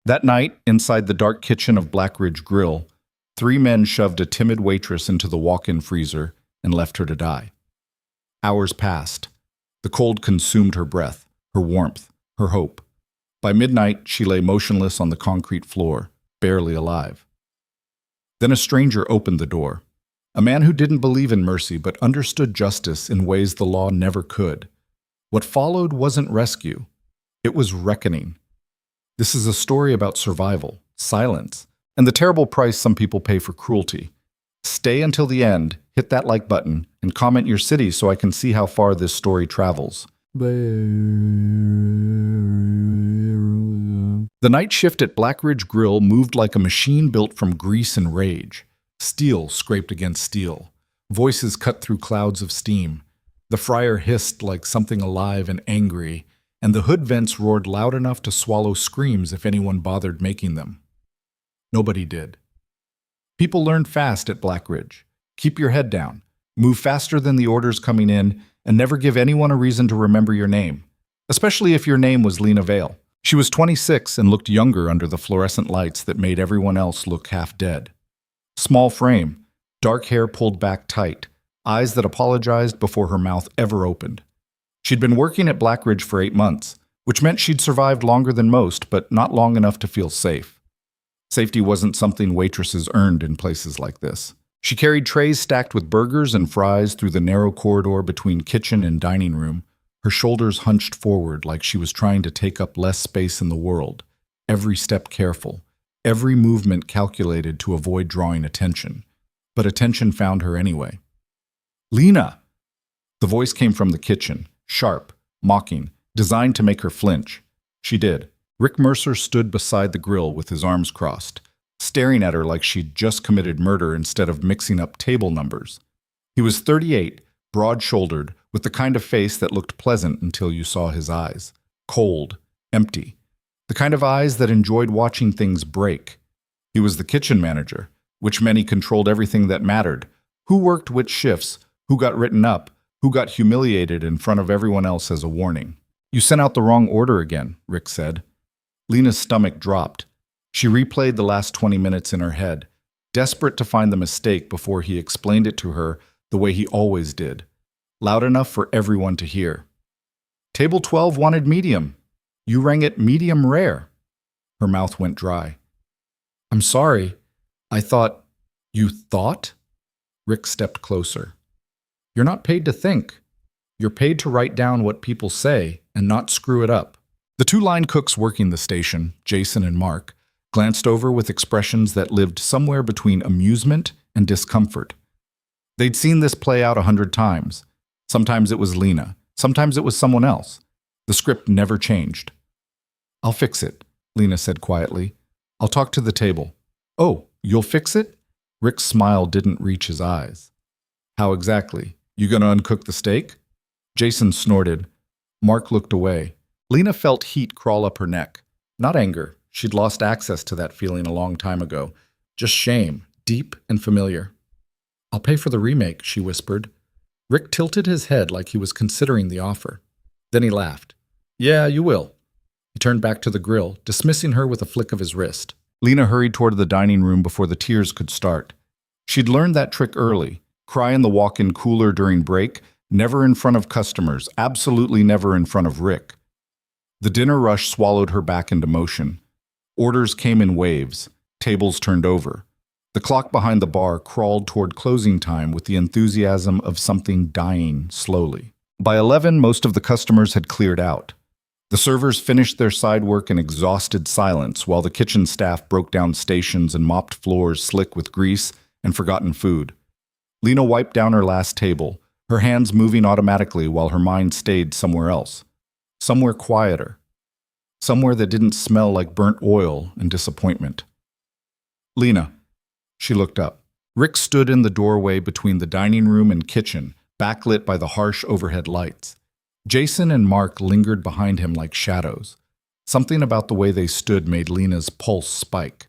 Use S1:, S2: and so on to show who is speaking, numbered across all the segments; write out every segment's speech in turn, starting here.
S1: That night, inside the dark kitchen of Black Ridge Grill, three men shoved a timid waitress into the walk-in freezer and left her to die. Hours passed. The cold consumed her breath, her warmth, her hope. By midnight, she lay motionless on the concrete floor, barely alive. Then a stranger opened the door. A man who didn't believe in mercy but understood justice in ways the law never could. What followed wasn't rescue. It was reckoning. This is a story about survival, silence, and the terrible price some people pay for cruelty. Stay until the end, hit that like button, and comment your city so I can see how far this story travels. The night shift at Black Ridge Grill moved like a machine built from grease and rage. Steel scraped against steel. Voices cut through clouds of steam. The fryer hissed like something alive and angry, and the hood vents roared loud enough to swallow screams if anyone bothered making them. Nobody did. People learned fast at Black Ridge. Keep your head down, move faster than the orders coming in, and never give anyone a reason to remember your name, especially if your name was Lena Vale. She was 26 and looked younger under the fluorescent lights that made everyone else look half dead. Small frame, dark hair pulled back tight, eyes that apologized before her mouth ever opened. She'd been working at Black Ridge for 8 months, which meant she'd survived longer than most, but not long enough to feel safe. Safety wasn't something waitresses earned in places like this. She carried trays stacked with burgers and fries through the narrow corridor between kitchen and dining room, her shoulders hunched forward like she was trying to take up less space in the world, every step careful, every movement calculated to avoid drawing attention. But attention found her anyway. "Lena!" The voice came from the kitchen, sharp, mocking, designed to make her flinch. She did. Rick Mercer stood beside the grill with his arms crossed, staring at her like she'd just committed murder instead of mixing up table numbers. He was 38, broad-shouldered, with the kind of face that looked pleasant until you saw his eyes. Cold, empty. The kind of eyes that enjoyed watching things break. He was the kitchen manager, which meant he controlled everything that mattered. Who worked which shifts, who got written up, who got humiliated in front of everyone else as a warning. "You sent out the wrong order again," Rick said. Lena's stomach dropped. She replayed the last 20 minutes in her head, desperate to find the mistake before he explained it to her the way he always did, loud enough for everyone to hear. "Table 12 wanted medium. You rang it medium rare." Her mouth went dry. "I'm sorry. I thought..." "You thought?" Rick stepped closer. "You're not paid to think. You're paid to write down what people say and not screw it up." The two line cooks working the station, Jason and Mark, glanced over with expressions that lived somewhere between amusement and discomfort. They'd seen this play out 100 times. Sometimes it was Lena. Sometimes it was someone else. The script never changed. "I'll fix it," Lena said quietly. "I'll talk to the table." "Oh, you'll fix it?" Rick's smile didn't reach his eyes. "How exactly? You gonna uncook the steak?" Jason snorted. Mark looked away. Lena felt heat crawl up her neck. Not anger. She'd lost access to that feeling a long time ago. Just shame, deep and familiar. "I'll pay for the remake," she whispered. Rick tilted his head like he was considering the offer. Then he laughed. "Yeah, you will." He turned back to the grill, dismissing her with a flick of his wrist. Lena hurried toward the dining room before the tears could start. She'd learned that trick early. Cry in the walk-in cooler during break, never in front of customers, absolutely never in front of Rick. The dinner rush swallowed her back into motion. Orders came in waves. Tables turned over. The clock behind the bar crawled toward closing time with the enthusiasm of something dying slowly. By 11, most of the customers had cleared out. The servers finished their side work in exhausted silence while the kitchen staff broke down stations and mopped floors slick with grease and forgotten food. Lena wiped down her last table, her hands moving automatically while her mind stayed somewhere else. Somewhere quieter. Somewhere that didn't smell like burnt oil and disappointment. "Lena." She looked up. Rick stood in the doorway between the dining room and kitchen, backlit by the harsh overhead lights. Jason and Mark lingered behind him like shadows. Something about the way they stood made Lena's pulse spike.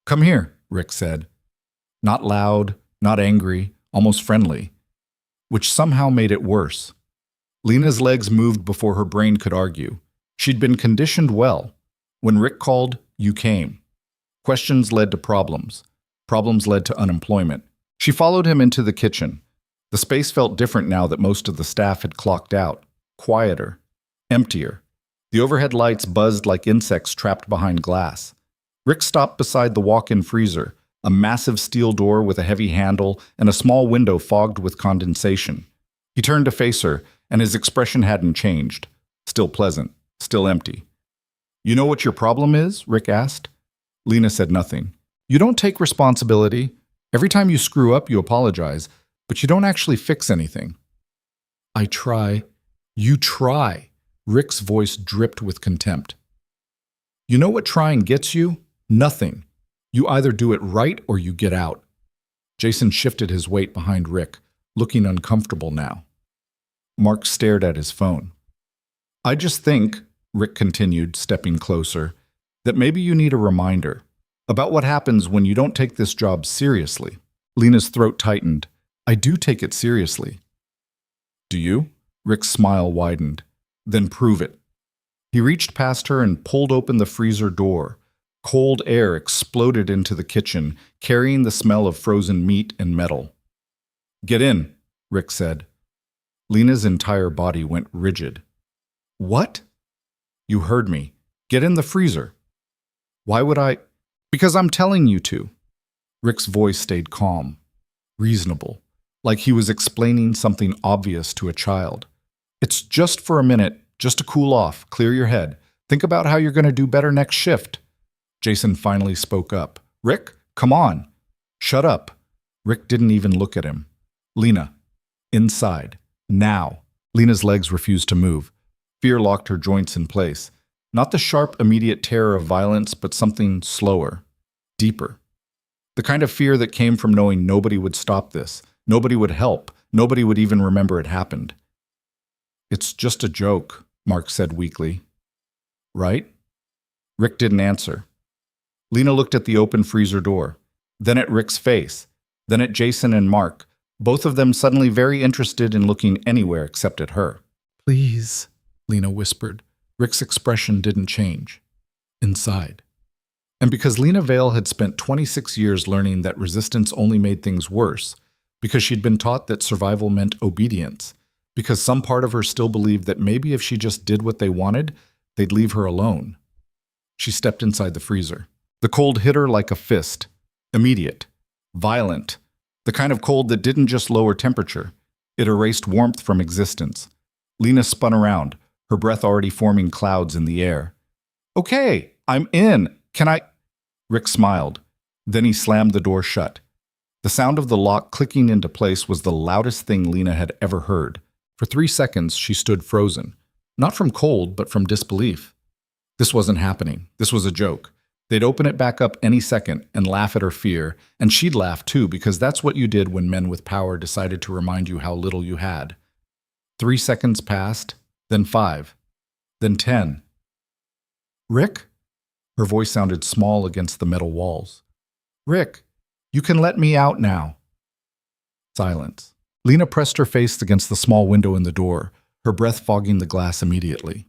S1: "Come here," Rick said. Not loud, not angry, almost friendly, which somehow made it worse. Lena's legs moved before her brain could argue. She'd been conditioned well. When Rick called, you came. Questions led to problems. Problems led to unemployment. She followed him into the kitchen. The space felt different now that most of the staff had clocked out. Quieter. Emptier. The overhead lights buzzed like insects trapped behind glass. Rick stopped beside the walk-in freezer, a massive steel door with a heavy handle and a small window fogged with condensation. He turned to face her, and his expression hadn't changed. Still pleasant. Still empty. "You know what your problem is?" Rick asked. Lena said nothing. "You don't take responsibility. Every time you screw up, you apologize, but you don't actually fix anything." "I try." "You try." Rick's voice dripped with contempt. "You know what trying gets you? Nothing. You either do it right or you get out." Jason shifted his weight behind Rick, looking uncomfortable now. Mark stared at his phone. "I just think," Rick continued, stepping closer, "that maybe you need a reminder about what happens when you don't take this job seriously." Lena's throat tightened. "I do take it seriously." "Do you?" Rick's smile widened. "Then prove it." He reached past her and pulled open the freezer door. Cold air exploded into the kitchen, carrying the smell of frozen meat and metal. "Get in," Rick said. Lena's entire body went rigid. "What?" "You heard me. Get in the freezer." "Why would I?" "Because I'm telling you to." Rick's voice stayed calm, reasonable, like he was explaining something obvious to a child. "It's just for a minute, just to cool off, clear your head. Think about how you're going to do better next shift." Jason finally spoke up. "Rick, come on." "Shut up." Rick didn't even look at him. "Lena, inside. Now." Lena's legs refused to move. Fear locked her joints in place. Not the sharp, immediate terror of violence, but something slower, deeper. The kind of fear that came from knowing nobody would stop this. Nobody would help. Nobody would even remember it happened. "It's just a joke," Mark said weakly. "Right?" Rick didn't answer. Lena looked at the open freezer door, then at Rick's face, then at Jason and Mark, both of them suddenly very interested in looking anywhere except at her. "Please," Lena whispered. Rick's expression didn't change. "Inside." And because Lena Vale had spent 26 years learning that resistance only made things worse, because she'd been taught that survival meant obedience, because some part of her still believed that maybe if she just did what they wanted, they'd leave her alone, she stepped inside the freezer. The cold hit her like a fist. Immediate. Violent. The kind of cold that didn't just lower temperature. It erased warmth from existence. Lena spun around, her breath already forming clouds in the air. "Okay, I'm in. Can I?" Rick smiled. Then he slammed the door shut. The sound of the lock clicking into place was the loudest thing Lena had ever heard. For 3 seconds, she stood frozen. Not from cold, but from disbelief. This wasn't happening. This was a joke. They'd open it back up any second and laugh at her fear, and she'd laugh too, because that's what you did when men with power decided to remind you how little you had. 3 seconds passed, then 5, then 10. "Rick?" Her voice sounded small against the metal walls. "Rick, you can let me out now." Silence. Lena pressed her face against the small window in the door, her breath fogging the glass immediately.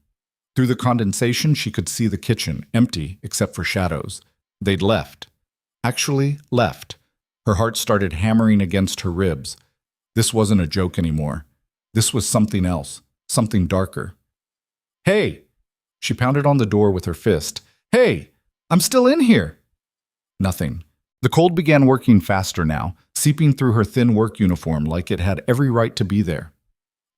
S1: Through the condensation, she could see the kitchen, empty except for shadows. They'd left. Actually, left. Her heart started hammering against her ribs. This wasn't a joke anymore. This was something else, something darker. "Hey!" She pounded on the door with her fist. "Hey! I'm still in here!" Nothing. The cold began working faster now, seeping through her thin work uniform like it had every right to be there.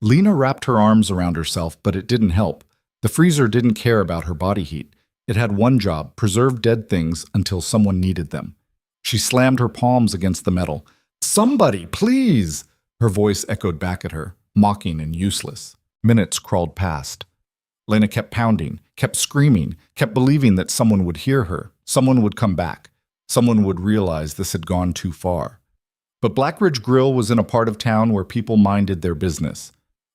S1: Lena wrapped her arms around herself, but it didn't help. The freezer didn't care about her body heat. It had one job, preserve dead things until someone needed them. She slammed her palms against the metal. "Somebody, please!" Her voice echoed back at her, mocking and useless. Minutes crawled past. Lena kept pounding, kept screaming, kept believing that someone would hear her, someone would come back, someone would realize this had gone too far. But Blackridge Grill was in a part of town where people minded their business,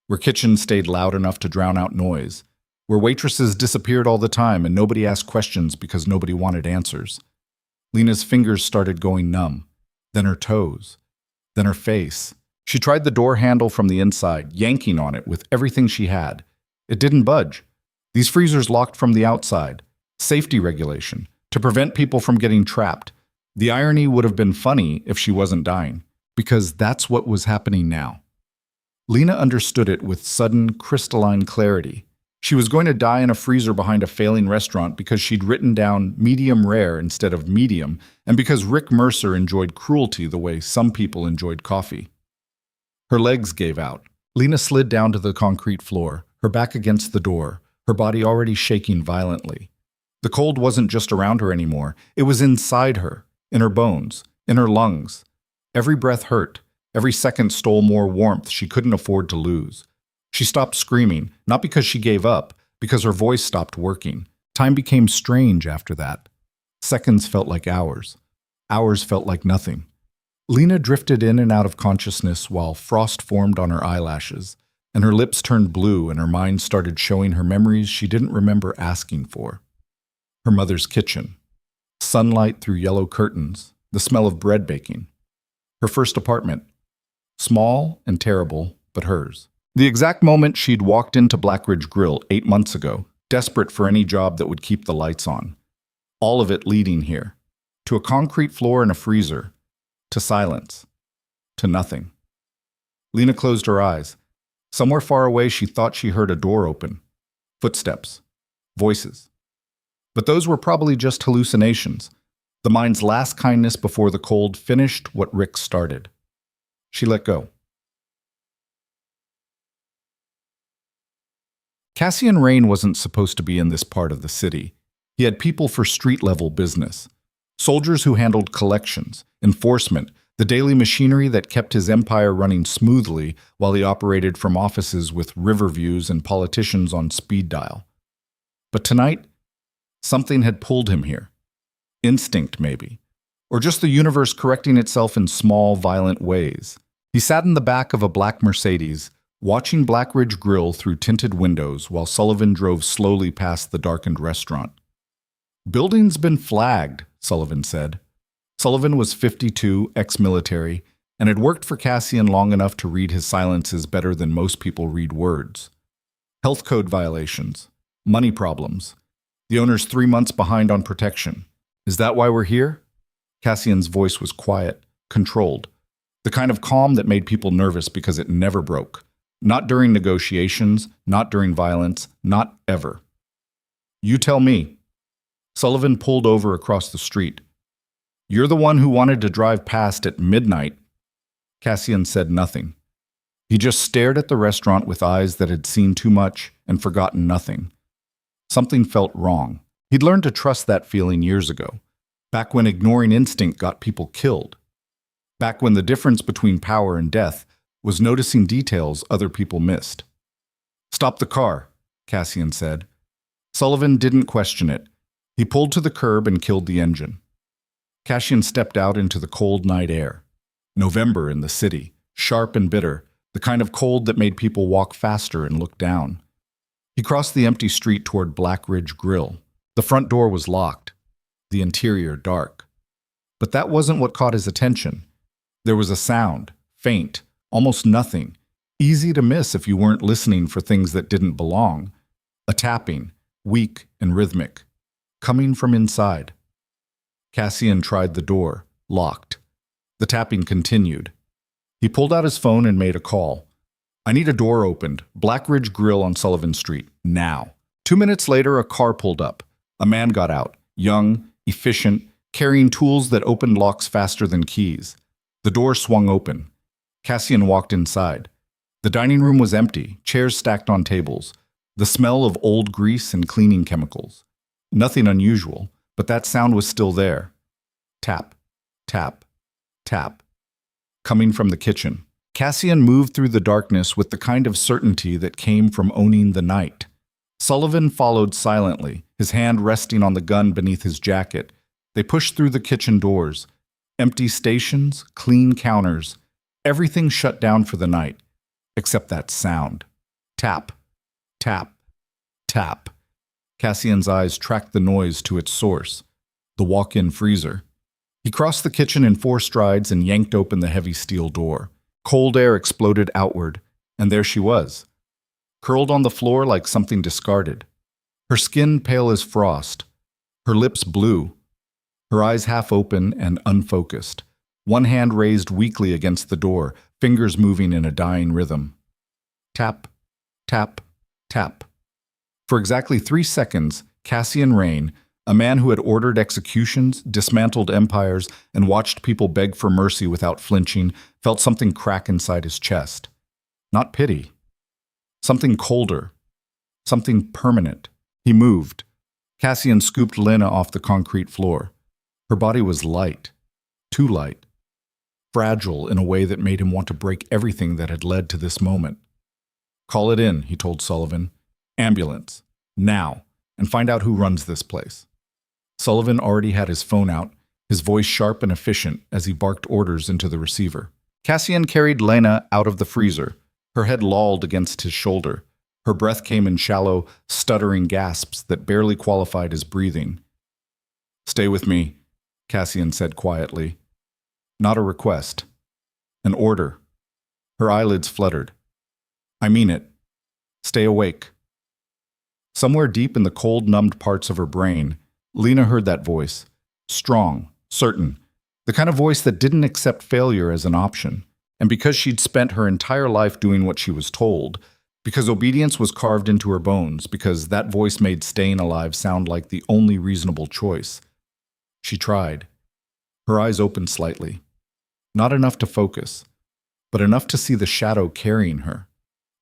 S1: where kitchens stayed loud enough to drown out noise, where waitresses disappeared all the time and nobody asked questions because nobody wanted answers. Lena's fingers started going numb, then her toes, then her face. She tried the door handle from the inside, yanking on it with everything she had. It didn't budge. These freezers locked from the outside. Safety regulation. to prevent people from getting trapped. The irony would have been funny if she wasn't dying, because that's what was happening now. Lena understood it with sudden, crystalline clarity. She was going to die in a freezer behind a failing restaurant because she'd written down medium rare instead of medium, and because Rick Mercer enjoyed cruelty the way some people enjoyed coffee. Her legs gave out. Lena slid down to the concrete floor, her back against the door, her body already shaking violently. The cold wasn't just around her anymore. It was inside her, in her bones, in her lungs. Every breath hurt. Every second stole more warmth she couldn't afford to lose. She stopped screaming, not because she gave up, because her voice stopped working. Time became strange after that. Seconds felt like hours. Hours felt like nothing. Lena drifted in and out of consciousness while frost formed on her eyelashes, and her lips turned blue and her mind started showing her memories she didn't remember asking for. Her mother's kitchen. Sunlight through yellow curtains, the smell of bread baking. Her first apartment. Small and terrible, but hers. The exact moment she'd walked into Blackridge Grill 8 months ago, desperate for any job that would keep the lights on. All of it leading here. To a concrete floor and a freezer. To silence. To nothing. Lena closed her eyes. Somewhere far away she thought she heard a door open. Footsteps. Voices. But those were probably just hallucinations. The mind's last kindness before the cold finished what Rick started. She let go. Cassian Rain wasn't supposed to be in this part of the city. He had people for street-level business. Soldiers who handled collections, enforcement, the daily machinery that kept his empire running smoothly while he operated from offices with river views and politicians on speed dial. But tonight, something had pulled him here. Instinct, maybe. Or just the universe correcting itself in small, violent ways. He sat in the back of a black Mercedes, watching Blackridge Grill through tinted windows while Sullivan drove slowly past the darkened restaurant. "Building's been flagged," Sullivan said. Sullivan was 52, ex-military, and had worked for Cassian long enough to read his silences better than most people read words. Health code violations. Money problems. The owner's 3 months behind on protection. "Is that why we're here?" Cassian's voice was quiet, controlled. The kind of calm that made people nervous because it never broke. Not during negotiations, not during violence, not ever. "You tell me." Sullivan pulled over across the street. "You're the one who wanted to drive past at midnight." Cassian said nothing. He just stared at the restaurant with eyes that had seen too much and forgotten nothing. Something felt wrong. He'd learned to trust that feeling years ago, back when ignoring instinct got people killed. Back when the difference between power and death was noticing details other people missed. "Stop the car," Cassian said. Sullivan didn't question it. He pulled to the curb and killed the engine. Cassian stepped out into the cold night air. November in the city, sharp and bitter, the kind of cold that made people walk faster and look down. He crossed the empty street toward Blackridge Grill. The front door was locked, the interior dark. But that wasn't what caught his attention. There was a sound, faint, almost nothing, easy to miss if you weren't listening for things that didn't belong. A tapping, weak and rhythmic, coming from inside. Cassian tried the door, locked. The tapping continued. He pulled out his phone and made a call. "I need a door opened, Blackridge Grill on Sullivan Street, now." 2 minutes later, a car pulled up. A man got out, young, efficient, carrying tools that opened locks faster than keys. The door swung open. Cassian walked inside. The dining room was empty, chairs stacked on tables. The smell of old grease and cleaning chemicals. Nothing unusual, but that sound was still there. Tap, tap, tap. Coming from the kitchen. Cassian moved through the darkness with the kind of certainty that came from owning the night. Sullivan followed silently, his hand resting on the gun beneath his jacket. They pushed through the kitchen doors. Empty stations, clean counters. Everything shut down for the night, except that sound. Tap, tap, tap. Cassian's eyes tracked the noise to its source, the walk-in freezer. He crossed the kitchen in 4 strides and yanked open the heavy steel door. Cold air exploded outward, and there she was, curled on the floor like something discarded. Her skin pale as frost, her lips blue, her eyes half open and unfocused. One hand raised weakly against the door, fingers moving in a dying rhythm. Tap, tap, tap. For exactly 3 seconds, Cassian Rain, a man who had ordered executions, dismantled empires, and watched people beg for mercy without flinching, felt something crack inside his chest. Not pity. Something colder. Something permanent. He moved. Cassian scooped Lena off the concrete floor. Her body was light. Too light. Fragile in a way that made him want to break everything that had led to this moment. Call it in, he told Sullivan. Ambulance. Now. And find out who runs this place. Sullivan already had his phone out, his voice sharp and efficient as he barked orders into the receiver. Cassian carried Lena out of the freezer. Her head lolled against his shoulder. Her breath came in shallow, stuttering gasps that barely qualified as breathing. Stay with me, Cassian said quietly. Not a request. An order. Her eyelids fluttered. I mean it. Stay awake. Somewhere deep in the cold, numbed parts of her brain, Lena heard that voice. Strong, certain. The kind of voice that didn't accept failure as an option. And because she'd spent her entire life doing what she was told, because obedience was carved into her bones, because that voice made staying alive sound like the only reasonable choice. She tried. Her eyes opened slightly. Not enough to focus, but enough to see the shadow carrying her.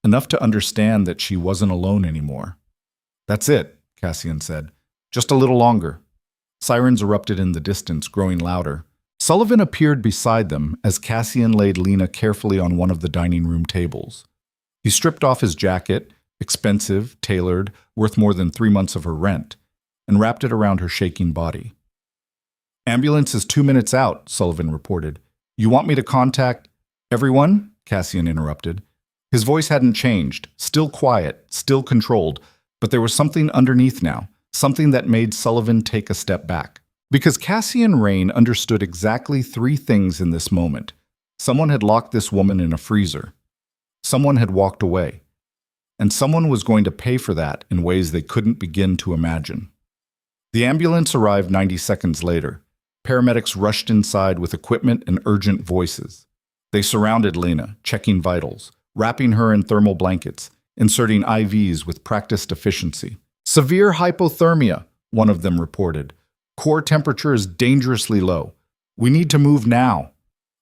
S1: Enough to understand that she wasn't alone anymore. That's it, Cassian said. Just a little longer. Sirens erupted in the distance, growing louder. Sullivan appeared beside them as Cassian laid Lena carefully on one of the dining room tables. He stripped off his jacket, expensive, tailored, worth more than 3 months of her rent, and wrapped it around her shaking body. Ambulance is 2 minutes out, Sullivan reported. You want me to contact everyone? Cassian interrupted. His voice hadn't changed, still quiet, still controlled, but there was something underneath now, something that made Sullivan take a step back. Because Cassian Rain understood exactly 3 things in this moment. Someone had locked this woman in a freezer. Someone had walked away. And someone was going to pay for that in ways they couldn't begin to imagine. The ambulance arrived 90 seconds later. Paramedics rushed inside with equipment and urgent voices. They surrounded Lena, checking vitals, wrapping her in thermal blankets, inserting IVs with practiced efficiency. Severe hypothermia, one of them reported. Core temperature is dangerously low. We need to move now.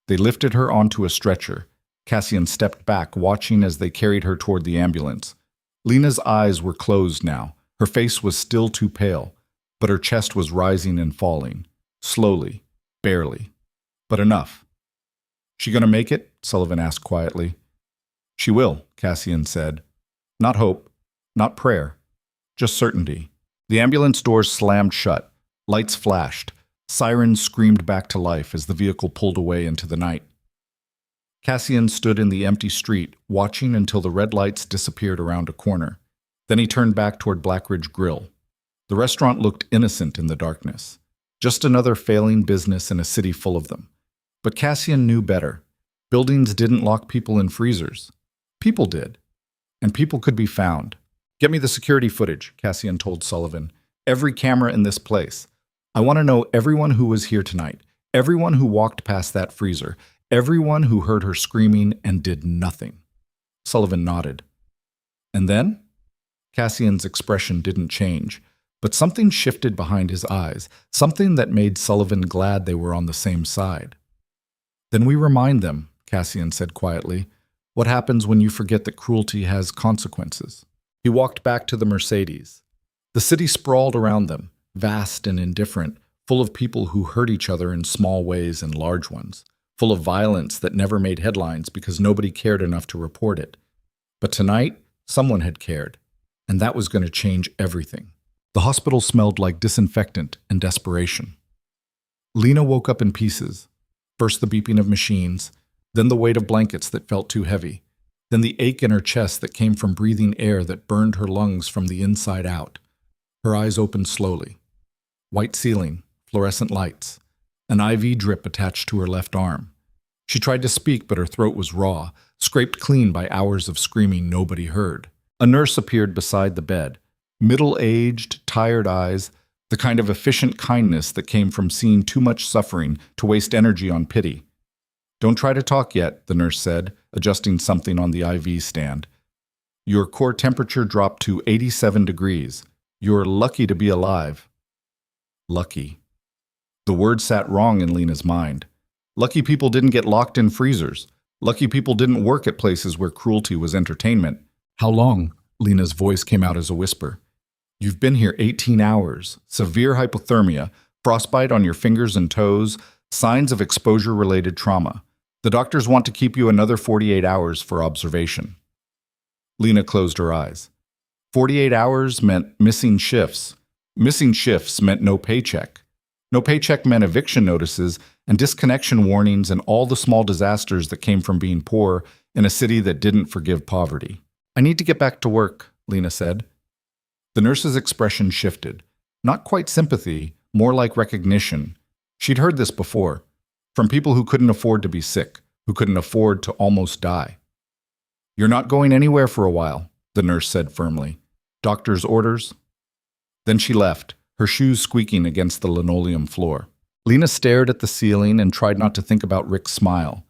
S1: They lifted her onto a stretcher. Cassian stepped back, watching as they carried her toward the ambulance. Lena's eyes were closed now. Her face was still too pale, but her chest was rising and falling. Slowly, barely, but enough. She gonna make it? Sullivan asked quietly. She will, Cassian said. Not hope, not prayer, just certainty. The ambulance doors slammed shut. Lights flashed. Sirens screamed back to life as the vehicle pulled away into the night. Cassian stood in the empty street, watching until the red lights disappeared around a corner. Then he turned back toward Blackridge Grill. The restaurant looked innocent in the darkness. Just another failing business in a city full of them. But Cassian knew better. Buildings didn't lock people in freezers. People did. And people could be found. Get me the security footage, Cassian told Sullivan. Every camera in this place. I want to know everyone who was here tonight. Everyone who walked past that freezer. Everyone who heard her screaming and did nothing. Sullivan nodded. And then? Cassian's expression didn't change. But something shifted behind his eyes, something that made Sullivan glad they were on the same side. Then we remind them, Cassian said quietly, what happens when you forget that cruelty has consequences. He walked back to the Mercedes. The city sprawled around them, vast and indifferent, full of people who hurt each other in small ways and large ones, full of violence that never made headlines because nobody cared enough to report it. But tonight, someone had cared, and that was going to change everything. The hospital smelled like disinfectant and desperation. Lena woke up in pieces. First the beeping of machines, then the weight of blankets that felt too heavy, then the ache in her chest that came from breathing air that burned her lungs from the inside out. Her eyes opened slowly. White ceiling, fluorescent lights, an IV drip attached to her left arm. She tried to speak, but her throat was raw, scraped clean by hours of screaming nobody heard. A nurse appeared beside the bed. Middle-aged, tired eyes, the kind of efficient kindness that came from seeing too much suffering to waste energy on pity. "Don't try to talk yet," the nurse said, adjusting something on the IV stand. "Your core temperature dropped to 87 degrees. You're lucky to be alive." Lucky. The word sat wrong in Lena's mind. Lucky people didn't get locked in freezers. Lucky people didn't work at places where cruelty was entertainment. "How long?" Lena's voice came out as a whisper. "You've been here 18 hours. Severe hypothermia, frostbite on your fingers and toes, signs of exposure-related trauma. The doctors want to keep you another 48 hours for observation." Lena closed her eyes. 48 hours meant missing shifts. Missing shifts meant no paycheck. No paycheck meant eviction notices and disconnection warnings and all the small disasters that came from being poor in a city that didn't forgive poverty. "I need to get back to work," Lena said. The nurse's expression shifted. Not quite sympathy, more like recognition. She'd heard this before, from people who couldn't afford to be sick, who couldn't afford to almost die. "You're not going anywhere for a while," the nurse said firmly. "Doctor's orders?" Then she left, her shoes squeaking against the linoleum floor. Lena stared at the ceiling and tried not to think about Rick's smile,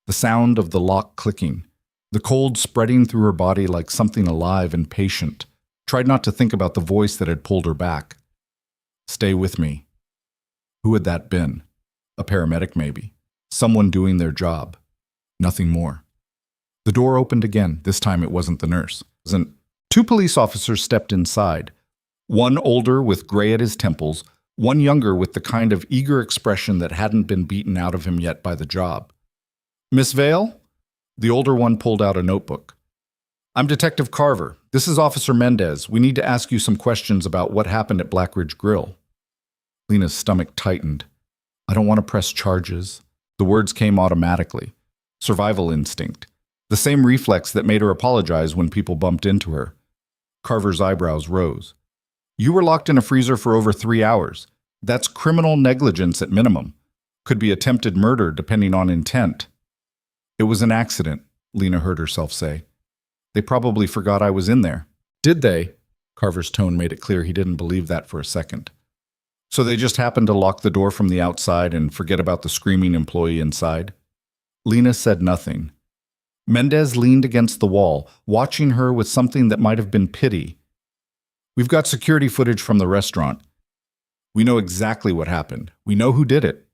S1: the sound of the lock clicking, the cold spreading through her body like something alive and patient. Tried not to think about the voice that had pulled her back. "Stay with me." Who had that been? A paramedic, maybe. Someone doing their job. Nothing more. The door opened again. This time it wasn't the nurse. Two police officers stepped inside. One older with gray at his temples, one younger with the kind of eager expression that hadn't been beaten out of him yet by the job. "Miss Vale?" The older one pulled out a notebook. "I'm Detective Carver. This is Officer Mendez. We need to ask you some questions about what happened at Black Ridge Grill." Lena's stomach tightened. "I don't want to press charges." The words came automatically. Survival instinct. The same reflex that made her apologize when people bumped into her. Carver's eyebrows rose. "You were locked in a freezer for over 3 hours. That's criminal negligence at minimum. Could be attempted murder depending on intent." "It was an accident," Lena heard herself say. "They probably forgot I was in there." "Did they?" Carver's tone made it clear he didn't believe that for a second. "So they just happened to lock the door from the outside and forget about the screaming employee inside?" Lena said nothing. Mendez leaned against the wall, watching her with something that might have been pity. "We've got security footage from the restaurant. We know exactly what happened. We know who did it."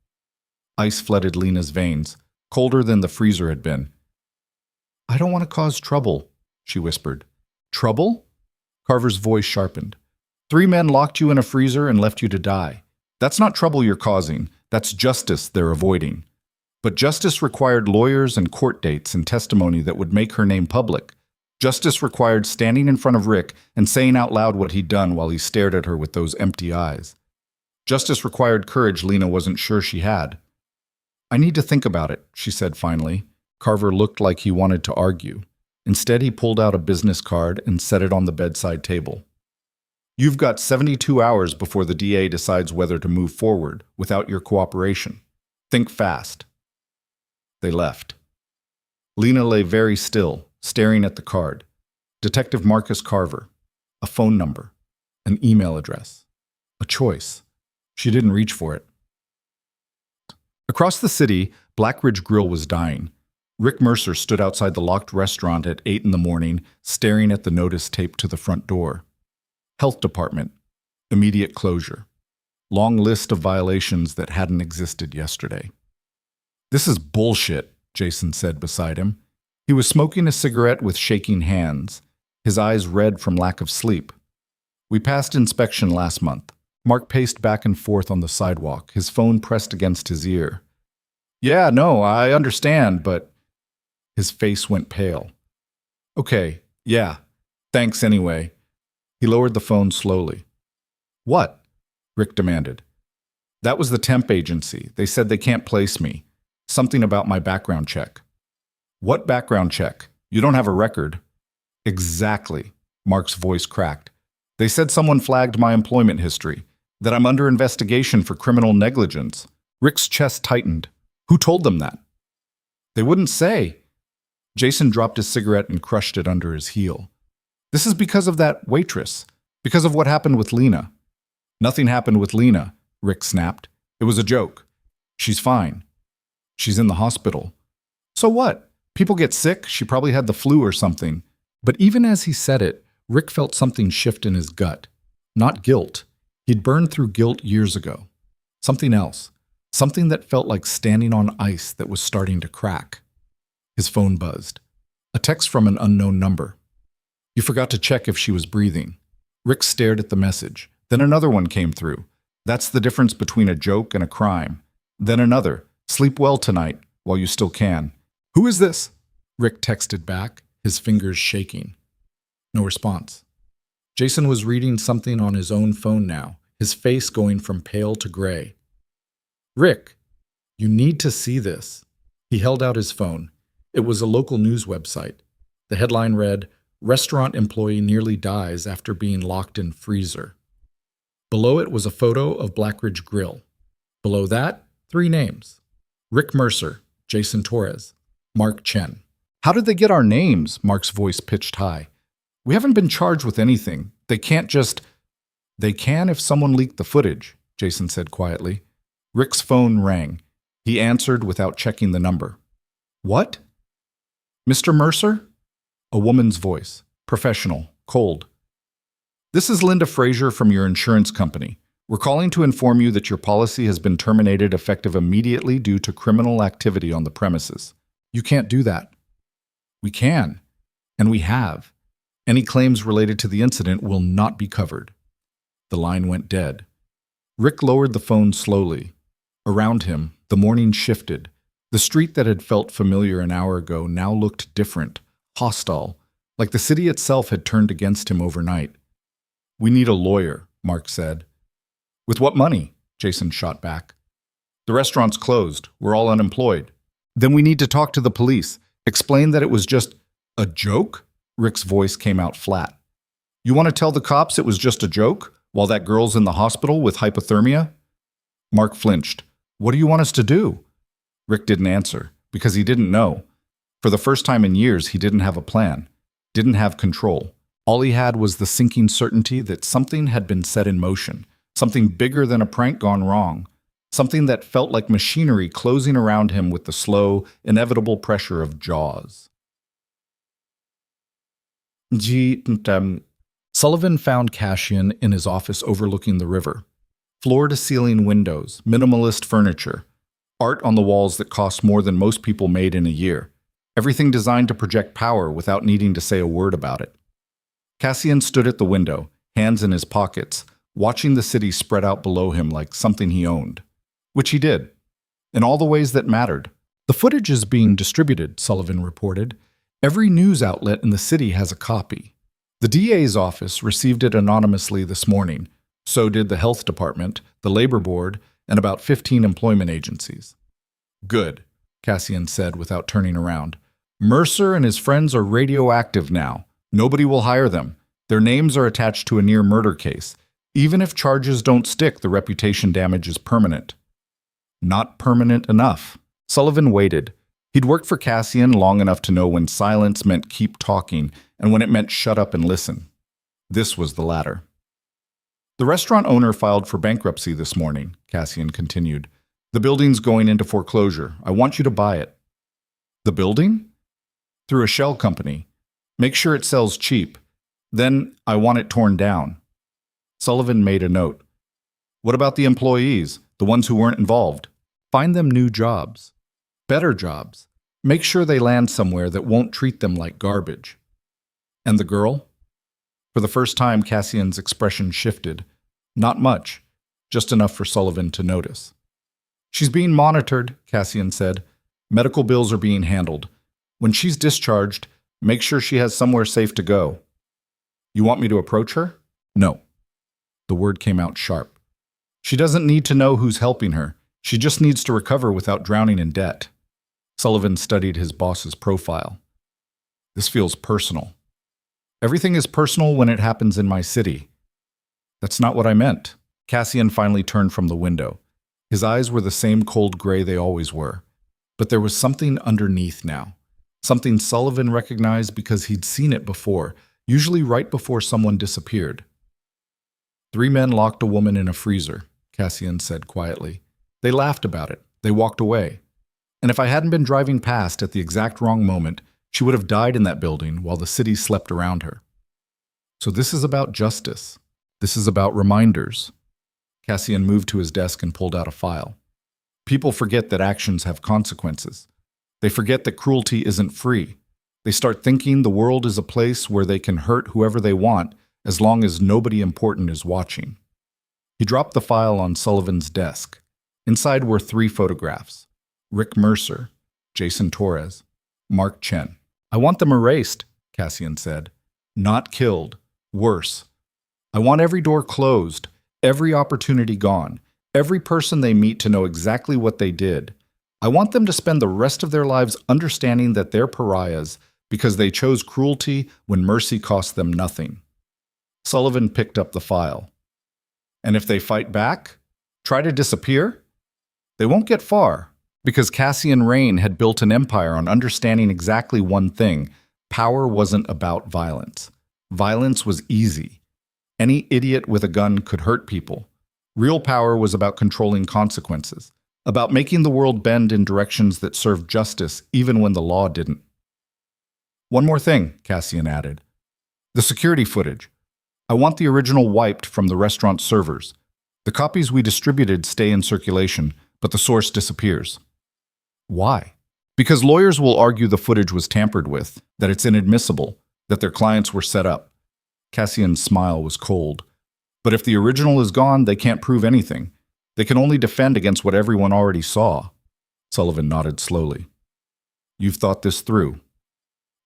S1: Ice flooded Lena's veins, colder than the freezer had been. "I don't want to cause trouble," she whispered. "Trouble?" Carver's voice sharpened. 3 men locked you in a freezer and left you to die. That's not trouble you're causing. That's justice they're avoiding. But justice required lawyers and court dates and testimony that would make her name public. Justice required standing in front of Rick and saying out loud what he'd done while he stared at her with those empty eyes. Justice required courage Lena wasn't sure she had. "I need to think about it," she said finally. Carver looked like he wanted to argue. Instead, he pulled out a business card and set it on the bedside table. "You've got 72 hours before the DA decides whether to move forward without your cooperation. Think fast." They left. Lena lay very still, staring at the card. Detective Marcus Carver. A phone number. An email address. A choice. She didn't reach for it. Across the city, Black Ridge Grill was dying. Rick Mercer stood outside the locked restaurant at 8 in the morning, staring at the notice taped to the front door. Health Department. Immediate closure. Long list of violations that hadn't existed yesterday. "This is bullshit," Jason said beside him. He was smoking a cigarette with shaking hands, his eyes red from lack of sleep. "We passed inspection last month." Mark paced back and forth on the sidewalk, his phone pressed against his ear. "Yeah, no, I understand, but..." His face went pale. "Okay, yeah, thanks anyway." He lowered the phone slowly. "What?" Rick demanded. "That was the temp agency. They said they can't place me. Something about my background check." "What background check? You don't have a record." "Exactly," Mark's voice cracked. "They said someone flagged my employment history, that I'm under investigation for criminal negligence." Rick's chest tightened. "Who told them that?" "They wouldn't say." Jason dropped his cigarette and crushed it under his heel. "This is because of that waitress, because of what happened with Lena." Nothing happened with Lena, Rick snapped. It was a joke. She's fine. She's in the hospital. So what? People get sick. She probably had the flu or something. But even as he said it, Rick felt something shift in his gut. Not guilt. He'd burned through guilt years ago. Something else. Something that felt like standing on ice that was starting to crack. His phone buzzed. A text from an unknown number. You forgot to check if she was breathing. Rick stared at the message. Then another one came through. That's the difference between a joke and a crime. Then another. Sleep well tonight, while you still can. Who is this? Rick texted back, his fingers shaking. No response. Jason was reading something on his own phone now, his face going from pale to gray. Rick, you need to see this. He held out his phone. It was a local news website. The headline read, Restaurant employee nearly dies after being locked in freezer. Below it was a photo of Blackridge Grill. Below that, 3 names. Rick Mercer, Jason Torres, Mark Chen. How did they get our names? Mark's voice pitched high. We haven't been charged with anything. They can't just... They can if someone leaked the footage, Jason said quietly. Rick's phone rang. He answered without checking the number. What? Mr. Mercer? A woman's voice. Professional. Cold. This is Linda Fraser from your insurance company. We're calling to inform you that your policy has been terminated effective immediately due to criminal activity on the premises. You can't do that. We can. And we have. Any claims related to the incident will not be covered. The line went dead. Rick lowered the phone slowly. Around him, the morning shifted. The street that had felt familiar an hour ago now looked different, hostile, like the city itself had turned against him overnight. We need a lawyer, Mark said. With what money? Jason shot back. The restaurant's closed. We're all unemployed. Then we need to talk to the police. Explain that it was just a joke? Rick's voice came out flat. You want to tell the cops it was just a joke while that girl's in the hospital with hypothermia? Mark flinched. What do you want us to do? Rick didn't answer because he didn't know. For the first time in years, he didn't have a plan, didn't have control. All he had was the sinking certainty that something had been set in motion, something bigger than a prank gone wrong, something that felt like machinery closing around him with the slow, inevitable pressure of jaws. Sullivan found Cassian in his office overlooking the river. Floor-to-ceiling windows, minimalist furniture, art on the walls that cost more than most people made in a year. Everything designed to project power without needing to say a word about it. Cassian stood at the window, hands in his pockets, watching the city spread out below him like something he owned. Which he did. In all the ways that mattered. The footage is being distributed, Sullivan reported. Every news outlet in the city has a copy. The DA's office received it anonymously this morning. So did the health department, the labor board, and about 15 employment agencies. Good, Cassian said without turning around. Mercer and his friends are radioactive now. Nobody will hire them. Their names are attached to a near-murder case. Even if charges don't stick, the reputation damage is permanent. Not permanent enough. Sullivan waited. He'd worked for Cassian long enough to know when silence meant keep talking and when it meant shut up and listen. This was the latter. The restaurant owner filed for bankruptcy this morning, Cassian continued. The building's going into foreclosure. I want you to buy it. The building? Through a shell company. Make sure it sells cheap. Then I want it torn down. Sullivan made a note. What about the employees, the ones who weren't involved? Find them new jobs. Better jobs. Make sure they land somewhere that won't treat them like garbage. And the girl? For the first time, Cassian's expression shifted. Not much, just enough for Sullivan to notice. She's being monitored, Cassian said. Medical bills are being handled. When she's discharged, make sure she has somewhere safe to go. You want me to approach her? No. The word came out sharp. She doesn't need to know who's helping her. She just needs to recover without drowning in debt. Sullivan studied his boss's profile. This feels personal. Everything is personal when it happens in my city. That's not what I meant. Cassian finally turned from the window. His eyes were the same cold gray they always were. But there was something underneath now. Something Sullivan recognized because he'd seen it before, usually right before someone disappeared. 3 men locked a woman in a freezer, Cassian said quietly. They laughed about it. They walked away. And if I hadn't been driving past at the exact wrong moment, she would have died in that building while the city slept around her. So this is about justice. This is about reminders. Cassian moved to his desk and pulled out a file. People forget that actions have consequences. They forget that cruelty isn't free. They start thinking the world is a place where they can hurt whoever they want as long as nobody important is watching. He dropped the file on Sullivan's desk. Inside were 3 photographs. Rick Mercer, Jason Torres, Mark Chen. I want them erased, Cassian said. Not killed. Worse. I want every door closed, every opportunity gone, every person they meet to know exactly what they did. I want them to spend the rest of their lives understanding that they're pariahs because they chose cruelty when mercy cost them nothing. Sullivan picked up the file. And if they fight back, try to disappear, they won't get far, because Cassian Rain had built an empire on understanding exactly one thing: power wasn't about violence. Violence was easy. Any idiot with a gun could hurt people. Real power was about controlling consequences, about making the world bend in directions that served justice even when the law didn't. One more thing, Cassian added. The security footage. I want the original wiped from the restaurant servers. The copies we distributed stay in circulation, but the source disappears. Why? Because lawyers will argue the footage was tampered with, that it's inadmissible, that their clients were set up. Cassian's smile was cold. But if the original is gone, they can't prove anything. They can only defend against what everyone already saw. Sullivan nodded slowly. You've thought this through.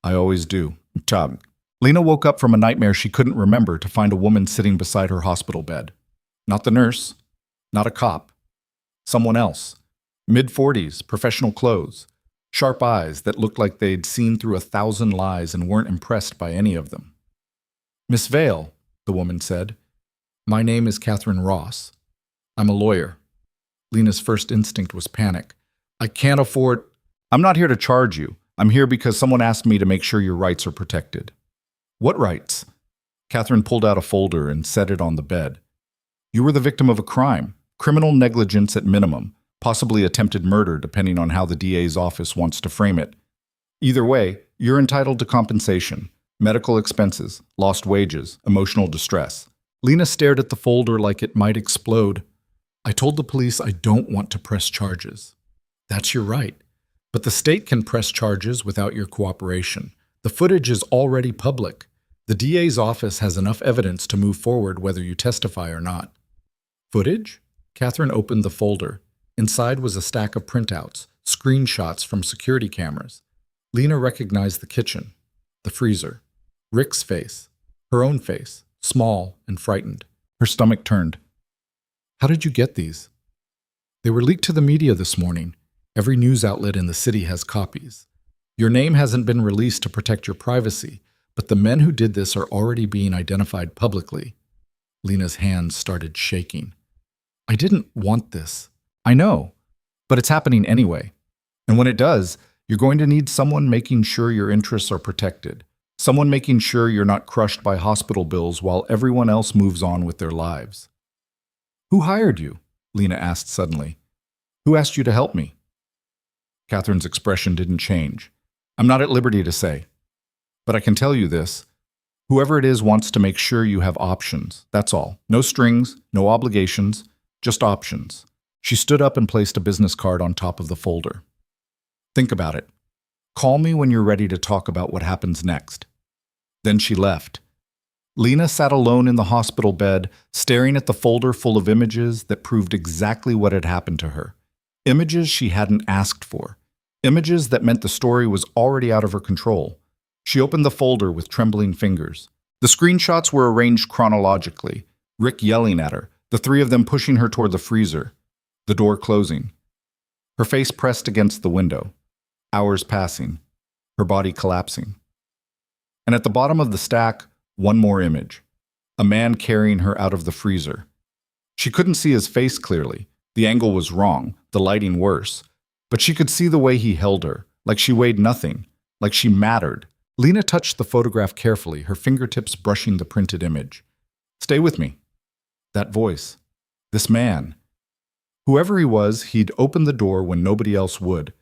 S1: I always do. Tug. Lena woke up from a nightmare she couldn't remember to find a woman sitting beside her hospital bed. Not the nurse. Not a cop. Someone else. Mid-40s, professional clothes. Sharp eyes that looked like they'd seen through 1,000 lies and weren't impressed by any of them. Miss Vale, the woman said. My name is Catherine Ross. I'm a lawyer. Lena's first instinct was panic. I can't afford... I'm not here to charge you. I'm here because someone asked me to make sure your rights are protected. What rights? Catherine pulled out a folder and set it on the bed. You were the victim of a crime, criminal negligence at minimum, possibly attempted murder depending on how the DA's office wants to frame it. Either way, you're entitled to compensation, medical expenses, lost wages, emotional distress. Lena stared at the folder like it might explode. I told the police I don't want to press charges. That's your right. But the state can press charges without your cooperation. The footage is already public. The DA's office has enough evidence to move forward whether you testify or not. Footage? Catherine opened the folder. Inside was a stack of printouts, screenshots from security cameras. Lena recognized the kitchen, the freezer, Rick's face, her own face, small and frightened. Her stomach turned. How did you get these? They were leaked to the media this morning. Every news outlet in the city has copies. Your name hasn't been released to protect your privacy, but the men who did this are already being identified publicly. Lena's hands started shaking. I didn't want this. I know, but it's happening anyway. And when it does, you're going to need someone making sure your interests are protected. Someone making sure you're not crushed by hospital bills while everyone else moves on with their lives. Who hired you? Lena asked suddenly. Who asked you to help me? Catherine's expression didn't change. I'm not at liberty to say. But I can tell you this. Whoever it is wants to make sure you have options. That's all. No strings, no obligations, just options. She stood up and placed a business card on top of the folder. Think about it. Call me when you're ready to talk about what happens next. Then she left. Lena sat alone in the hospital bed, staring at the folder full of images that proved exactly what had happened to her. Images she hadn't asked for. Images that meant the story was already out of her control. She opened the folder with trembling fingers. The screenshots were arranged chronologically. Rick yelling at her, the 3 of them pushing her toward the freezer, the door closing. Her face pressed against the window. Hours passing. Her body collapsing. And at the bottom of the stack, one more image. A man carrying her out of the freezer. She couldn't see his face clearly. The angle was wrong, the lighting worse. But she could see the way he held her, like she weighed nothing, like she mattered. Lena touched the photograph carefully, her fingertips brushing the printed image. Stay with me. That voice. This man. Whoever he was, he'd opened the door when nobody else would.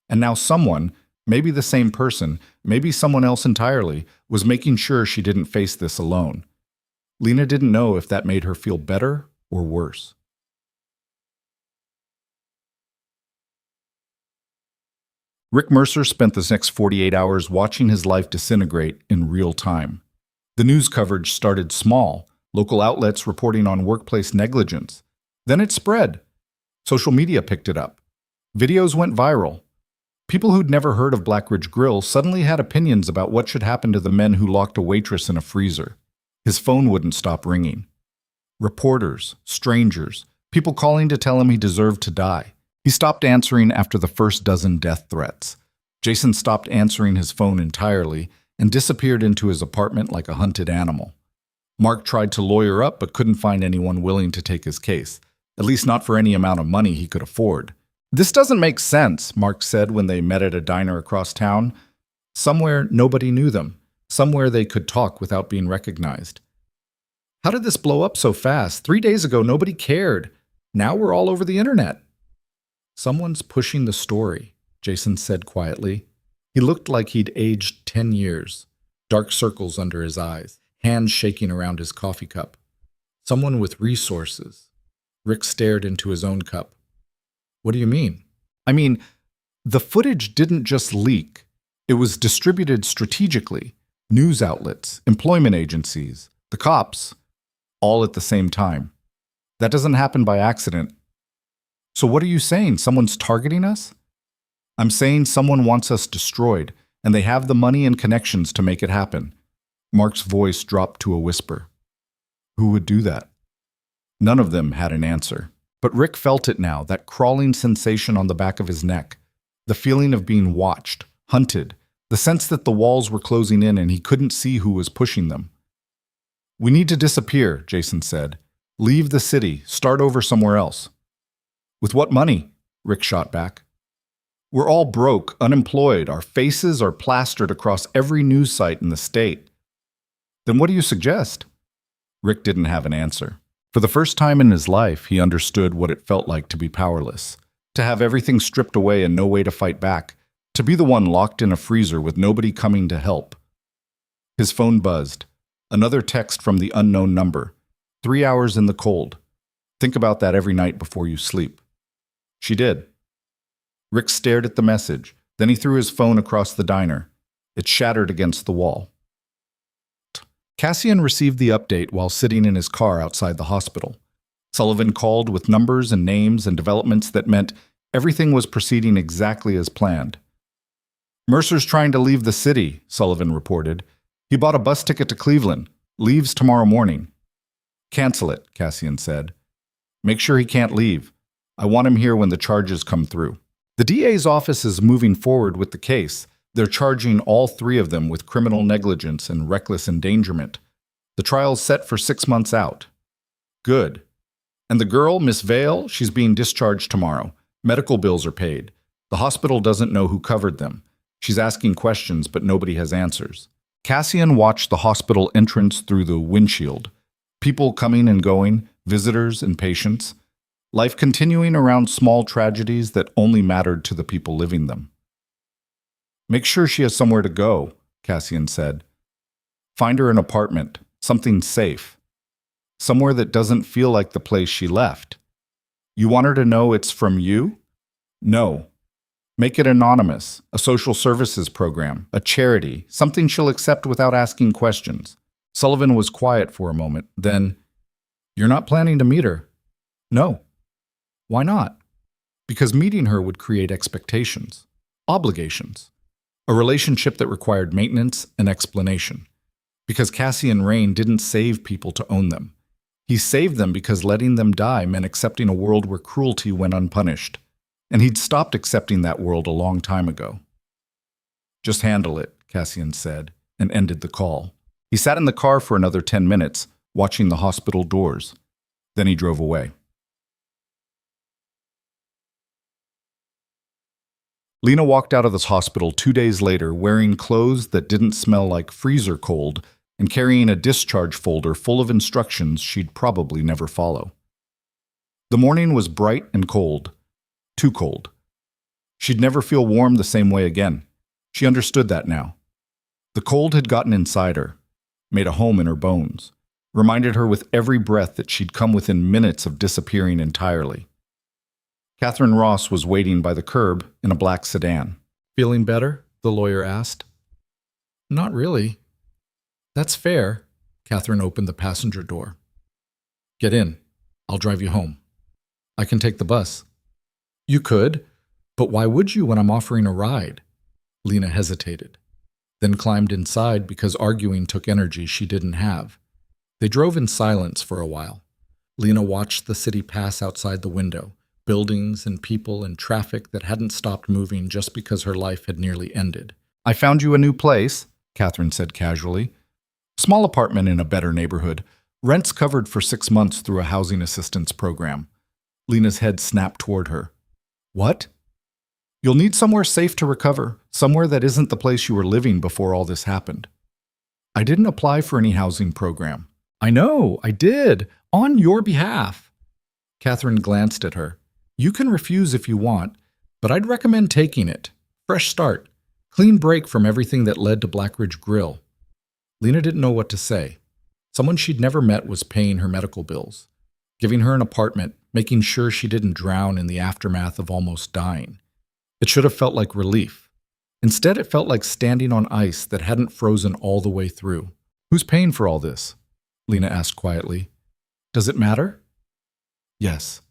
S1: And now someone, maybe the same person, maybe someone else entirely, was making sure she didn't face this alone. Lena didn't know if that made her feel better or worse. Rick Mercer spent the next 48 hours watching his life disintegrate in real time. The news coverage started small, local outlets reporting on workplace negligence. Then it spread. Social media picked it up. Videos went viral. People who'd never heard of Black Ridge Grill suddenly had opinions about what should happen to the men who locked a waitress in a freezer. His phone wouldn't stop ringing. Reporters, strangers, people calling to tell him he deserved to die. He stopped answering after the first dozen death threats. Jason stopped answering his phone entirely and disappeared into his apartment like a hunted animal. Mark tried to lawyer up but couldn't find anyone willing to take his case, at least not for any amount of money he could afford. "This doesn't make sense," Mark said when they met at a diner across town. Somewhere nobody knew them, somewhere they could talk without being recognized. "How did this blow up so fast? 3 days ago nobody cared. Now we're all over the internet." "Someone's pushing the story," Jason said quietly. He looked like he'd aged 10 years, dark circles under his eyes, hands shaking around his coffee cup. "Someone with resources." Rick stared into his own cup. "What do you mean?" "I mean, the footage didn't just leak. It was distributed strategically. News outlets, employment agencies, the cops, all at the same time. That doesn't happen by accident." "So what are you saying? Someone's targeting us?" "I'm saying someone wants us destroyed, and they have the money and connections to make it happen." Mark's voice dropped to a whisper. "Who would do that?" None of them had an answer. But Rick felt it now, that crawling sensation on the back of his neck. The feeling of being watched, hunted, the sense that the walls were closing in and he couldn't see who was pushing them. "We need to disappear," Jason said. "Leave the city, start over somewhere else." "With what money?" Rick shot back. "We're all broke, unemployed. Our faces are plastered across every news site in the state." "Then what do you suggest?" Rick didn't have an answer. For the first time in his life, he understood what it felt like to be powerless, to have everything stripped away and no way to fight back, to be the one locked in a freezer with nobody coming to help. His phone buzzed. Another text from the unknown number. 3 hours in the cold. Think about that every night before you sleep. She did. Rick stared at the message. Then he threw his phone across the diner. It shattered against the wall. Cassian received the update while sitting in his car outside the hospital. Sullivan called with numbers and names and developments that meant everything was proceeding exactly as planned. "Mercer's trying to leave the city," Sullivan reported. "He bought a bus ticket to Cleveland. Leaves tomorrow morning." "Cancel it," Cassian said. "Make sure he can't leave. I want him here when the charges come through." The DA's office is moving forward with the case. They're charging all 3 of them with criminal negligence and reckless endangerment. The trial's set for 6 months out. Good. And the girl, Miss Vale, she's being discharged tomorrow. Medical bills are paid. The hospital doesn't know who covered them. She's asking questions, but nobody has answers. Cassian watched the hospital entrance through the windshield. People coming and going, visitors and patients. Life continuing around small tragedies that only mattered to the people living them. "Make sure she has somewhere to go," Cassian said. "Find her an apartment, something safe. Somewhere that doesn't feel like the place she left. You want her to know it's from you? No. Make it anonymous, a social services program, a charity, something she'll accept without asking questions." Sullivan was quiet for a moment. Then, "You're not planning to meet her?" "No." "Why not?" "Because meeting her would create expectations, obligations. A relationship that required maintenance and explanation. Because Cassian Rain didn't save people to own them. He saved them because letting them die meant accepting a world where cruelty went unpunished. And he'd stopped accepting that world a long time ago. "Just handle it," Cassian said, and ended the call. He sat in the car for another 10 minutes, watching the hospital doors. Then he drove away. Lena walked out of this hospital 2 days later wearing clothes that didn't smell like freezer cold, and carrying a discharge folder full of instructions she'd probably never follow. The morning was bright and cold. Too cold. She'd never feel warm the same way again. She understood that now. The cold had gotten inside her, made a home in her bones, reminded her with every breath that she'd come within minutes of disappearing entirely. Catherine Ross was waiting by the curb in a black sedan. "Feeling better?" the lawyer asked. "Not really." "That's fair." Catherine opened the passenger door. "Get in. I'll drive you home." "I can take the bus." "You could, but why would you when I'm offering a ride?" Lena hesitated, then climbed inside because arguing took energy she didn't have. They drove in silence for a while. Lena watched the city pass outside the window, buildings and people and traffic that hadn't stopped moving just because her life had nearly ended. "I found you a new place," Catherine said casually. "Small apartment in a better neighborhood. Rent's covered for 6 months through a housing assistance program." Lena's head snapped toward her. "What?" "You'll need somewhere safe to recover, somewhere that isn't the place you were living before all this happened." "I didn't apply for any housing program." "I know, I did, on your behalf." Catherine glanced at her. "You can refuse if you want, but I'd recommend taking it. Fresh start. Clean break from everything that led to Blackridge Grill." Lena didn't know what to say. Someone she'd never met was paying her medical bills, giving her an apartment, making sure she didn't drown in the aftermath of almost dying. It should have felt like relief. Instead, it felt like standing on ice that hadn't frozen all the way through. "Who's paying for all this?" Lena asked quietly. "Does it matter?" "Yes."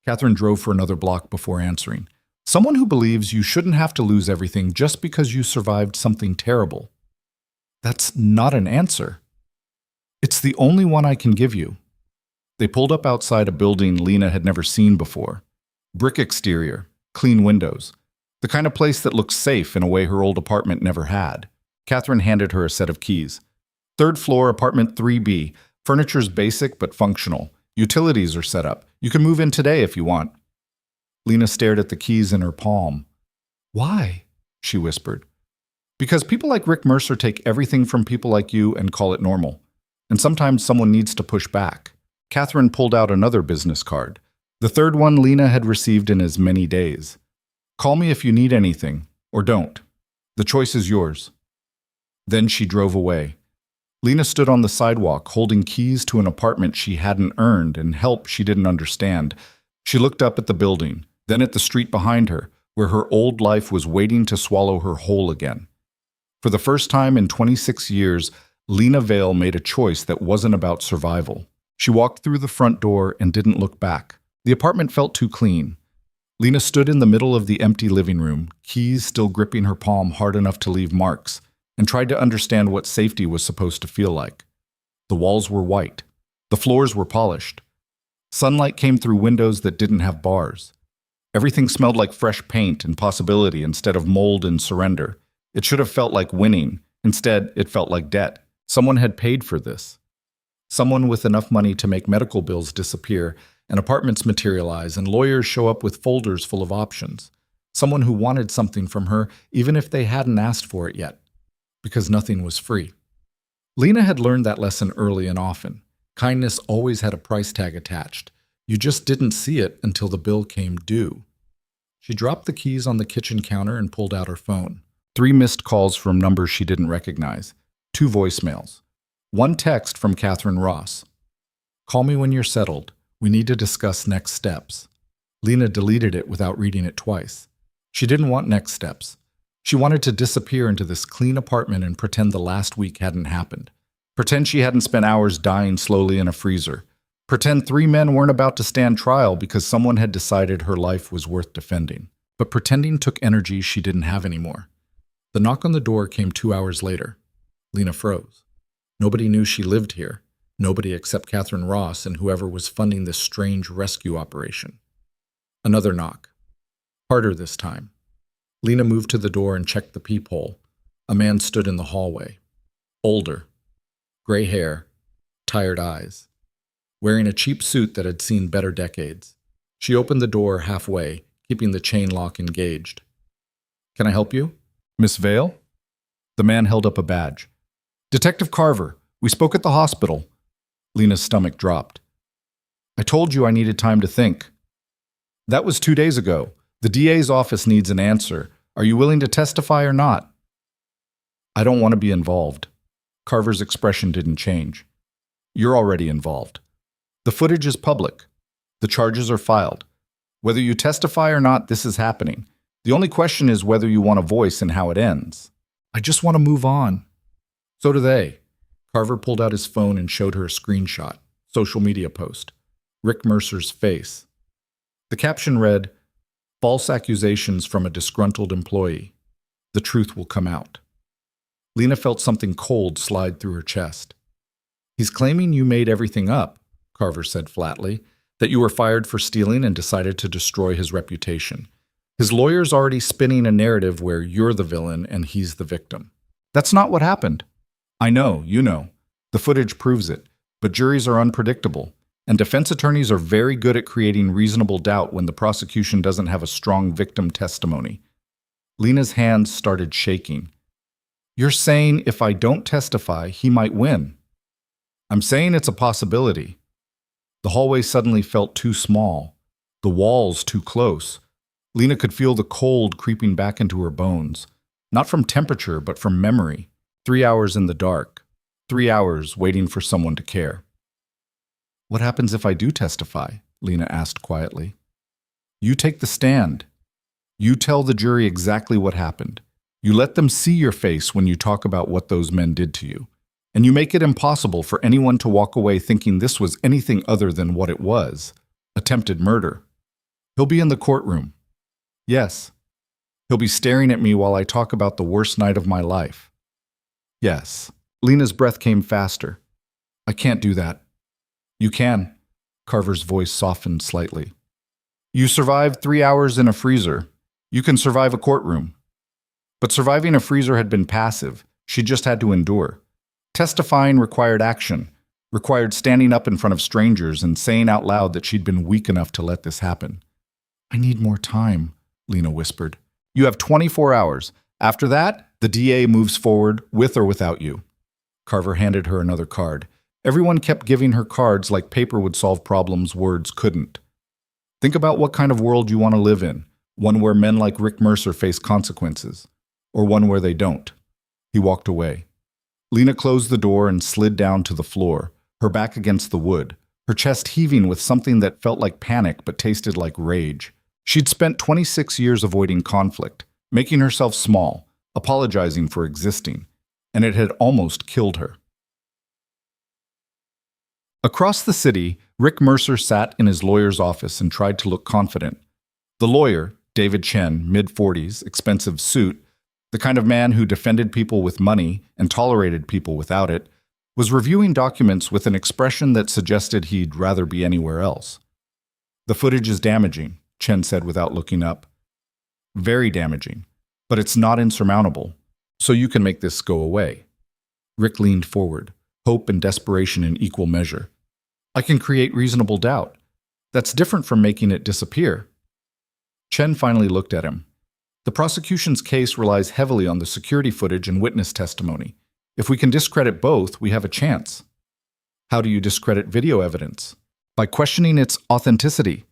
S1: Catherine drove for another block before answering. "Someone who believes you shouldn't have to lose everything just because you survived something terrible." "That's not an answer." "It's the only one I can give you." They pulled up outside a building Lena had never seen before. Brick exterior, clean windows. The kind of place that looked safe in a way her old apartment never had. Catherine handed her a set of keys. "Third floor, apartment 3B. Furniture's basic but functional. Utilities are set up. You can move in today if you want." Lena stared at the keys in her palm. "Why?" she whispered. "Because people like Rick Mercer take everything from people like you and call it normal. And sometimes someone needs to push back." Catherine pulled out another business card. The third one Lena had received in as many days. "Call me if you need anything, or don't. The choice is yours." Then she drove away. Lena stood on the sidewalk, holding keys to an apartment she hadn't earned and help she didn't understand. She looked up at the building, then at the street behind her, where her old life was waiting to swallow her whole again. For the first time in 26 years, Lena Vale made a choice that wasn't about survival. She walked through the front door and didn't look back. The apartment felt too clean. Lena stood in the middle of the empty living room, keys still gripping her palm hard enough to leave marks, and tried to understand what safety was supposed to feel like. The walls were white. The floors were polished. Sunlight came through windows that didn't have bars. Everything smelled like fresh paint and possibility instead of mold and surrender. It should have felt like winning. Instead, it felt like debt. Someone had paid for this. Someone with enough money to make medical bills disappear and apartments materialize and lawyers show up with folders full of options. Someone who wanted something from her even if they hadn't asked for it yet. Because nothing was free. Lena had learned that lesson early and often. Kindness always had a price tag attached. You just didn't see it until the bill came due. She dropped the keys on the kitchen counter and pulled out her phone. 3 missed calls from numbers she didn't recognize. 2 voicemails. 1 text from Catherine Ross. "Call me when you're settled. We need to discuss next steps." Lena deleted it without reading it twice. She didn't want next steps. She wanted to disappear into this clean apartment and pretend the last week hadn't happened. Pretend she hadn't spent hours dying slowly in a freezer. Pretend 3 men weren't about to stand trial because someone had decided her life was worth defending. But pretending took energy she didn't have anymore. The knock on the door came 2 hours later. Lena froze. Nobody knew she lived here. Nobody except Catherine Ross and whoever was funding this strange rescue operation. Another knock. Harder this time. Lena moved to the door and checked the peephole. A man stood in the hallway. Older. Gray hair. Tired eyes. Wearing a cheap suit that had seen better decades. She opened the door halfway, keeping the chain lock engaged. "Can I help you?" "Miss Vale?" The man held up a badge. Detective Carver, we spoke at the hospital. Lena's stomach dropped. I told you I needed time to think. That was 2 days ago. The DA's office needs an answer. Are you willing to testify or not? I don't want to be involved. Carver's expression didn't change. You're already involved. The footage is public. The charges are filed. Whether you testify or not, this is happening. The only question is whether you want a voice in how it ends. I just want to move on. So do they. Carver pulled out his phone and showed her a screenshot. Social media post. Rick Mercer's face. The caption read, "False accusations from a disgruntled employee. The truth will come out." Lena felt something cold slide through her chest. He's claiming you made everything up, Carver said flatly, that you were fired for stealing and decided to destroy his reputation. His lawyer's already spinning a narrative where you're the villain and he's the victim. That's not what happened. I know, you know. The footage proves it, but juries are unpredictable, and defense attorneys are very good at creating reasonable doubt when the prosecution doesn't have a strong victim testimony. Lena's hands started shaking. You're saying if I don't testify, he might win. I'm saying it's a possibility. The hallway suddenly felt too small, the walls too close. Lena could feel the cold creeping back into her bones, not from temperature, but from memory. 3 hours in the dark, 3 hours waiting for someone to care. What happens if I do testify? Lena asked quietly. You take the stand. You tell the jury exactly what happened. You let them see your face when you talk about what those men did to you. And you make it impossible for anyone to walk away thinking this was anything other than what it was, attempted murder. He'll be in the courtroom. Yes. He'll be staring at me while I talk about the worst night of my life. Yes. Lena's breath came faster. I can't do that. You can. Carver's voice softened slightly. You survived 3 hours in a freezer. You can survive a courtroom. But surviving a freezer had been passive. She just had to endure. Testifying required action, required standing up in front of strangers and saying out loud that she'd been weak enough to let this happen. I need more time, Lena whispered. You have 24 hours. After that, the DA moves forward with or without you. Carver handed her another card. Everyone kept giving her cards like paper would solve problems words couldn't. Think about what kind of world you want to live in, one where men like Rick Mercer face consequences, or one where they don't. He walked away. Lena closed the door and slid down to the floor, her back against the wood, her chest heaving with something that felt like panic but tasted like rage. She'd spent 26 years avoiding conflict, making herself small, apologizing for existing, and it had almost killed her. Across the city, Rick Mercer sat in his lawyer's office and tried to look confident. The lawyer, David Chen, mid-40s, expensive suit, the kind of man who defended people with money and tolerated people without it, was reviewing documents with an expression that suggested he'd rather be anywhere else. The footage is damaging, Chen said without looking up. Very damaging, but it's not insurmountable, so you can make this go away. Rick leaned forward, hope and desperation in equal measure. I can create reasonable doubt. That's different from making it disappear. Chen finally looked at him. The prosecution's case relies heavily on the security footage and witness testimony. If we can discredit both, we have a chance. How do you discredit video evidence? By questioning its authenticity.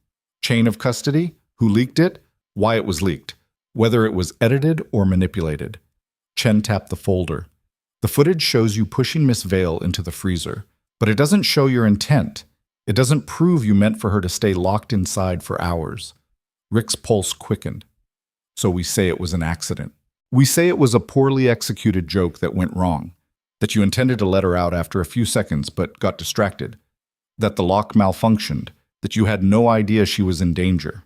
S1: Chain of custody? Who leaked it? Why it was leaked? Whether it was edited or manipulated. Chen tapped the folder. The footage shows you pushing Miss Vale into the freezer, but it doesn't show your intent. It doesn't prove you meant for her to stay locked inside for hours. Rick's pulse quickened. So we say it was an accident. We say it was a poorly executed joke that went wrong, that you intended to let her out after a few seconds but got distracted, that the lock malfunctioned, that you had no idea she was in danger.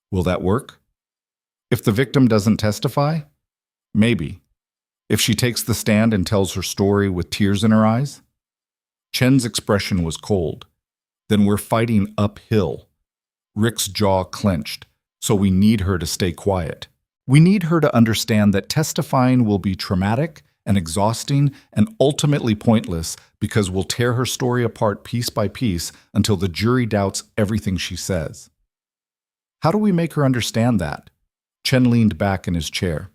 S1: Will that work? If the victim doesn't testify? Maybe. If she takes the stand and tells her story with tears in her eyes? Chen's expression was cold. Then we're fighting uphill. Rick's jaw clenched. So we need her to stay quiet. We need her to understand that testifying will be traumatic and exhausting and ultimately pointless because we'll tear her story apart piece by piece until the jury doubts everything she says. How do we make her understand that? Chen leaned back in his chair.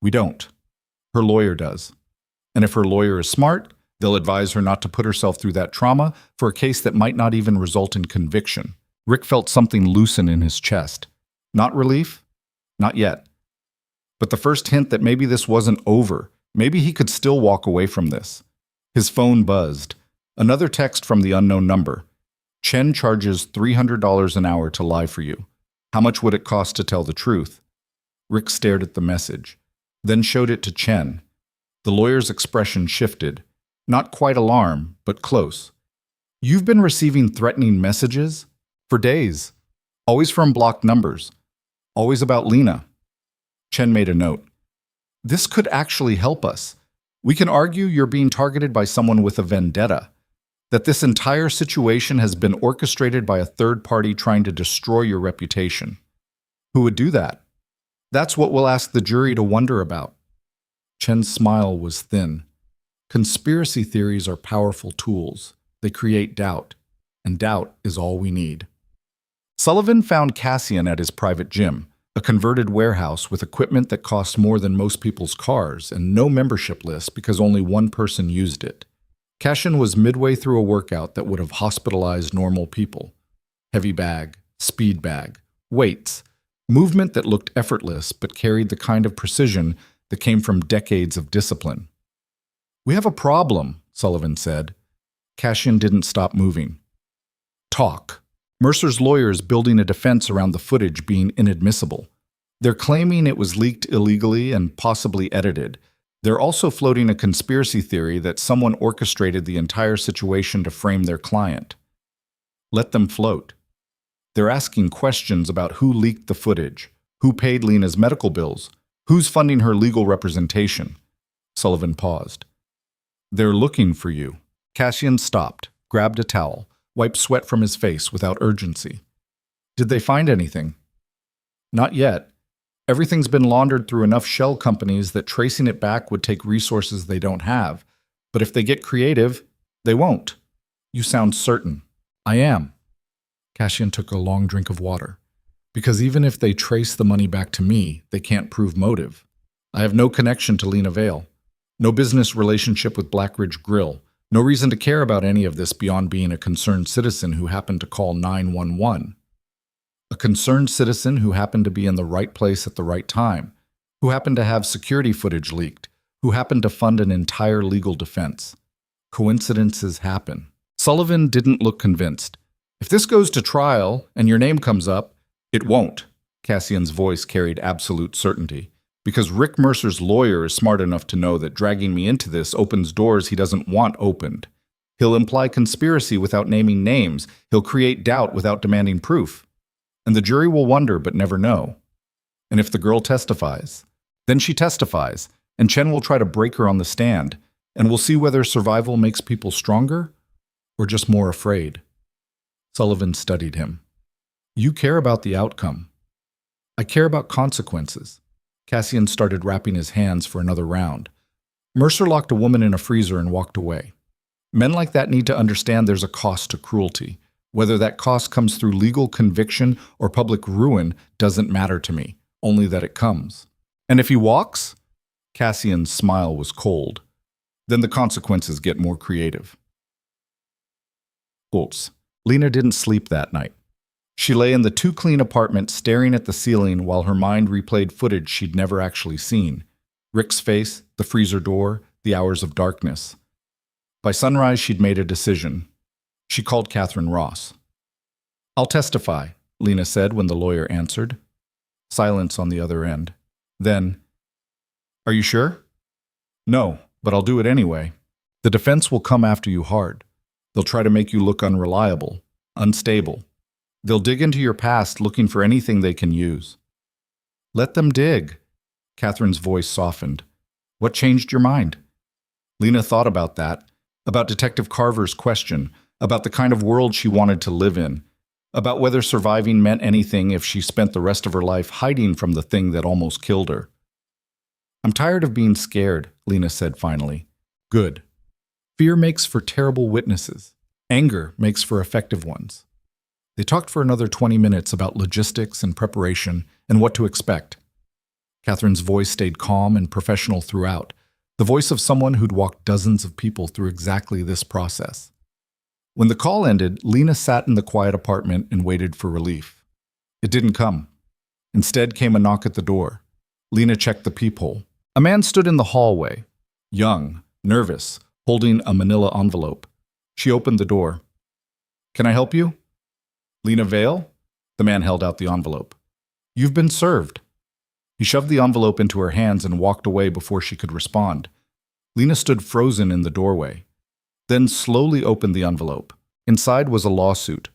S1: We don't. Her lawyer does. And if her lawyer is smart, they'll advise her not to put herself through that trauma for a case that might not even result in conviction. Rick felt something loosen in his chest. Not relief? Not yet. But the first hint that maybe this wasn't over, maybe he could still walk away from this. His phone buzzed. Another text from the unknown number. Chen charges $300 an hour to lie for you. How much would it cost to tell the truth? Rick stared at the message, then showed it to Chen. The lawyer's expression shifted. Not quite alarm, but close. You've been receiving threatening messages? For days. Always from blocked numbers. Always about Lena. Chen made a note. This could actually help us. We can argue you're being targeted by someone with a vendetta. That this entire situation has been orchestrated by a third party trying to destroy your reputation. Who would do that? That's what we'll ask the jury to wonder about. Chen's smile was thin. Conspiracy theories are powerful tools. They create doubt, and doubt is all we need. Sullivan found Cassian at his private gym, a converted warehouse with equipment that cost more than most people's cars and no membership list because only one person used it. Cassian was midway through a workout that would have hospitalized normal people. Heavy bag, speed bag, weights, movement that looked effortless but carried the kind of precision that came from decades of discipline. We have a problem, Sullivan said. Cassian didn't stop moving. Talk. Mercer's lawyers building a defense around the footage being inadmissible. They're claiming it was leaked illegally and possibly edited. They're also floating a conspiracy theory that someone orchestrated the entire situation to frame their client. Let them float. They're asking questions about who leaked the footage, who paid Lena's medical bills, who's funding her legal representation. Sullivan paused. They're looking for you. Cassian stopped, grabbed a towel, wiped sweat from his face without urgency. Did they find anything? Not yet. Everything's been laundered through enough shell companies that tracing it back would take resources they don't have. But if they get creative, they won't. You sound certain. I am. Cassian took a long drink of water. Because even if they trace the money back to me, they can't prove motive. I have no connection to Lena Vale. No business relationship with Blackridge Grill. No reason to care about any of this beyond being a concerned citizen who happened to call 911. A concerned citizen who happened to be in the right place at the right time, who happened to have security footage leaked, who happened to fund an entire legal defense. Coincidences happen. Sullivan didn't look convinced. If this goes to trial and your name comes up, it won't. Cassian's voice carried absolute certainty. Because Rick Mercer's lawyer is smart enough to know that dragging me into this opens doors he doesn't want opened. He'll imply conspiracy without naming names. He'll create doubt without demanding proof. And the jury will wonder but never know. And if the girl testifies, then she testifies, and Chen will try to break her on the stand, and we'll see whether survival makes people stronger or just more afraid. Sullivan studied him. You care about the outcome. I care about consequences. Cassian started wrapping his hands for another round. Mercer locked a woman in a freezer and walked away. Men like that need to understand there's a cost to cruelty. Whether that cost comes through legal conviction or public ruin doesn't matter to me, only that it comes. And if he walks? Cassian's smile was cold. Then the consequences get more creative. Quotes. Lena didn't sleep that night. She lay in the too-clean apartment staring at the ceiling while her mind replayed footage she'd never actually seen. Rick's face, the freezer door, the hours of darkness. By sunrise, she'd made a decision. She called Catherine Ross. I'll testify, Lena said when the lawyer answered. Silence on the other end. Then, are you sure? No, but I'll do it anyway. The defense will come after you hard. They'll try to make you look unreliable, unstable. They'll dig into your past looking for anything they can use. Let them dig. Catherine's voice softened. What changed your mind? Lena thought about that, about Detective Carver's question, about the kind of world she wanted to live in, about whether surviving meant anything if she spent the rest of her life hiding from the thing that almost killed her. I'm tired of being scared, Lena said finally. Good. Fear makes for terrible witnesses. Anger makes for effective ones. They talked for another 20 minutes about logistics and preparation and what to expect. Catherine's voice stayed calm and professional throughout, the voice of someone who'd walked dozens of people through exactly this process. When the call ended, Lena sat in the quiet apartment and waited for relief. It didn't come. Instead came a knock at the door. Lena checked the peephole. A man stood in the hallway, young, nervous, holding a manila envelope. She opened the door. "Can I help you?" "Lena Vale?" The man held out the envelope. "You've been served." He shoved the envelope into her hands and walked away before she could respond. Lena stood frozen in the doorway, then slowly opened the envelope. Inside was a lawsuit,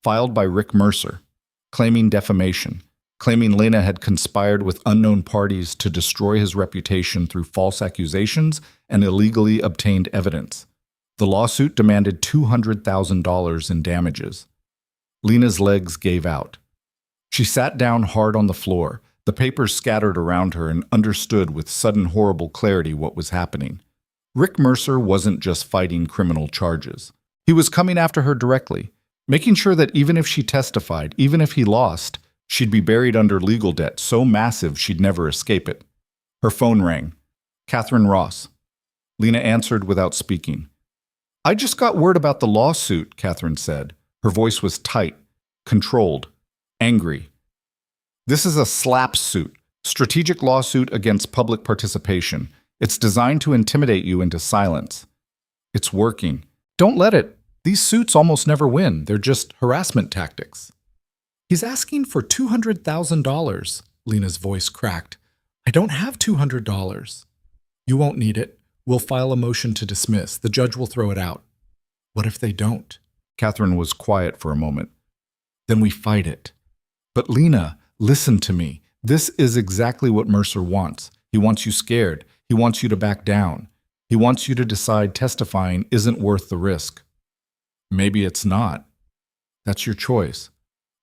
S1: filed by Rick Mercer, claiming defamation, claiming Lena had conspired with unknown parties to destroy his reputation through false accusations and illegally obtained evidence. The lawsuit demanded $200,000 in damages. Lena's legs gave out. She sat down hard on the floor, the papers scattered around her, and understood with sudden horrible clarity what was happening. Rick Mercer wasn't just fighting criminal charges. He was coming after her directly, making sure that even if she testified, even if he lost, she'd be buried under legal debt so massive she'd never escape it. Her phone rang. Catherine Ross. Lena answered without speaking. "I just got word about the lawsuit," Catherine said. Her voice was tight, controlled, angry. "This is a SLAP suit, strategic lawsuit against public participation. It's designed to intimidate you into silence. It's working. Don't let it. These suits almost never win. They're just harassment tactics." "He's asking for $200,000, Lena's voice cracked. "I don't have $200. "You won't need it. We'll file a motion to dismiss. The judge will throw it out." "What if they don't?" Catherine was quiet for a moment. "Then we fight it." "But Lena, listen to me. This is exactly what Mercer wants. He wants you scared. He wants you to back down. He wants you to decide testifying isn't worth the risk." "Maybe it's not. That's your choice.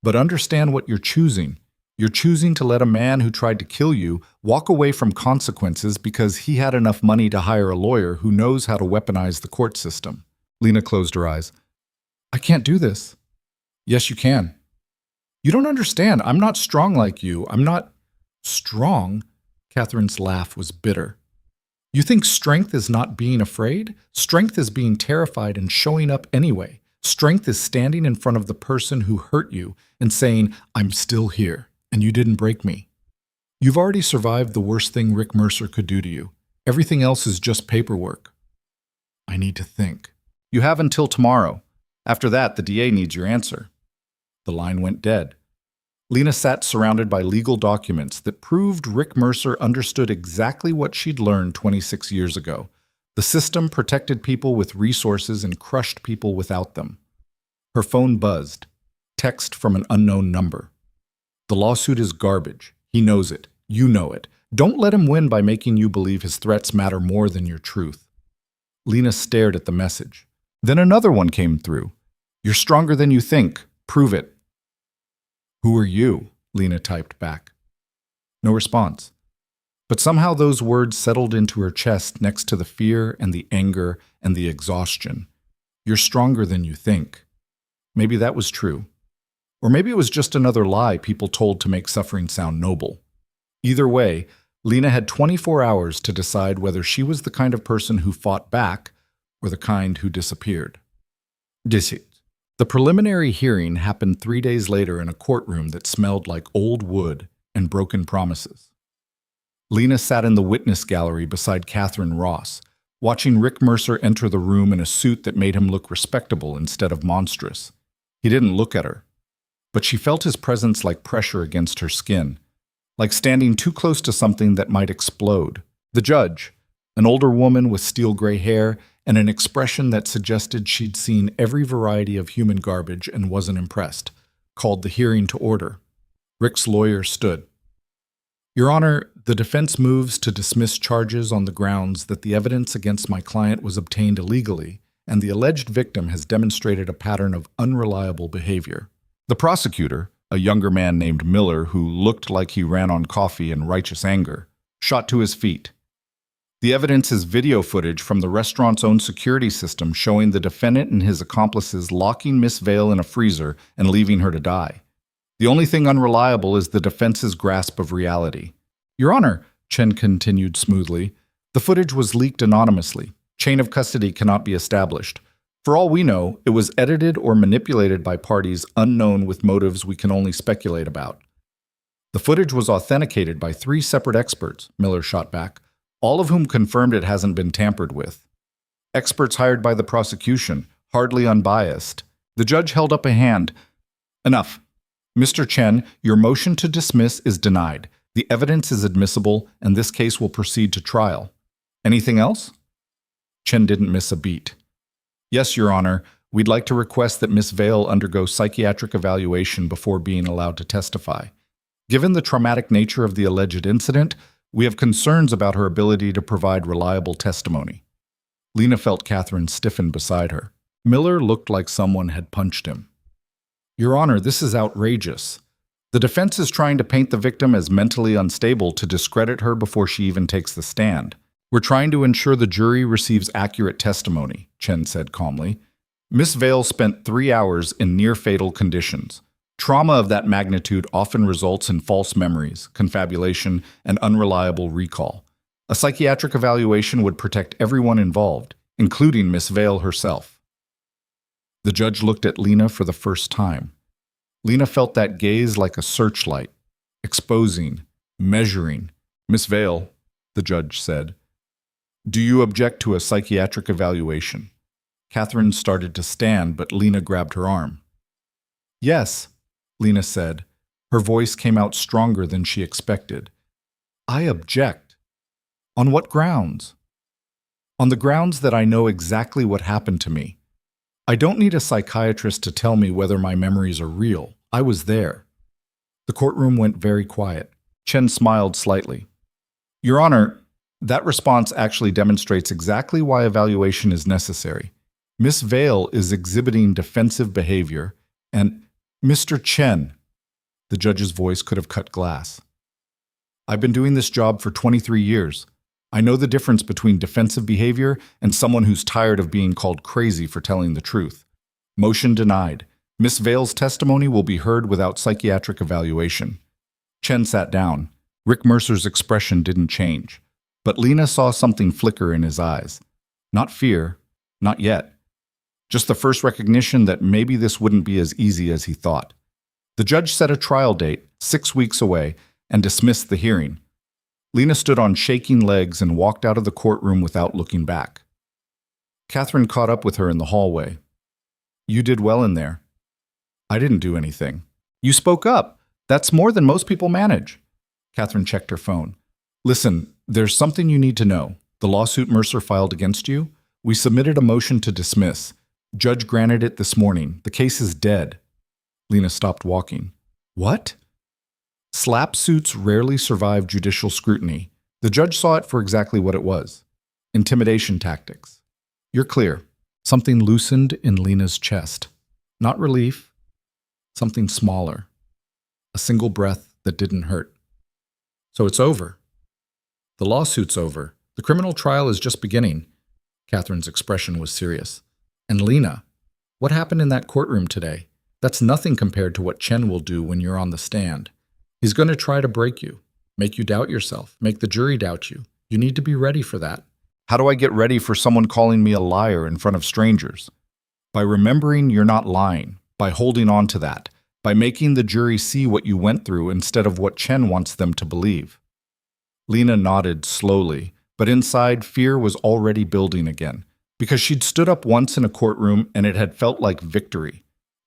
S1: But understand what you're choosing. You're choosing to let a man who tried to kill you walk away from consequences because he had enough money to hire a lawyer who knows how to weaponize the court system." Lena closed her eyes. "I can't do this." "Yes, you can. You don't understand. I'm not strong like you. I'm not strong." Catherine's laugh was bitter. "You think strength is not being afraid? Strength is being terrified and showing up anyway. Strength is standing in front of the person who hurt you and saying, 'I'm still here, and you didn't break me.' You've already survived the worst thing Rick Mercer could do to you. Everything else is just paperwork." "I need to think." "You have until tomorrow. After that, the DA needs your answer." The line went dead. Lena sat surrounded by legal documents that proved Rick Mercer understood exactly what she'd learned 26 years ago. The system protected people with resources and crushed people without them. Her phone buzzed. Text from an unknown number. "The lawsuit is garbage. He knows it. You know it. Don't let him win by making you believe his threats matter more than your truth." Lena stared at the message. Then another one came through. "You're stronger than you think. Prove it." "Who are you?" Lena typed back. No response. But somehow those words settled into her chest next to the fear and the anger and the exhaustion. "You're stronger than you think." Maybe that was true. Or maybe it was just another lie people told to make suffering sound noble. Either way, Lena had 24 hours to decide whether she was the kind of person who fought back or the kind who disappeared. The preliminary hearing happened 3 days later in a courtroom that smelled like old wood and broken promises. Lena sat in the witness gallery beside Catherine Ross, watching Rick Mercer enter the room in a suit that made him look respectable instead of monstrous. He didn't look at her, but she felt his presence like pressure against her skin, like standing too close to something that might explode. The judge, an older woman with steel gray hair and an expression that suggested she'd seen every variety of human garbage and wasn't impressed, called the hearing to order. Rick's lawyer stood. "Your Honor, the defense moves to dismiss charges on the grounds that the evidence against my client was obtained illegally, and the alleged victim has demonstrated a pattern of unreliable behavior." The prosecutor, a younger man named Miller who looked like he ran on coffee and righteous anger, shot to his feet. "The evidence is video footage from the restaurant's own security system showing the defendant and his accomplices locking Miss Vale in a freezer and leaving her to die. The only thing unreliable is the defense's grasp of reality." "Your Honor," Chen continued smoothly, The footage was leaked anonymously. Chain of custody cannot be established. For all we know, it was edited or manipulated by parties unknown with motives we can only speculate about. The footage was authenticated by 3 separate experts, Miller shot back, all of whom confirmed it hasn't been tampered with. Experts hired by the prosecution, hardly unbiased. The judge held up a hand. Enough. Mr. Chen, your motion to dismiss is denied. The evidence is admissible, and this case will proceed to trial. Anything else? Chen didn't miss a beat. Yes, Your Honor, we'd like to request that Miss Vale undergo psychiatric evaluation before being allowed to testify. Given the traumatic nature of the alleged incident, we have concerns about her ability to provide reliable testimony. Lena felt Catherine stiffen beside her. Miller looked like someone had punched him. Your Honor, this is outrageous. The defense is trying to paint the victim as mentally unstable to discredit her before she even takes the stand. We're trying to ensure the jury receives accurate testimony, Chen said calmly. Miss Vale spent 3 hours in near-fatal conditions. Trauma of that magnitude often results in false memories, confabulation, and unreliable recall. A psychiatric evaluation would protect everyone involved, including Miss Vale herself. The judge looked at Lena for the first time. Lena felt that gaze like a searchlight, exposing, measuring. Miss Vale, the judge said, do you object to a psychiatric evaluation? Catherine started to stand, but Lena grabbed her arm. Yes, Lena said. Her voice came out stronger than she expected. I object. On what grounds? On the grounds that I know exactly what happened to me. I don't need a psychiatrist to tell me whether my memories are real. I was there. The courtroom went very quiet. Chen smiled slightly. Your Honor, that response actually demonstrates exactly why evaluation is necessary. Miss Vale is exhibiting defensive behavior, and Mr. Chen, the judge's voice could have cut glass. I've been doing this job for 23 years. I know the difference between defensive behavior and someone who's tired of being called crazy for telling the truth. Motion denied. Miss Vale's testimony will be heard without psychiatric evaluation. Chen sat down. Rick Mercer's expression didn't change. But Lena saw something flicker in his eyes. Not fear, not yet. Just the first recognition that maybe this wouldn't be as easy as he thought. The judge set a trial date, 6 weeks away, and dismissed the hearing. Lena stood on shaking legs and walked out of the courtroom without looking back. Catherine caught up with her in the hallway. You did well in there. I didn't do anything. You spoke up. That's more than most people manage. Catherine checked her phone. Listen, there's something you need to know. The lawsuit Mercer filed against you? We submitted a motion to dismiss. Judge granted it this morning. The case is dead. Lena stopped walking. What? Slap suits rarely survive judicial scrutiny. The judge saw it for exactly what it was. Intimidation tactics. You're clear. Something loosened in Lena's chest. Not relief. Something smaller. A single breath that didn't hurt. So it's over. The lawsuit's over. The criminal trial is just beginning. Catherine's expression was serious. And Lena, what happened in that courtroom today? That's nothing compared to what Chen will do when you're on the stand. He's going to try to break you, make you doubt yourself, make the jury doubt you. You need to be ready for that. How do I get ready for someone calling me a liar in front of strangers? By remembering you're not lying, by holding on to that, by making the jury see what you went through instead of what Chen wants them to believe. Lena nodded slowly, but inside fear was already building again, because she'd stood up once in a courtroom and it had felt like victory.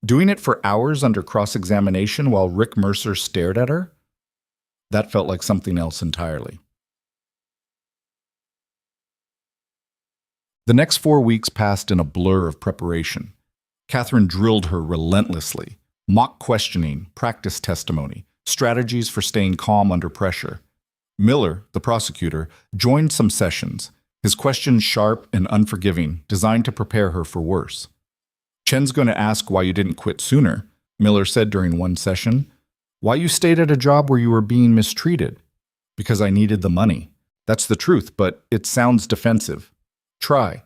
S1: Doing it for hours under cross-examination while Rick Mercer stared at her? That felt like something else entirely. The next 4 weeks passed in a blur of preparation. Catherine drilled her relentlessly. Mock questioning, practice testimony, strategies for staying calm under pressure. Miller, the prosecutor, joined some sessions, his questions sharp and unforgiving, designed to prepare her for worse. Chen's going to ask why you didn't quit sooner, Miller said during one session. Why you stayed at a job where you were being mistreated? Because I needed the money. That's the truth, but it sounds defensive. Try.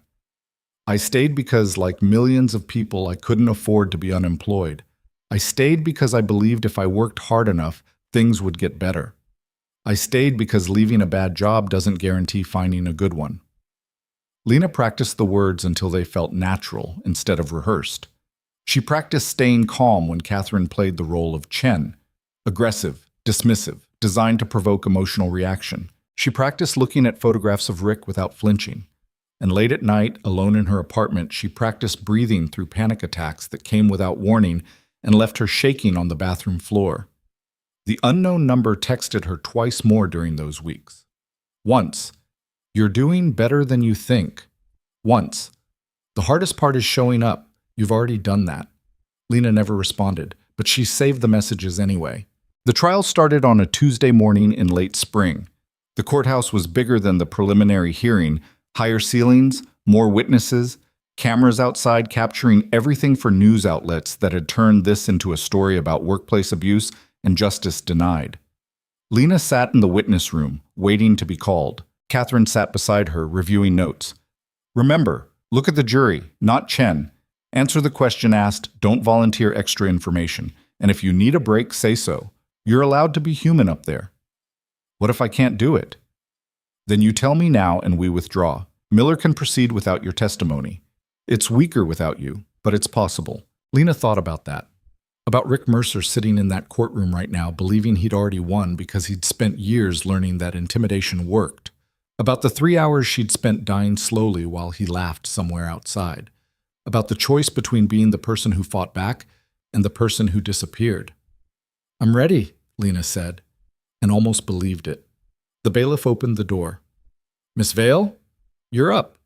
S1: I stayed because, like millions of people, I couldn't afford to be unemployed. I stayed because I believed if I worked hard enough, things would get better. I stayed because leaving a bad job doesn't guarantee finding a good one. Lena practiced the words until they felt natural instead of rehearsed. She practiced staying calm when Catherine played the role of Chen, aggressive, dismissive, designed to provoke emotional reaction. She practiced looking at photographs of Rick without flinching. And late at night, alone in her apartment, she practiced breathing through panic attacks that came without warning and left her shaking on the bathroom floor. The unknown number texted her twice more during those weeks. Once, "You're doing better than you think." Once, "The hardest part is showing up. You've already done that." Lena never responded, but she saved the messages anyway. The trial started on a Tuesday morning in late spring. The courthouse was bigger than the preliminary hearing, higher ceilings, more witnesses, cameras outside capturing everything for news outlets that had turned this into a story about workplace abuse and justice denied. Lena sat in the witness room, waiting to be called. Catherine sat beside her, reviewing notes. "Remember, look at the jury, not Chen. Answer the question asked, don't volunteer extra information. And if you need a break, say so. You're allowed to be human up there." "What if I can't do it?" "Then you tell me now and we withdraw. Miller can proceed without your testimony. It's weaker without you, but it's possible." Lena thought about that. About Rick Mercer sitting in that courtroom right now, believing he'd already won because he'd spent years learning that intimidation worked. About the 3 hours she'd spent dying slowly while he laughed somewhere outside. About the choice between being the person who fought back and the person who disappeared. "I'm ready," Lena said, and almost believed it. The bailiff opened the door. "Miss Vale, you're up."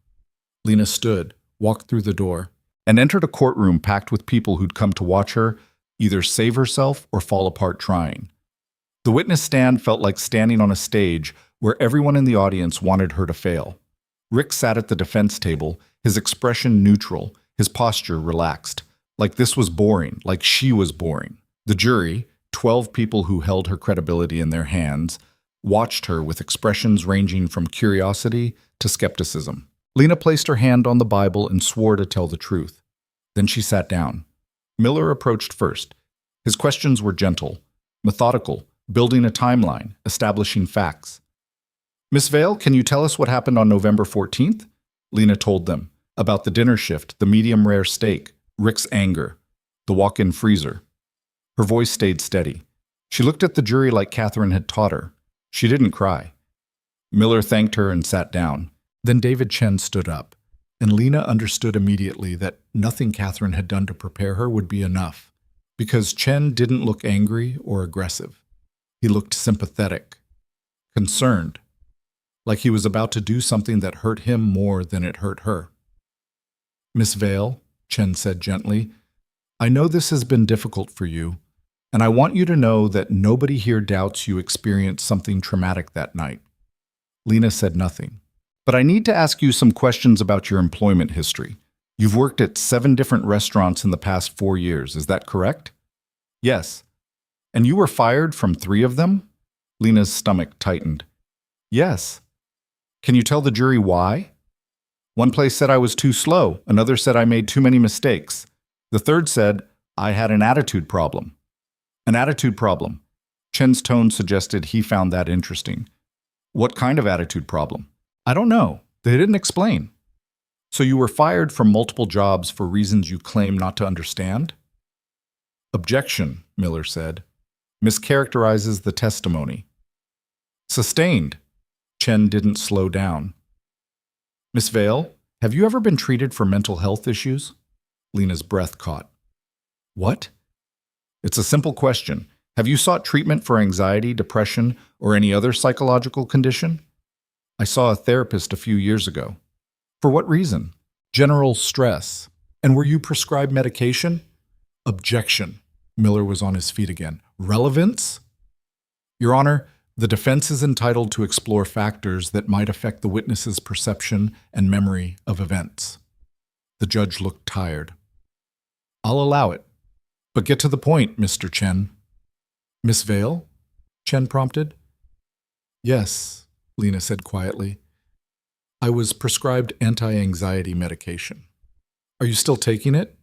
S1: Lena stood, walked through the door, and entered a courtroom packed with people who'd come to watch her either save herself or fall apart trying. The witness stand felt like standing on a stage where everyone in the audience wanted her to fail. Rick sat at the defense table, his expression neutral, his posture relaxed, like this was boring, like she was boring. The jury, 12 people who held her credibility in their hands, watched her with expressions ranging from curiosity to skepticism. Lena placed her hand on the Bible and swore to tell the truth. Then she sat down. Miller approached first. His questions were gentle, methodical, building a timeline, establishing facts. "Miss Vale, can you tell us what happened on November 14th? Lena told them about the dinner shift, the medium rare steak, Rick's anger, the walk-in freezer. Her voice stayed steady. She looked at the jury like Catherine had taught her. She didn't cry. Miller thanked her and sat down. Then David Chen stood up, and Lena understood immediately that nothing Catherine had done to prepare her would be enough, because Chen didn't look angry or aggressive. He looked sympathetic, concerned, like he was about to do something that hurt him more than it hurt her. "Miss Vale," Chen said gently, "I know this has been difficult for you, and I want you to know that nobody here doubts you experienced something traumatic that night." Lena said nothing. "But I need to ask you some questions about your employment history. You've worked at 7 different restaurants in the past 4 years, is that correct?" "Yes." "And you were fired from 3 of them?" Lena's stomach tightened. "Yes." "Can you tell the jury why?" "One place said I was too slow, another said I made too many mistakes. The third said I had an attitude problem." "An attitude problem?" Chen's tone suggested he found that interesting. "What kind of attitude problem?" "I don't know. They didn't explain." "So you were fired from multiple jobs for reasons you claim not to understand?" "Objection," Miller said. "Mischaracterizes the testimony." "Sustained." Chen didn't slow down. "Miss Vale, have you ever been treated for mental health issues?" Lena's breath caught. "What?" "It's a simple question. Have you sought treatment for anxiety, depression, or any other psychological condition?" "I saw a therapist a few years ago." "For what reason?" "General stress." "And were you prescribed medication?" "Objection." Miller was on his feet again. "Relevance?" "Your Honor, the defense is entitled to explore factors that might affect the witness's perception and memory of events." The judge looked tired. "I'll allow it. But get to the point, Mr. Chen." "Miss Vale?" Chen prompted. "Yes," Lena said quietly. "I was prescribed anti-anxiety medication." "Are you still taking it?"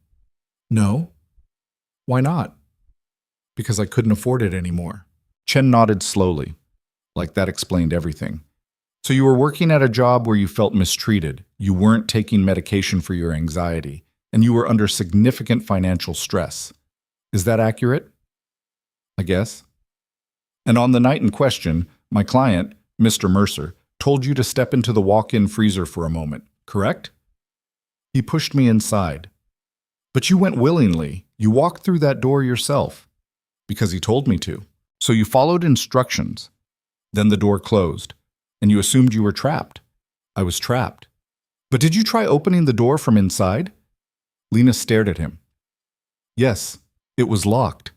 S1: "No." "Why not?" "Because I couldn't afford it anymore." Chen nodded slowly. Like that explained everything. So you were working at a job where you felt mistreated, you weren't taking medication for your anxiety, and you were under significant financial stress. Is that accurate? I guess. And on the night in question, my client, Mr. Mercer, told you to step into the walk-in freezer for a moment, correct? He pushed me inside. But you went willingly. You walked through that door yourself. Because he told me to. So you followed instructions. Then the door closed, and you assumed you were trapped. I was trapped. But did you try opening the door from inside? Lena stared at him. Yes, it was locked.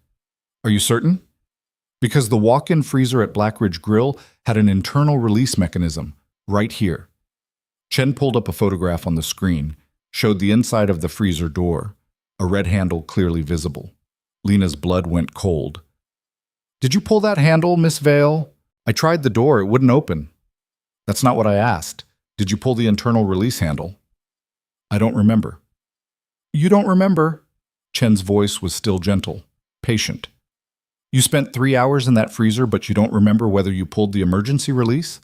S1: Are you certain? Because the walk-in freezer at Black Ridge Grill had an internal release mechanism, right here. Chen pulled up a photograph on the screen, showed the inside of the freezer door, a red handle clearly visible. Lena's blood went cold. Did you pull that handle, Miss Vale? I tried the door, it wouldn't open. That's not what I asked. Did you pull the internal release handle? I don't remember. You don't remember? Chen's voice was still gentle, patient. You spent 3 hours in that freezer, but you don't remember whether you pulled the emergency release?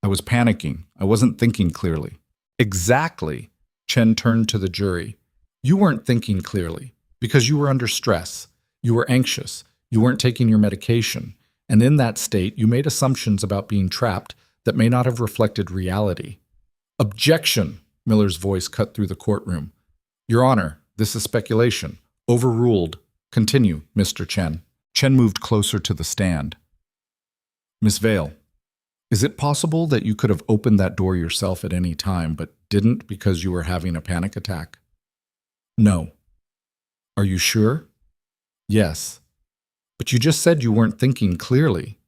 S1: I was panicking. I wasn't thinking clearly. Exactly. Chen turned to the jury. You weren't thinking clearly because you were under stress. You were anxious. You weren't taking your medication. And in that state, you made assumptions about being trapped that may not have reflected reality. Objection! Miller's voice cut through the courtroom. Your Honor, this is speculation. Overruled. Continue, Mr. Chen. Chen moved closer to the stand. Miss Vale, is it possible that you could have opened that door yourself at any time, but didn't because you were having a panic attack? No. Are you sure? Yes. But you just said you weren't thinking clearly.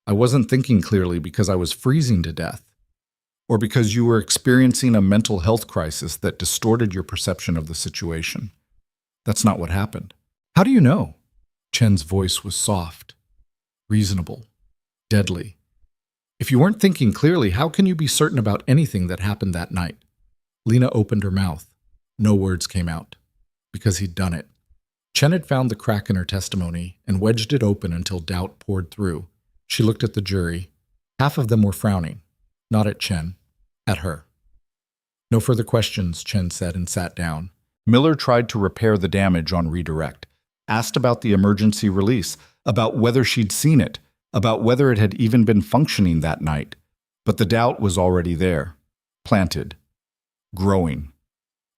S1: I wasn't thinking clearly because I was freezing to death, or because you were experiencing a mental health crisis that distorted your perception of the situation. That's not what happened. How do you know? Chen's voice was soft, reasonable, deadly. If you weren't thinking clearly, how can you be certain about anything that happened that night? Lena opened her mouth. No words came out. Because he'd done it. Chen had found the crack in her testimony and wedged it open until doubt poured through. She looked at the jury. Half of them were frowning. Not at Chen. At her. No further questions, Chen said and sat down. Miller tried to repair the damage on redirect. Asked about the emergency release, about whether she'd seen it, about whether it had even been functioning that night. But the doubt was already there. Planted. Growing.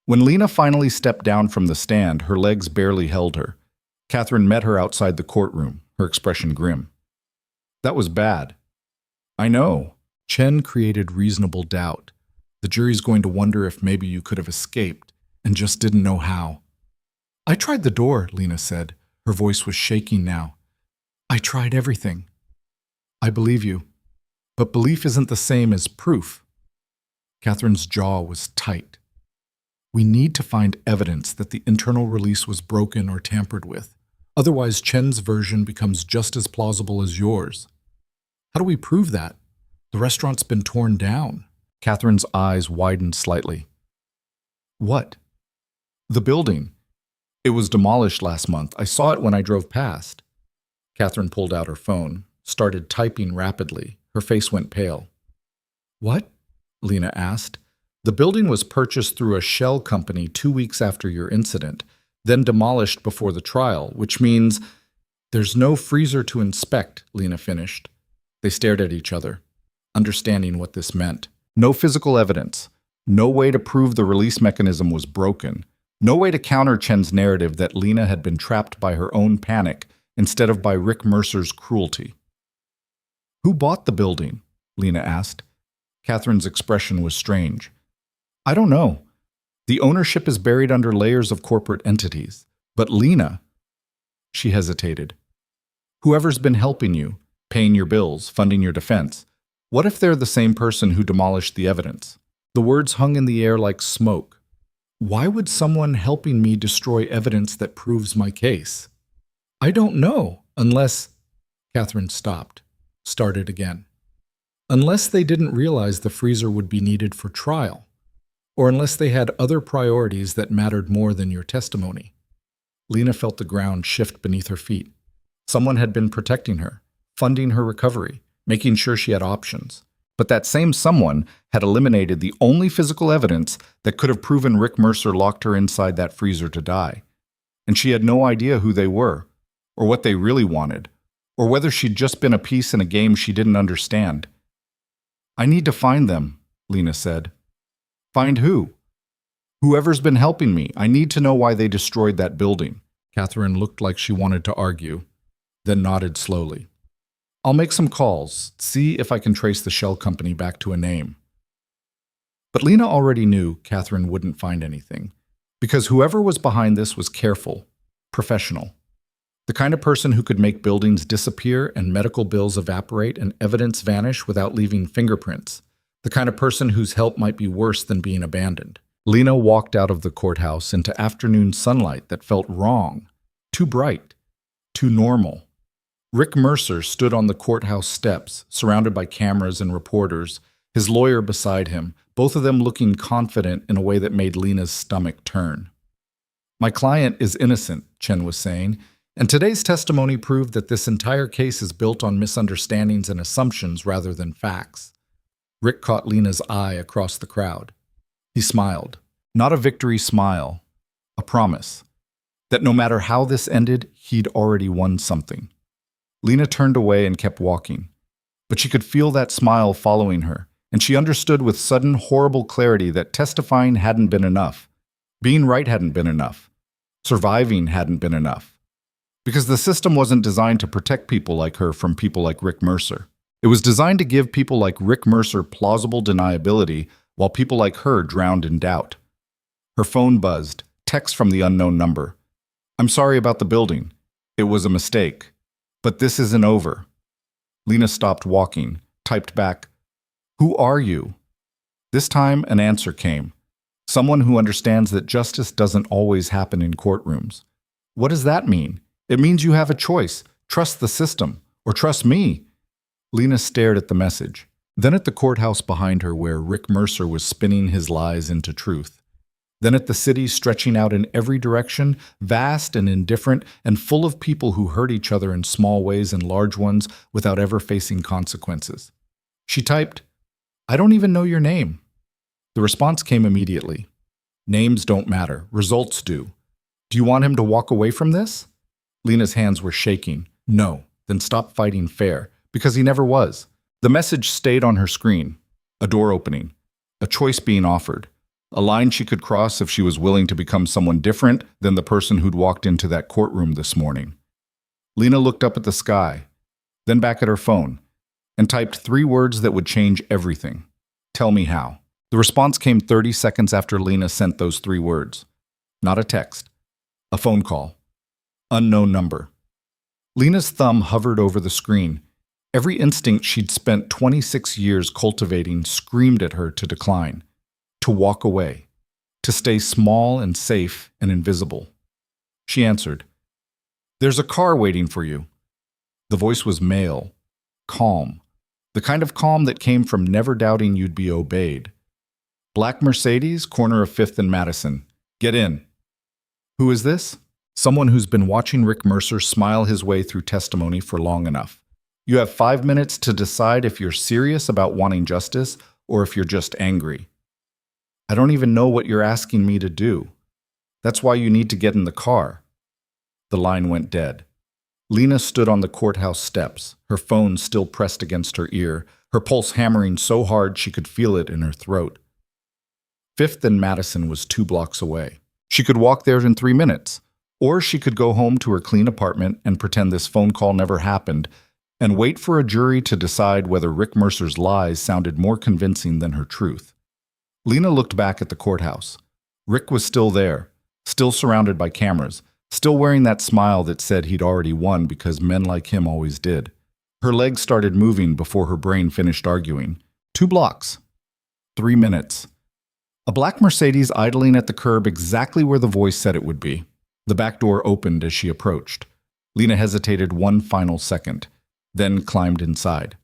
S1: When Lena finally stepped down from the stand, her legs barely held her. Catherine met her outside the courtroom, her expression grim. That was bad. I know. Chen created reasonable doubt. The jury's going to wonder if maybe you could have escaped and just didn't know how. I tried the door, Lena said. Her voice was shaking now. I tried everything. I believe you. But belief isn't the same as proof. Catherine's jaw was tight. We need to find evidence that the internal release was broken or tampered with. Otherwise, Chen's version becomes just as plausible as yours. How do we prove that? The restaurant's been torn down. Catherine's eyes widened slightly. What? The building. It was demolished last month. I saw it when I drove past. Catherine pulled out her phone, started typing rapidly. Her face went pale. What? Lena asked. The building was purchased through a shell company 2 weeks after your incident, then demolished before the trial, which means there's no freezer to inspect, Lena finished. They stared at each other, understanding what this meant. No physical evidence. No way to prove the release mechanism was broken. No way to counter Chen's narrative that Lena had been trapped by her own panic instead of by Rick Mercer's cruelty. Who bought the building? Lena asked. Catherine's expression was strange. I don't know. The ownership is buried under layers of corporate entities. But Lena, she hesitated. Whoever's been helping you, paying your bills, funding your defense, what if they're the same person who demolished the evidence? The words hung in the air like smoke. Why would someone helping me destroy evidence that proves my case? I don't know, unless... Catherine stopped, started again. Unless they didn't realize the freezer would be needed for trial, or unless they had other priorities that mattered more than your testimony. Lena felt the ground shift beneath her feet. Someone had been protecting her, funding her recovery, making sure she had options. But that same someone had eliminated the only physical evidence that could have proven Rick Mercer locked her inside that freezer to die. And she had no idea who they were, or what they really wanted, or whether she'd just been a piece in a game she didn't understand. "I need to find them," Lena said. "Find who?" "Whoever's been helping me. I need to know why they destroyed that building." Catherine looked like she wanted to argue, then nodded slowly. "I'll make some calls, see if I can trace the shell company back to a name." But Lena already knew Catherine wouldn't find anything, because whoever was behind this was careful, professional. The kind of person who could make buildings disappear and medical bills evaporate and evidence vanish without leaving fingerprints. The kind of person whose help might be worse than being abandoned. Lena walked out of the courthouse into afternoon sunlight that felt wrong, too bright, too normal. Rick Mercer stood on the courthouse steps, surrounded by cameras and reporters, his lawyer beside him, both of them looking confident in a way that made Lena's stomach turn. "My client is innocent," Chen was saying, "and today's testimony proved that this entire case is built on misunderstandings and assumptions rather than facts." Rick caught Lena's eye across the crowd. He smiled. Not a victory smile, a promise. That no matter how this ended, he'd already won something. Lena turned away and kept walking. But she could feel that smile following her, and she understood with sudden, horrible clarity that testifying hadn't been enough. Being right hadn't been enough. Surviving hadn't been enough. Because the system wasn't designed to protect people like her from people like Rick Mercer. It was designed to give people like Rick Mercer plausible deniability while people like her drowned in doubt. Her phone buzzed, text from the unknown number. "I'm sorry about the building. It was a mistake. But this isn't over." Lena stopped walking, typed back, "Who are you?" This time, an answer came. Someone who understands that justice doesn't always happen in courtrooms. "What does that mean?" "It means you have a choice. Trust the system. Or trust me." Lena stared at the message, then at the courthouse behind her where Rick Mercer was spinning his lies into truth. Then at the city stretching out in every direction, vast and indifferent and full of people who hurt each other in small ways and large ones without ever facing consequences. She typed, "I don't even know your name." The response came immediately. "Names don't matter. Results do. Do you want him to walk away from this?" Lena's hands were shaking. "No, then stop fighting fair, because he never was." The message stayed on her screen. A door opening. A choice being offered. A line she could cross if she was willing to become someone different than the person who'd walked into that courtroom this morning. Lena looked up at the sky, then back at her phone, and typed 3 words that would change everything. "Tell me how." The response came 30 seconds after Lena sent those 3 words. Not a text. A phone call. Unknown number. Lena's thumb hovered over the screen. Every instinct she'd spent 26 years cultivating screamed at her to decline. To walk away, to stay small and safe and invisible. She answered, "There's a car waiting for you." The voice was male, calm, the kind of calm that came from never doubting you'd be obeyed. "Black Mercedes, corner of 5th and Madison. Get in." Who is this? Someone who's been watching Rick Mercer smile his way through testimony for long enough. You have 5 minutes to decide if you're serious about wanting justice or if you're just angry. "I don't even know what you're asking me to do. That's why you need to get in the car." The line went dead. Lena stood on the courthouse steps, her phone still pressed against her ear, her pulse hammering so hard she could feel it in her throat. 5th and Madison was 2 blocks away. She could walk there in 3 minutes, or she could go home to her clean apartment and pretend this phone call never happened, and wait for a jury to decide whether Rick Mercer's lies sounded more convincing than her truth. Lena looked back at the courthouse. Rick was still there, still surrounded by cameras, still wearing that smile that said he'd already won because men like him always did. Her legs started moving before her brain finished arguing. 2 blocks. 3 minutes. A black Mercedes idling at the curb exactly where the voice said it would be. The back door opened as she approached. Lena hesitated 1 final second, then climbed inside.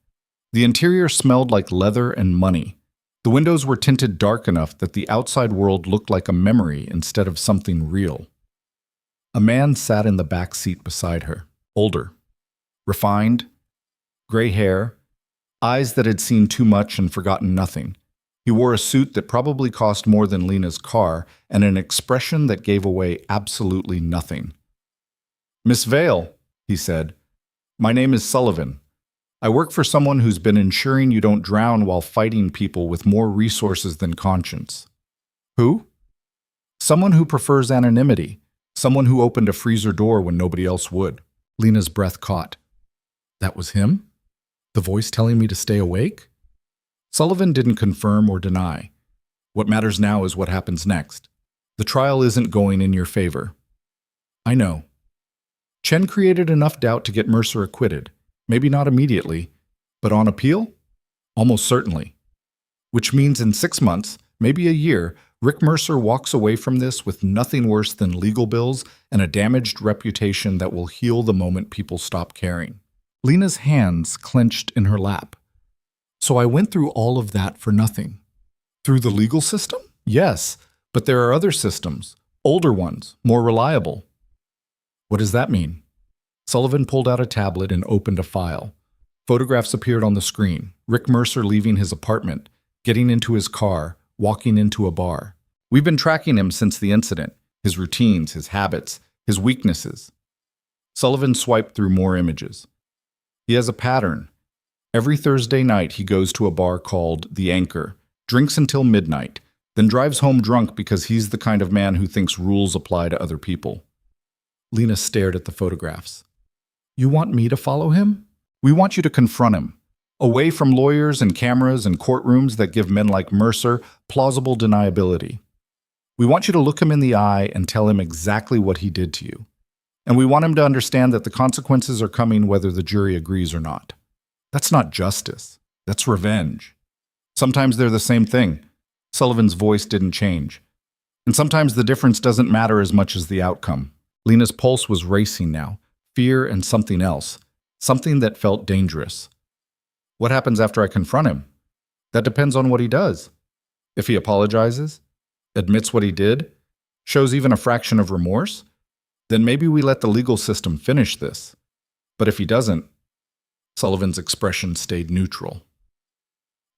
S1: The interior smelled like leather and money. The windows were tinted dark enough that the outside world looked like a memory instead of something real. A man sat in the back seat beside her, older, refined, gray hair, eyes that had seen too much and forgotten nothing. He wore a suit that probably cost more than Lena's car and an expression that gave away absolutely nothing. "Miss Vale," he said, "my name is Sullivan. I work for someone who's been ensuring you don't drown while fighting people with more resources than conscience." "Who?" "Someone who prefers anonymity. Someone who opened a freezer door when nobody else would." Lena's breath caught. That was him? The voice telling me to stay awake? Sullivan didn't confirm or deny. What matters now is what happens next. The trial isn't going in your favor. I know. Chen created enough doubt to get Mercer acquitted. Maybe not immediately, but on appeal? Almost certainly. Which means in 6 months, maybe a year, Rick Mercer walks away from this with nothing worse than legal bills and a damaged reputation that will heal the moment people stop caring. Lena's hands clenched in her lap. So I went through all of that for nothing. Through the legal system? Yes, but there are other systems, older ones, more reliable. What does that mean? Sullivan pulled out a tablet and opened a file. Photographs appeared on the screen. Rick Mercer leaving his apartment, getting into his car, walking into a bar. We've been tracking him since the incident, his routines, his habits, his weaknesses. Sullivan swiped through more images. He has a pattern. Every Thursday night he goes to a bar called The Anchor, drinks until midnight, then drives home drunk because he's the kind of man who thinks rules apply to other people. Lena stared at the photographs. You want me to follow him? We want you to confront him. Away from lawyers and cameras and courtrooms that give men like Mercer plausible deniability. We want you to look him in the eye and tell him exactly what he did to you. And we want him to understand that the consequences are coming whether the jury agrees or not. That's not justice. That's revenge. Sometimes they're the same thing. Sullivan's voice didn't change. And sometimes the difference doesn't matter as much as the outcome. Lena's pulse was racing now. Fear and something else. Something that felt dangerous. What happens after I confront him? That depends on what he does. If he apologizes, admits what he did, shows even a fraction of remorse, then maybe we let the legal system finish this. But if he doesn't, Sullivan's expression stayed neutral.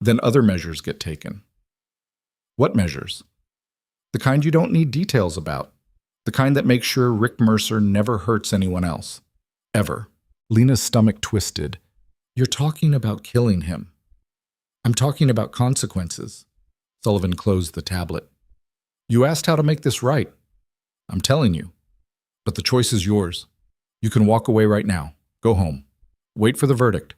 S1: Then other measures get taken. What measures? The kind you don't need details about. The kind that makes sure Rick Mercer never hurts anyone else. Ever. Lena's stomach twisted. You're talking about killing him. I'm talking about consequences. Sullivan closed the tablet. You asked how to make this right. I'm telling you. But the choice is yours. You can walk away right now. Go home. Wait for the verdict.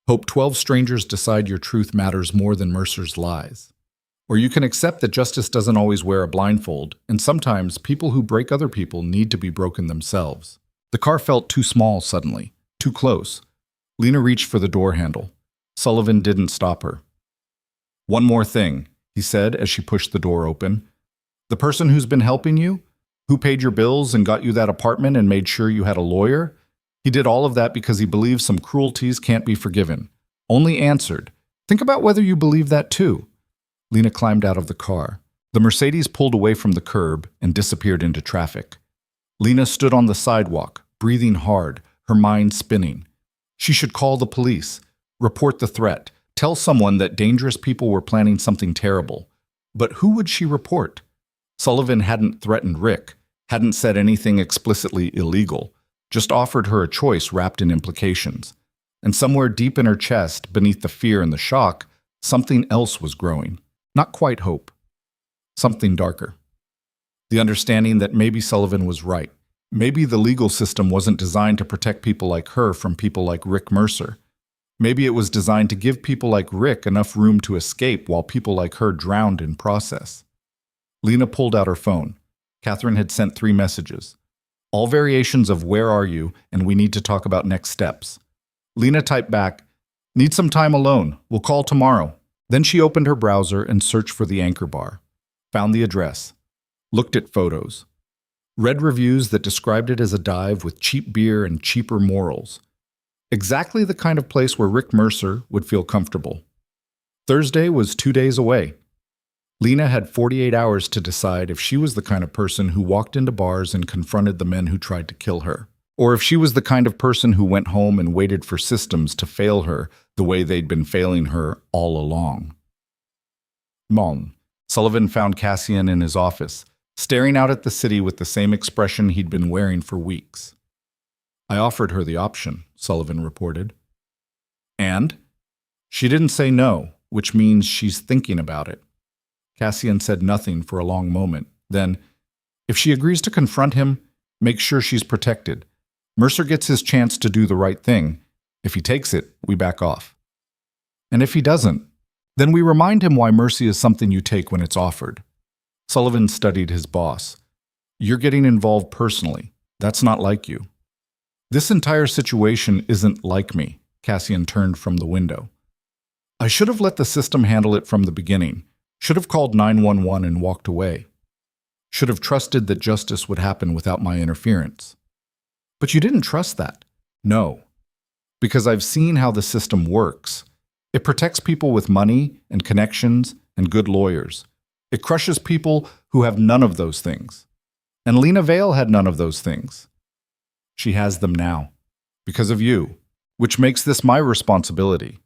S1: Hope 12 strangers decide your truth matters more than Mercer's lies. Or you can accept that justice doesn't always wear a blindfold, and sometimes people who break other people need to be broken themselves. The car felt too small suddenly, too close. Lena reached for the door handle. Sullivan didn't stop her. One more thing, he said as she pushed the door open. The person who's been helping you, who paid your bills and got you that apartment and made sure you had a lawyer, he did all of that because he believes some cruelties can't be forgiven. Only answered. Think about whether you believe that too. Lena climbed out of the car. The Mercedes pulled away from the curb and disappeared into traffic. Lena stood on the sidewalk, breathing hard, her mind spinning. She should call the police, report the threat, tell someone that dangerous people were planning something terrible. But who would she report? Sullivan hadn't threatened Rick, hadn't said anything explicitly illegal, just offered her a choice wrapped in implications. And somewhere deep in her chest, beneath the fear and the shock, something else was growing. Not quite hope. Something darker. The understanding that maybe Sullivan was right. Maybe the legal system wasn't designed to protect people like her from people like Rick Mercer. Maybe it was designed to give people like Rick enough room to escape while people like her drowned in process. Lena pulled out her phone. Catherine had sent 3 messages. All variations of "Where are you?" and "We need to talk about next steps." Lena typed back, "Need some time alone. We'll call tomorrow." Then she opened her browser and searched for the Anchor Bar. Found the address. Looked at photos. Read reviews that described it as a dive with cheap beer and cheaper morals. Exactly the kind of place where Rick Mercer would feel comfortable. Thursday was 2 days away. Lena had 48 hours to decide if she was the kind of person who walked into bars and confronted the men who tried to kill her, Or if she was the kind of person who went home and waited for systems to fail her the way they'd been failing her all along. Mom. Sullivan found Cassian in his office, staring out at the city with the same expression he'd been wearing for weeks. I offered her the option, Sullivan reported. And? She didn't say no, which means she's thinking about it. Cassian said nothing for a long moment. Then, if she agrees to confront him, make sure she's protected. Mercer gets his chance to do the right thing. If he takes it, we back off. And if he doesn't, then we remind him why mercy is something you take when it's offered. Sullivan studied his boss. You're getting involved personally. That's not like you. This entire situation isn't like me. Cassian turned from the window. I should have let the system handle it from the beginning. Should have called 911 and walked away. Should have trusted that justice would happen without my interference. But you didn't trust that. No. Because I've seen how the system works. It protects people with money and connections and good lawyers. It crushes people who have none of those things. And Lena Vale had none of those things. She has them now. Because of you. Which makes this my responsibility.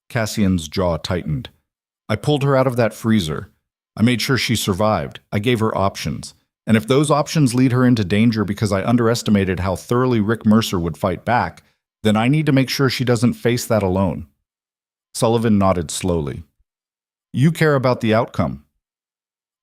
S1: Cassian's jaw tightened. I pulled her out of that freezer. I made sure she survived. I gave her options. And if those options lead her into danger because I underestimated how thoroughly Rick Mercer would fight back, then I need to make sure she doesn't face that alone. Sullivan nodded slowly. You care about the outcome.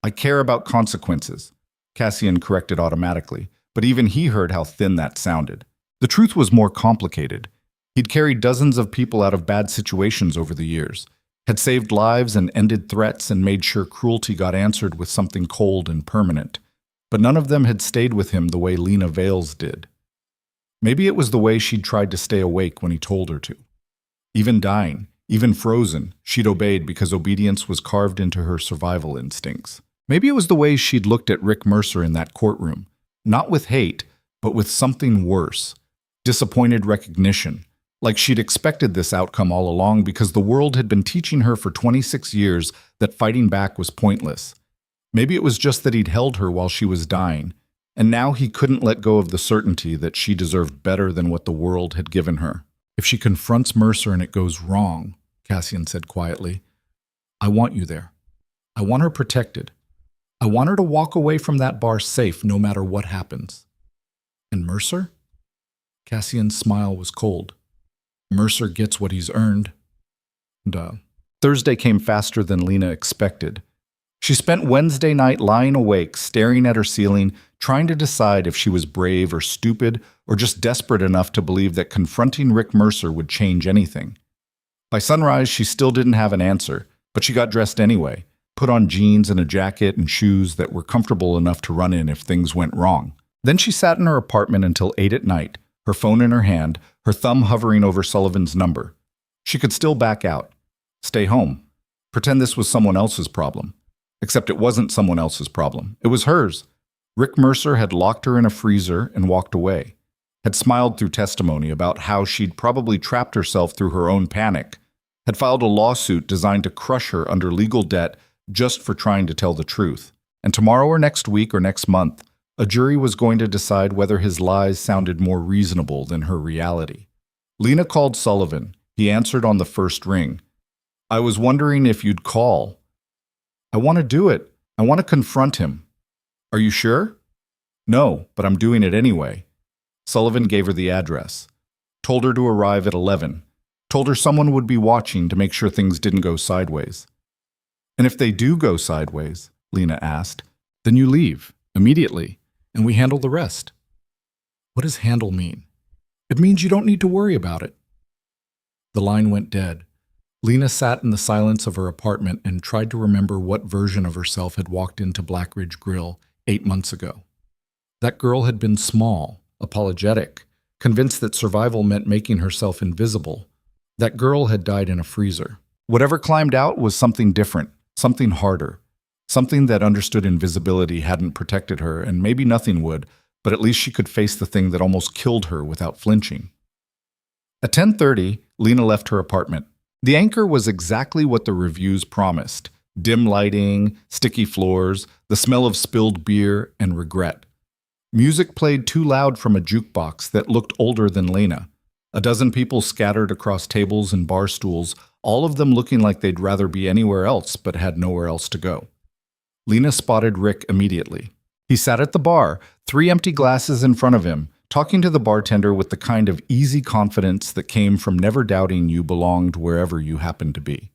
S1: I care about consequences. Cassian corrected automatically, but even he heard how thin that sounded. The truth was more complicated. He'd carried dozens of people out of bad situations over the years, had saved lives and ended threats and made sure cruelty got answered with something cold and permanent. But none of them had stayed with him the way Lena Vale's did. Maybe it was the way she'd tried to stay awake when he told her to. Even dying, even frozen, she'd obeyed because obedience was carved into her survival instincts. Maybe it was the way she'd looked at Rick Mercer in that courtroom, not with hate, but with something worse, disappointed recognition, like she'd expected this outcome all along because the world had been teaching her for 26 years that fighting back was pointless. Maybe it was just that he'd held her while she was dying, and now he couldn't let go of the certainty that she deserved better than what the world had given her. If she confronts Mercer and it goes wrong, Cassian said quietly, I want you there. I want her protected. I want her to walk away from that bar safe no matter what happens. And Mercer? Cassian's smile was cold. Mercer gets what he's earned. Thursday came faster than Lena expected. She spent Wednesday night lying awake, staring at her ceiling, trying to decide if she was brave or stupid or just desperate enough to believe that confronting Rick Mercer would change anything. By sunrise, she still didn't have an answer, but she got dressed anyway, put on jeans and a jacket and shoes that were comfortable enough to run in if things went wrong. Then she sat in her apartment until 8 at night, her phone in her hand, her thumb hovering over Sullivan's number. She could still back out, stay home, pretend this was someone else's problem. Except it wasn't someone else's problem. It was hers. Rick Mercer had locked her in a freezer and walked away, had smiled through testimony about how she'd probably trapped herself through her own panic, had filed a lawsuit designed to crush her under legal debt just for trying to tell the truth. And tomorrow or next week or next month, a jury was going to decide whether his lies sounded more reasonable than her reality. Lena called Sullivan. He answered on the first ring. I was wondering if you'd call. I want to do it. I want to confront him. Are you sure? No, but I'm doing it anyway. Sullivan gave her the address. Told her to arrive at 11. Told her someone would be watching to make sure things didn't go sideways. And if they do go sideways, Lena asked, then you leave, immediately, and we handle the rest. What does handle mean? It means you don't need to worry about it. The line went dead. Lena sat in the silence of her apartment and tried to remember what version of herself had walked into Black Ridge Grill 8 months ago. That girl had been small, apologetic, convinced that survival meant making herself invisible. That girl had died in a freezer. Whatever climbed out was something different, something harder, something that understood invisibility hadn't protected her, and maybe nothing would, but at least she could face the thing that almost killed her without flinching. At 10:30, Lena left her apartment. The anchor was exactly what the reviews promised. Dim lighting, sticky floors, the smell of spilled beer, and regret. Music played too loud from a jukebox that looked older than Lena. A dozen people scattered across tables and bar stools, all of them looking like they'd rather be anywhere else but had nowhere else to go. Lena spotted Rick immediately. He sat at the bar, 3 empty glasses in front of him, talking to the bartender with the kind of easy confidence that came from never doubting you belonged wherever you happened to be.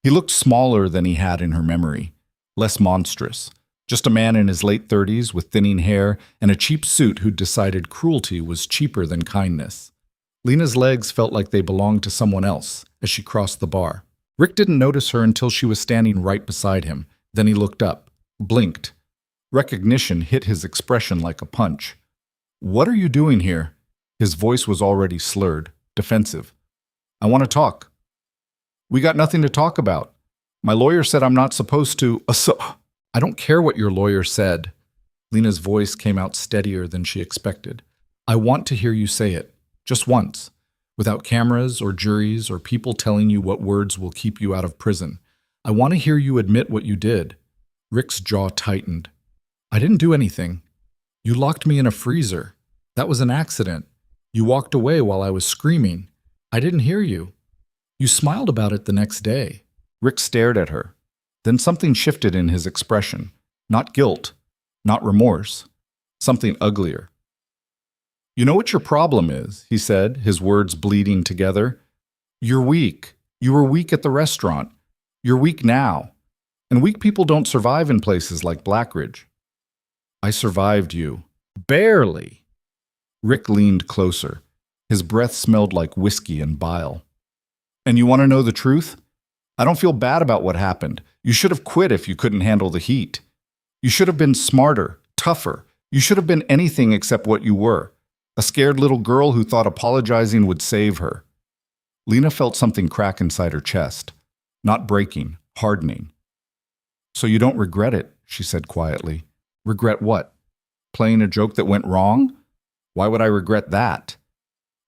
S1: He looked smaller than he had in her memory, less monstrous. Just a man in his late 30s with thinning hair and a cheap suit who'd decided cruelty was cheaper than kindness. Lena's legs felt like they belonged to someone else as she crossed the bar. Rick didn't notice her until she was standing right beside him. Then he looked up, blinked. Recognition hit his expression like a punch. "What are you doing here?" His voice was already slurred, defensive. "I want to talk." "We got nothing to talk about. My lawyer said I'm not supposed to." "I don't care what your lawyer said." Lena's voice came out steadier than she expected. "I want to hear you say it, just once, without cameras or juries or people telling you what words will keep you out of prison. I want to hear you admit what you did." Rick's jaw tightened. "I didn't do anything. You locked me in a freezer. That was an accident. You walked away while I was screaming. I didn't hear you. You smiled about it the next day." Rick stared at her. Then something shifted in his expression. Not guilt, not remorse. Something uglier. "You know what your problem is," he said, his words bleeding together. "You're weak. You were weak at the restaurant. You're weak now. And weak people don't survive in places like Blackridge." "I survived you. Barely." Rick leaned closer. His breath smelled like whiskey and bile. "And you want to know the truth? I don't feel bad about what happened. You should have quit if you couldn't handle the heat. You should have been smarter, tougher. You should have been anything except what you were. A scared little girl who thought apologizing would save her." Lena felt something crack inside her chest. Not breaking, hardening. "So you don't regret it," she said quietly. "Regret what? Playing a joke that went wrong? Why would I regret that?"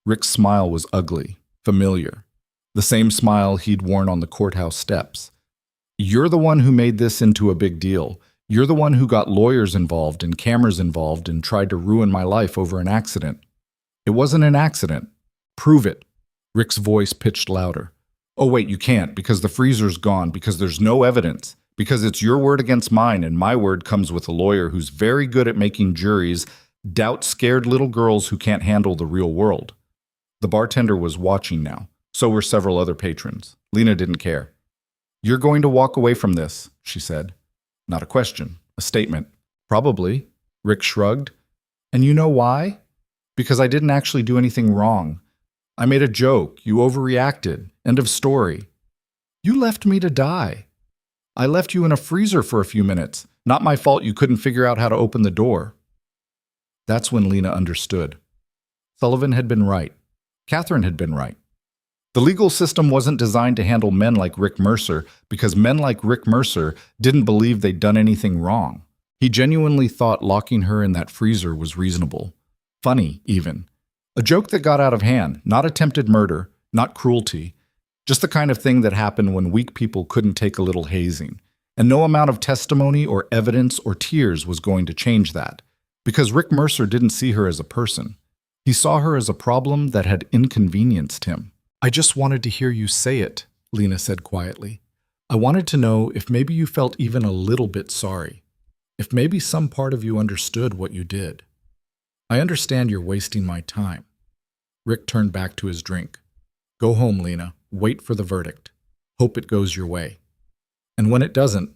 S1: Rick's smile was ugly, familiar. The same smile he'd worn on the courthouse steps. "You're the one who made this into a big deal. You're the one who got lawyers involved and cameras involved and tried to ruin my life over an accident. It wasn't an accident. Prove it." Rick's voice pitched louder. "Oh wait, you can't, because the freezer's gone, because there's no evidence, because it's your word against mine, and my word comes with a lawyer who's very good at making juries doubt scared little girls who can't handle the real world." The bartender was watching now. So were several other patrons. Lena didn't care. "You're going to walk away from this," she said. Not a question, a statement. "Probably," Rick shrugged. "And you know why? Because I didn't actually do anything wrong. I made a joke. You overreacted. End of story. You left me to die. I left you in a freezer for a few minutes. Not my fault you couldn't figure out how to open the door." That's when Lena understood. Sullivan had been right. Catherine had been right. The legal system wasn't designed to handle men like Rick Mercer because men like Rick Mercer didn't believe they'd done anything wrong. He genuinely thought locking her in that freezer was reasonable. Funny, even. A joke that got out of hand, not attempted murder, not cruelty. Just the kind of thing that happened when weak people couldn't take a little hazing. And no amount of testimony or evidence or tears was going to change that. Because Rick Mercer didn't see her as a person. He saw her as a problem that had inconvenienced him. "I just wanted to hear you say it," Lena said quietly. "I wanted to know if maybe you felt even a little bit sorry. If maybe some part of you understood what you did. I understand you're wasting my time." Rick turned back to his drink. "Go home, Lena. Wait for the verdict. Hope it goes your way. And when it doesn't,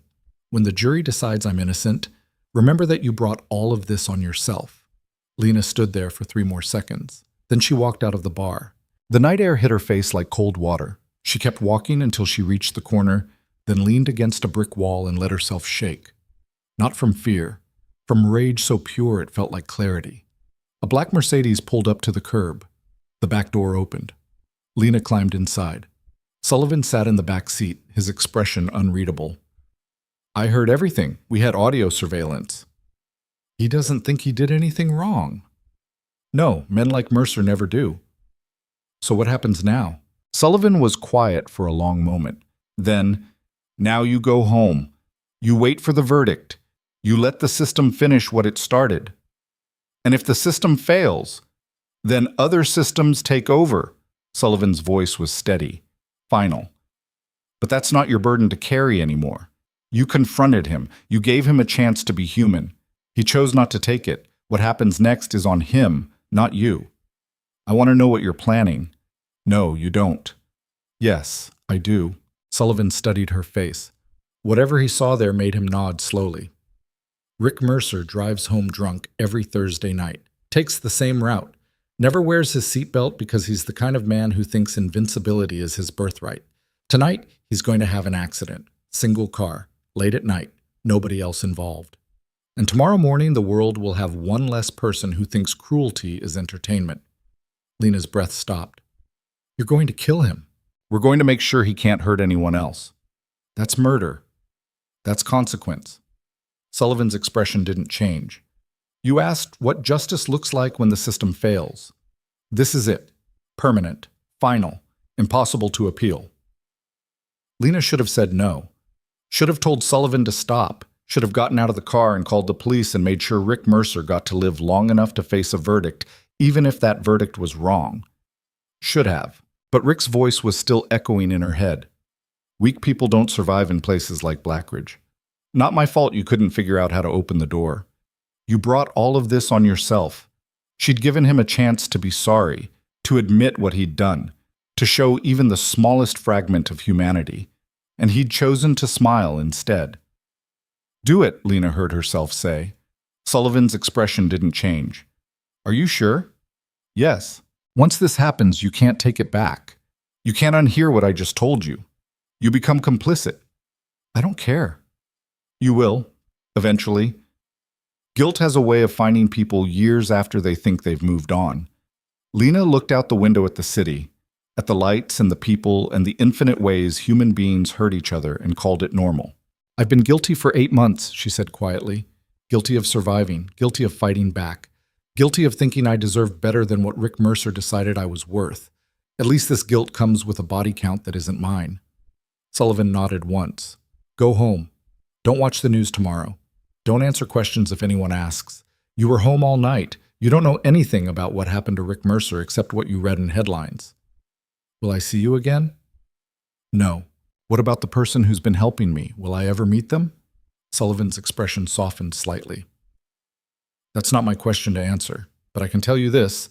S1: when the jury decides I'm innocent, remember that you brought all of this on yourself." Lena stood there for 3 more seconds. Then she walked out of the bar. The night air hit her face like cold water. She kept walking until she reached the corner, then leaned against a brick wall and let herself shake. Not from fear, from rage so pure it felt like clarity. A black Mercedes pulled up to the curb. The back door opened. Lena climbed inside. Sullivan sat in the back seat, his expression unreadable. "I heard everything. We had audio surveillance." "He doesn't think he did anything wrong." "No, men like Mercer never do." "So what happens now?" Sullivan was quiet for a long moment. Then, "Now you go home. You wait for the verdict. You let the system finish what it started." And if the system fails, then other systems take over. Sullivan's voice was steady, final. But that's not your burden to carry anymore. You confronted him. You gave him a chance to be human. He chose not to take it. What happens next is on him, not you. I want to know what you're planning. No, you don't. Yes, I do. Sullivan studied her face. Whatever he saw there made him nod slowly. Rick Mercer drives home drunk every Thursday night, takes the same route, never wears his seatbelt because he's the kind of man who thinks invincibility is his birthright. Tonight, he's going to have an accident. Single car, late at night, nobody else involved. And tomorrow morning, the world will have one less person who thinks cruelty is entertainment. Lena's breath stopped. You're going to kill him. We're going to make sure he can't hurt anyone else. That's murder. That's consequence. Sullivan's expression didn't change. You asked what justice looks like when the system fails. This is it. Permanent. Final. Impossible to appeal. Lena should have said no. Should have told Sullivan to stop. Should have gotten out of the car and called the police and made sure Rick Mercer got to live long enough to face a verdict, even if that verdict was wrong. Should have. But Rick's voice was still echoing in her head. Weak people don't survive in places like Blackridge. Not my fault you couldn't figure out how to open the door. You brought all of this on yourself. She'd given him a chance to be sorry, to admit what he'd done, to show even the smallest fragment of humanity, and he'd chosen to smile instead. Do it, Lena heard herself say. Sullivan's expression didn't change. Are you sure? Yes. Once this happens, you can't take it back. You can't unhear what I just told you. You become complicit. I don't care. You will, eventually. Guilt has a way of finding people years after they think they've moved on. Lena looked out the window at the city, at the lights and the people and the infinite ways human beings hurt each other, and called it normal. I've been guilty for 8 months, she said quietly. Guilty of surviving, guilty of fighting back, guilty of thinking I deserved better than what Rick Mercer decided I was worth. At least this guilt comes with a body count that isn't mine. Sullivan nodded once. Go home. Don't watch the news tomorrow. Don't answer questions if anyone asks. You were home all night. You don't know anything about what happened to Rick Mercer except what you read in headlines. Will I see you again? No. What about the person who's been helping me? Will I ever meet them? Sullivan's expression softened slightly. That's not my question to answer, but I can tell you this.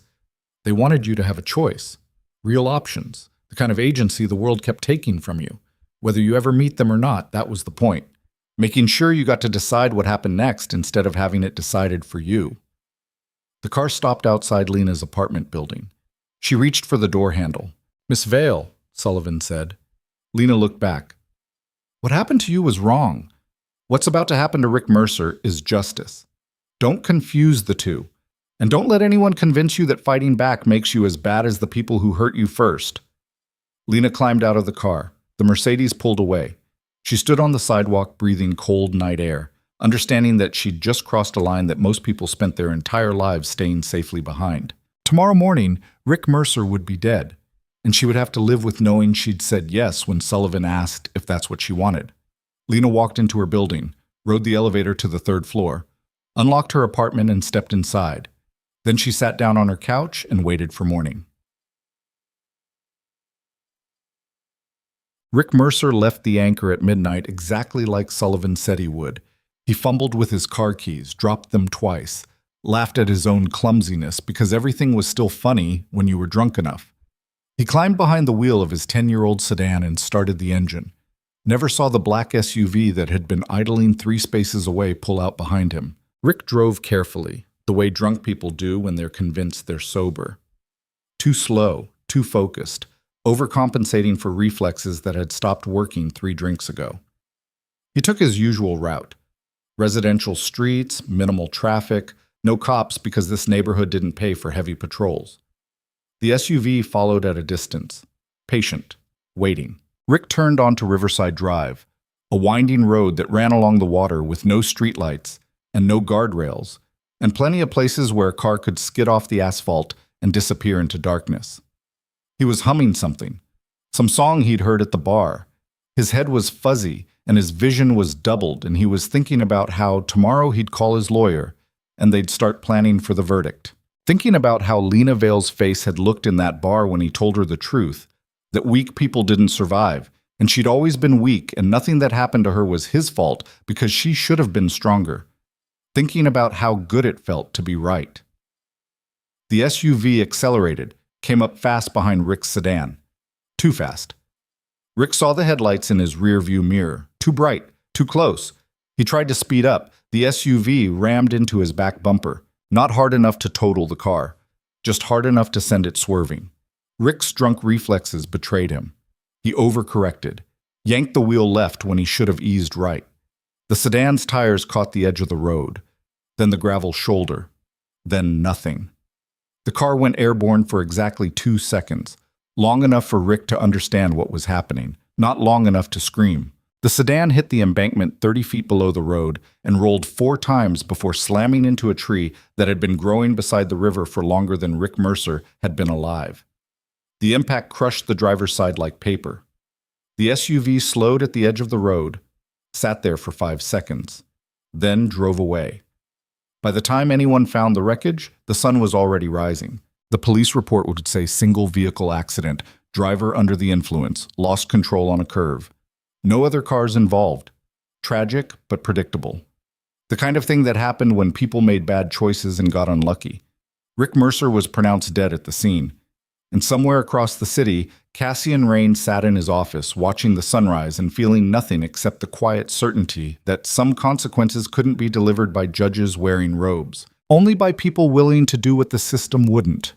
S1: They wanted you to have a choice. Real options. The kind of agency the world kept taking from you. Whether you ever meet them or not, that was the point. Making sure you got to decide what happened next instead of having it decided for you. The car stopped outside Lena's apartment building. She reached for the door handle. Miss Vale, Sullivan said. Lena looked back. What happened to you was wrong. What's about to happen to Rick Mercer is justice. Don't confuse the two. And don't let anyone convince you that fighting back makes you as bad as the people who hurt you first. Lena climbed out of the car. The Mercedes pulled away. She stood on the sidewalk breathing cold night air, understanding that she'd just crossed a line that most people spent their entire lives staying safely behind. Tomorrow morning, Rick Mercer would be dead, and she would have to live with knowing she'd said yes when Sullivan asked if that's what she wanted. Lena walked into her building, rode the elevator to the 3rd floor, unlocked her apartment and stepped inside. Then she sat down on her couch and waited for morning. Rick Mercer left the Anchor at midnight exactly like Sullivan said he would. He fumbled with his car keys, dropped them twice, laughed at his own clumsiness because everything was still funny when you were drunk enough. He climbed behind the wheel of his 10-year-old sedan and started the engine. Never saw the black SUV that had been idling 3 spaces away pull out behind him. Rick drove carefully, the way drunk people do when they're convinced they're sober. Too slow, too focused, overcompensating for reflexes that had stopped working 3 drinks ago. He took his usual route. Residential streets, minimal traffic, no cops because this neighborhood didn't pay for heavy patrols. The SUV followed at a distance, patient, waiting. Rick turned onto Riverside Drive, a winding road that ran along the water with no streetlights and no guardrails, and plenty of places where a car could skid off the asphalt and disappear into darkness. He was humming something, some song he'd heard at the bar. His head was fuzzy, and his vision was doubled, and he was thinking about how tomorrow he'd call his lawyer, and they'd start planning for the verdict. Thinking about how Lena Vale's face had looked in that bar when he told her the truth, that weak people didn't survive, and she'd always been weak and nothing that happened to her was his fault because she should have been stronger. Thinking about how good it felt to be right. The SUV accelerated, came up fast behind Rick's sedan. Too fast. Rick saw the headlights in his rearview mirror. Too bright, too close. He tried to speed up. The SUV rammed into his back bumper. Not hard enough to total the car, just hard enough to send it swerving. Rick's drunk reflexes betrayed him. He overcorrected, yanked the wheel left when he should have eased right. The sedan's tires caught the edge of the road, then the gravel shoulder, then nothing. The car went airborne for exactly 2 seconds, long enough for Rick to understand what was happening, not long enough to scream. The sedan hit the embankment 30 feet below the road and rolled 4 times before slamming into a tree that had been growing beside the river for longer than Rick Mercer had been alive. The impact crushed the driver's side like paper. The SUV slowed at the edge of the road, sat there for 5 seconds, then drove away. By the time anyone found the wreckage, the sun was already rising. The police report would say single vehicle accident, driver under the influence, lost control on a curve. No other cars involved. Tragic, but predictable. The kind of thing that happened when people made bad choices and got unlucky. Rick Mercer was pronounced dead at the scene. And somewhere across the city, Cassian Rain sat in his office, watching the sunrise and feeling nothing except the quiet certainty that some consequences couldn't be delivered by judges wearing robes, only by people willing to do what the system wouldn't.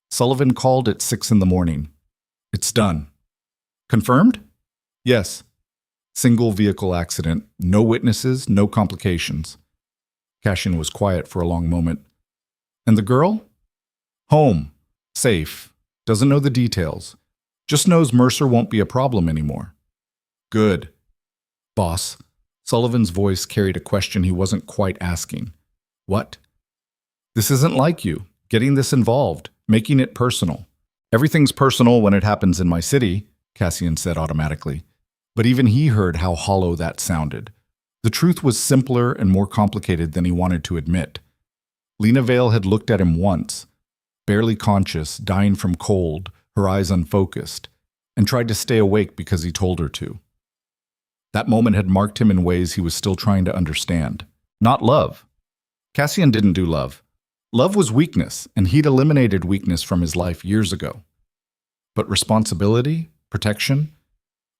S1: Sullivan called at 6 in the morning. It's done. Confirmed? Yes. Single vehicle accident. No witnesses, no complications. Cassian was quiet for a long moment. And the girl? Home. Safe. Doesn't know the details. Just knows Mercer won't be a problem anymore. Good. Boss. Sullivan's voice carried a question he wasn't quite asking. What? This isn't like you. Getting this involved. Making it personal. Everything's personal when it happens in my city, Cassian said automatically. But even he heard how hollow that sounded. The truth was simpler and more complicated than he wanted to admit. Lena Vale had looked at him once, barely conscious, dying from cold, her eyes unfocused, and tried to stay awake because he told her to. That moment had marked him in ways he was still trying to understand. Not love. Cassian didn't do love. Love was weakness, and he'd eliminated weakness from his life years ago. But responsibility, protection,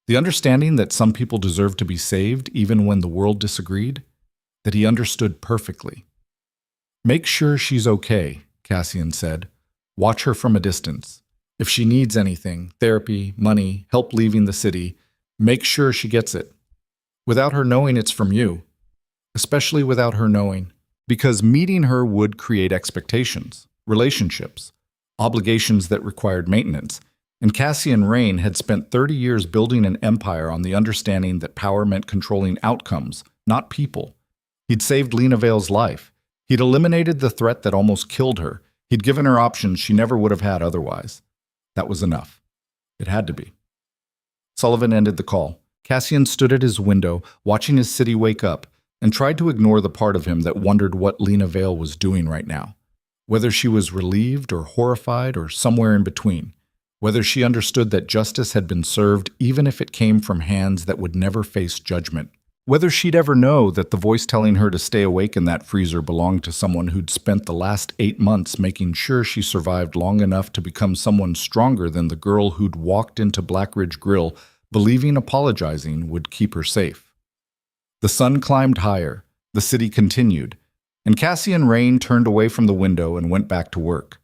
S1: the understanding that some people deserved to be saved even when the world disagreed, that he understood perfectly. Make sure she's okay, Cassian said. Watch her from a distance. If she needs anything, therapy, money, help leaving the city, make sure she gets it. Without her knowing it's from you. Especially without her knowing. Because meeting her would create expectations, relationships, obligations that required maintenance. And Cassian Rain had spent 30 years building an empire on the understanding that power meant controlling outcomes, not people. He'd saved Lena Vale's life. He'd eliminated the threat that almost killed her. He'd given her options she never would have had otherwise. That was enough. It had to be. Sullivan ended the call. Cassian stood at his window, watching his city wake up, and tried to ignore the part of him that wondered what Lena Vale was doing right now. Whether she was relieved or horrified or somewhere in between. Whether she understood that justice had been served even if it came from hands that would never face judgment. Whether she'd ever know that the voice telling her to stay awake in that freezer belonged to someone who'd spent the last 8 months making sure she survived long enough to become someone stronger than the girl who'd walked into Blackridge Grill believing apologizing would keep her safe. The sun climbed higher, the city continued, and Cassian Rain turned away from the window and went back to work.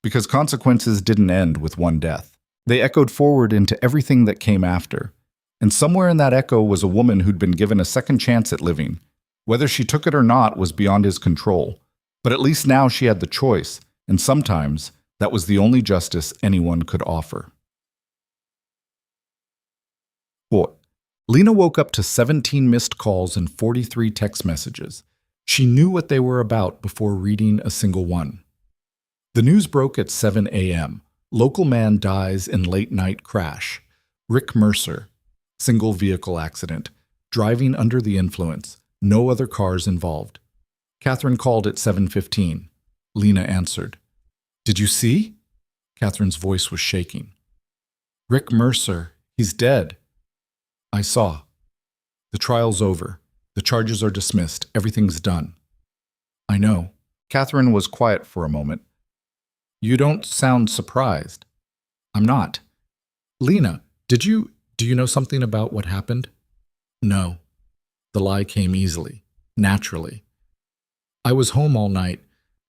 S1: Because consequences didn't end with one death. They echoed forward into everything that came after. And somewhere in that echo was a woman who'd been given a second chance at living. Whether she took it or not was beyond his control. But at least now she had the choice, and sometimes that was the only justice anyone could offer. What? Lena woke up to 17 missed calls and 43 text messages. She knew what they were about before reading a single one. The news broke at 7 a.m. Local man dies in late-night crash. Rick Mercer. Single vehicle accident. Driving under the influence. No other cars involved. Catherine called at 7:15. Lena answered. Did you see? Catherine's voice was shaking. Rick Mercer, he's dead. I saw. The trial's over. The charges are dismissed. Everything's done. I know. Catherine was quiet for a moment. You don't sound surprised. I'm not. Lena, do you know something about what happened? No. The lie came easily, naturally. I was home all night.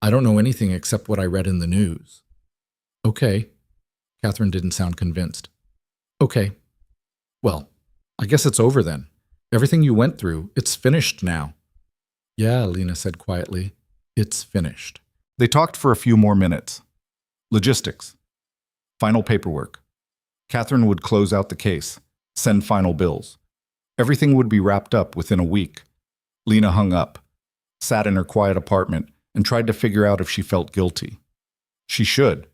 S1: I don't know anything except what I read in the news. Okay. Catherine didn't sound convinced. Okay. Well, I guess it's over then. Everything you went through, it's finished now. Yeah, Lena said quietly. It's finished. They talked for a few more minutes. Logistics. Final paperwork. Catherine would close out the case, send final bills. Everything would be wrapped up within a week. Lena hung up, sat in her quiet apartment, and tried to figure out if she felt guilty. She should.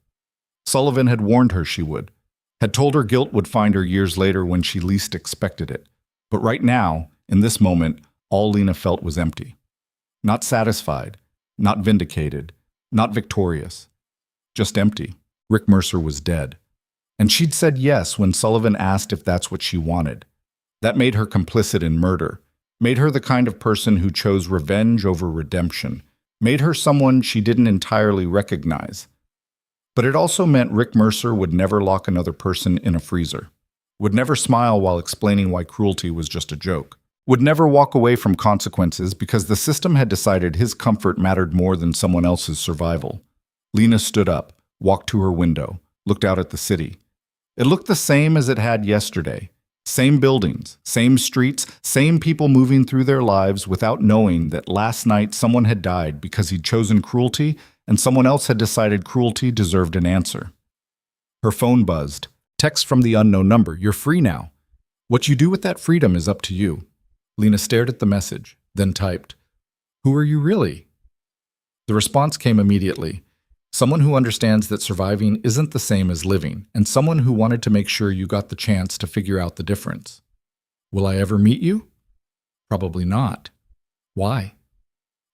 S1: Sullivan had warned her she would, had told her guilt would find her years later when she least expected it. But right now, in this moment, all Lena felt was empty. Not satisfied, not vindicated, not victorious. Just empty. Rick Mercer was dead. And she'd said yes when Sullivan asked if that's what she wanted. That made her complicit in murder, made her the kind of person who chose revenge over redemption, made her someone she didn't entirely recognize. But it also meant Rick Mercer would never lock another person in a freezer, would never smile while explaining why cruelty was just a joke, would never walk away from consequences because the system had decided his comfort mattered more than someone else's survival. Lena stood up, walked to her window, looked out at the city. It looked the same as it had yesterday. Same buildings, same streets, same people moving through their lives without knowing that last night someone had died because he'd chosen cruelty and someone else had decided cruelty deserved an answer. Her phone buzzed. Text from the unknown number. You're free now. What you do with that freedom is up to you. Lena stared at the message, then typed, Who are you really? The response came immediately. Someone who understands that surviving isn't the same as living, and someone who wanted to make sure you got the chance to figure out the difference. Will I ever meet you? Probably not. Why?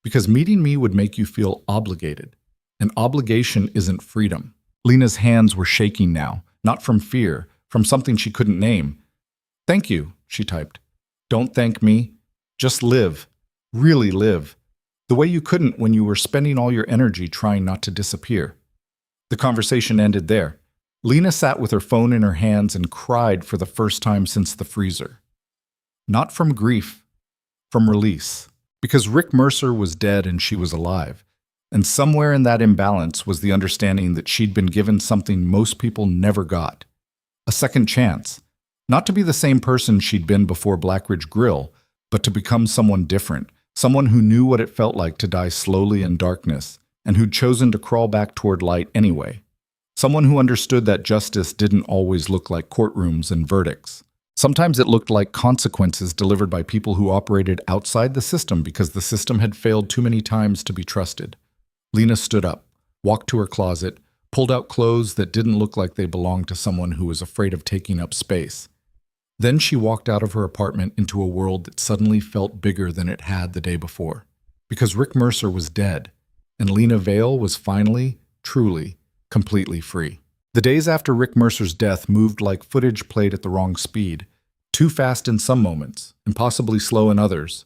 S1: Because meeting me would make you feel obligated. An obligation isn't freedom. Lena's hands were shaking now, not from fear, from something she couldn't name. Thank you, she typed. Don't thank me. Just live. Really live. The way you couldn't when you were spending all your energy trying not to disappear. The conversation ended there. Lena sat with her phone in her hands and cried for the first time since the freezer. Not from grief, from release. Because Rick Mercer was dead and she was alive. And somewhere in that imbalance was the understanding that she'd been given something most people never got. A second chance. Not to be the same person she'd been before Blackridge Grill, but to become someone different. Someone who knew what it felt like to die slowly in darkness, and who'd chosen to crawl back toward light anyway. Someone who understood that justice didn't always look like courtrooms and verdicts. Sometimes it looked like consequences delivered by people who operated outside the system because the system had failed too many times to be trusted. Lena stood up, walked to her closet, pulled out clothes that didn't look like they belonged to someone who was afraid of taking up space. Then she walked out of her apartment into a world that suddenly felt bigger than it had the day before. Because Rick Mercer was dead, and Lena Vale was finally, truly, completely free. The days after Rick Mercer's death moved like footage played at the wrong speed, too fast in some moments, impossibly slow in others.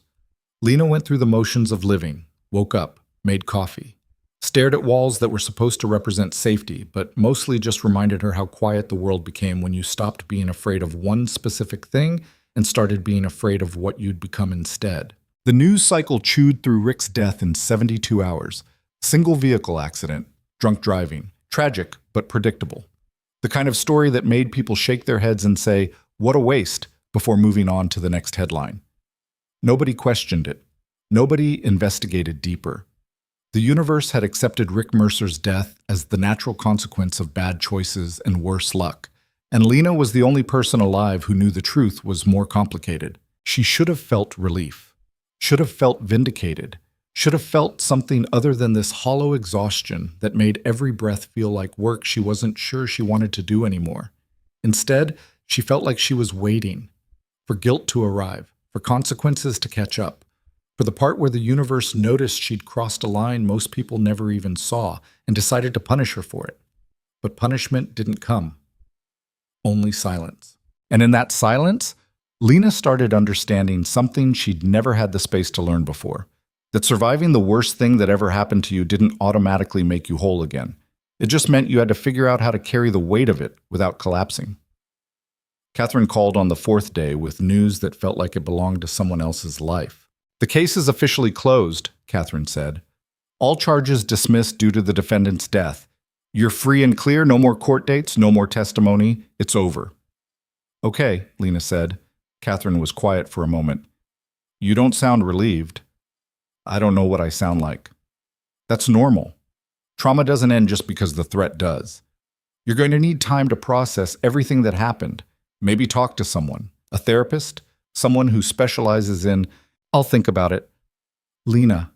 S1: Lena went through the motions of living, woke up, made coffee, stared at walls that were supposed to represent safety, but mostly just reminded her how quiet the world became when you stopped being afraid of one specific thing and started being afraid of what you'd become instead. The news cycle chewed through Rick's death in 72 hours. Single vehicle accident, drunk driving, tragic but predictable. The kind of story that made people shake their heads and say, "What a waste," before moving on to the next headline. Nobody questioned it. Nobody investigated deeper. The universe had accepted Rick Mercer's death as the natural consequence of bad choices and worse luck, and Lena was the only person alive who knew the truth was more complicated. She should have felt relief, should have felt vindicated, should have felt something other than this hollow exhaustion that made every breath feel like work she wasn't sure she wanted to do anymore. Instead, she felt like she was waiting for guilt to arrive, for consequences to catch up, For the part where the universe noticed she'd crossed a line most people never even saw and decided to punish her for it. But punishment didn't come. Only silence. And in that silence, Lena started understanding something she'd never had the space to learn before. That surviving the worst thing that ever happened to you didn't automatically make you whole again. It just meant you had to figure out how to carry the weight of it without collapsing. Catherine called on the fourth day with news that felt like it belonged to someone else's life. "The case is officially closed," Catherine said. "All charges dismissed due to the defendant's death. You're free and clear, no more court dates, no more testimony. It's over." "Okay," Lena said. Catherine was quiet for a moment. "You don't sound relieved." "I don't know what I sound like." "That's normal. Trauma doesn't end just because the threat does. You're going to need time to process everything that happened. Maybe talk to someone, a therapist, someone who specializes in, I'll think about it." "Lena,"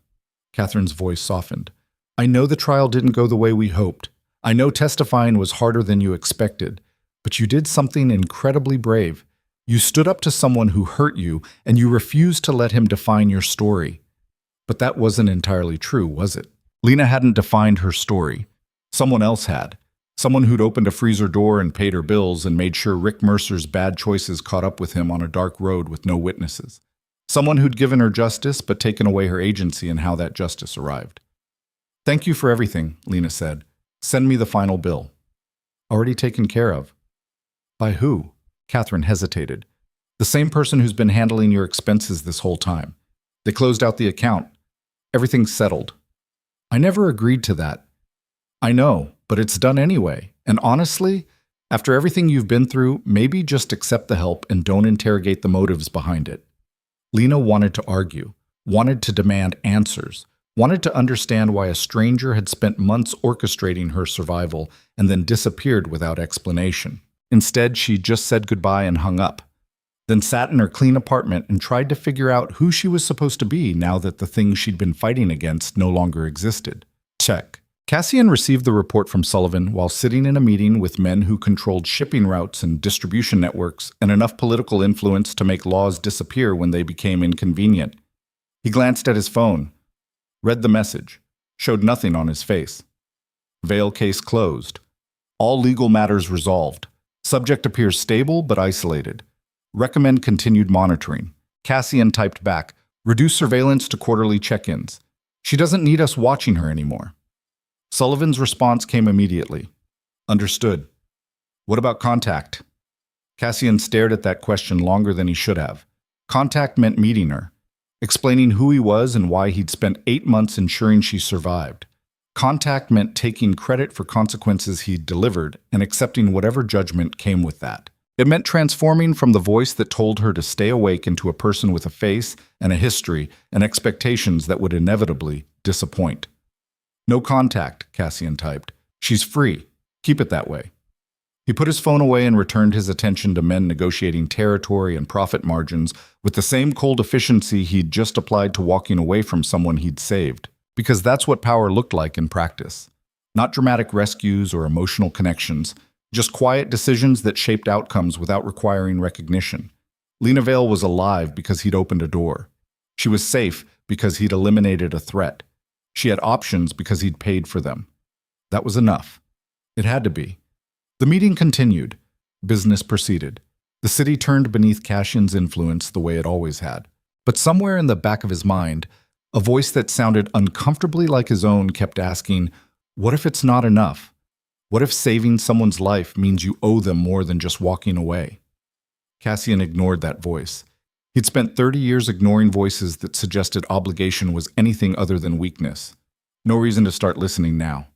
S1: Catherine's voice softened, "I know the trial didn't go the way we hoped. I know testifying was harder than you expected, but you did something incredibly brave. You stood up to someone who hurt you, and you refused to let him define your story." But that wasn't entirely true, was it? Lena hadn't defined her story. Someone else had. Someone who'd opened a freezer door and paid her bills and made sure Rick Mercer's bad choices caught up with him on a dark road with no witnesses. Someone who'd given her justice but taken away her agency in how that justice arrived. "Thank you for everything," Lena said. "Send me the final bill." "Already taken care of." "By who?" Catherine hesitated. "The same person who's been handling your expenses this whole time. They closed out the account. Everything's settled." "I never agreed to that." "I know, but it's done anyway. And honestly, after everything you've been through, maybe just accept the help and don't interrogate the motives behind it." Lena wanted to argue, wanted to demand answers, wanted to understand why a stranger had spent months orchestrating her survival and then disappeared without explanation. Instead, she just said goodbye and hung up, then sat in her clean apartment and tried to figure out who she was supposed to be now that the thing she'd been fighting against no longer existed. Check. Cassian received the report from Sullivan while sitting in a meeting with men who controlled shipping routes and distribution networks and enough political influence to make laws disappear when they became inconvenient. He glanced at his phone, read the message, showed nothing on his face. Vale case closed. All legal matters resolved. Subject appears stable but isolated. Recommend continued monitoring. Cassian typed back, reduce surveillance to quarterly check-ins. She doesn't need us watching her anymore. Sullivan's response came immediately. Understood. What about contact? Cassian stared at that question longer than he should have. Contact meant meeting her, explaining who he was and why he'd spent 8 months ensuring she survived. Contact meant taking credit for consequences he'd delivered and accepting whatever judgment came with that. It meant transforming from the voice that told her to stay awake into a person with a face and a history and expectations that would inevitably disappoint. No contact, Cassian typed. She's free. Keep it that way. He put his phone away and returned his attention to men negotiating territory and profit margins with the same cold efficiency he'd just applied to walking away from someone he'd saved. Because that's what power looked like in practice. Not dramatic rescues or emotional connections, just quiet decisions that shaped outcomes without requiring recognition. Lena Vale was alive because he'd opened a door. She was safe because he'd eliminated a threat. She had options because he'd paid for them. That was enough. It had to be. The meeting continued. Business proceeded. The city turned beneath Cassian's influence the way it always had. But somewhere in the back of his mind, a voice that sounded uncomfortably like his own kept asking, what if it's not enough? What if saving someone's life means you owe them more than just walking away? Cassian ignored that voice. He'd spent 30 years ignoring voices that suggested obligation was anything other than weakness. No reason to start listening now.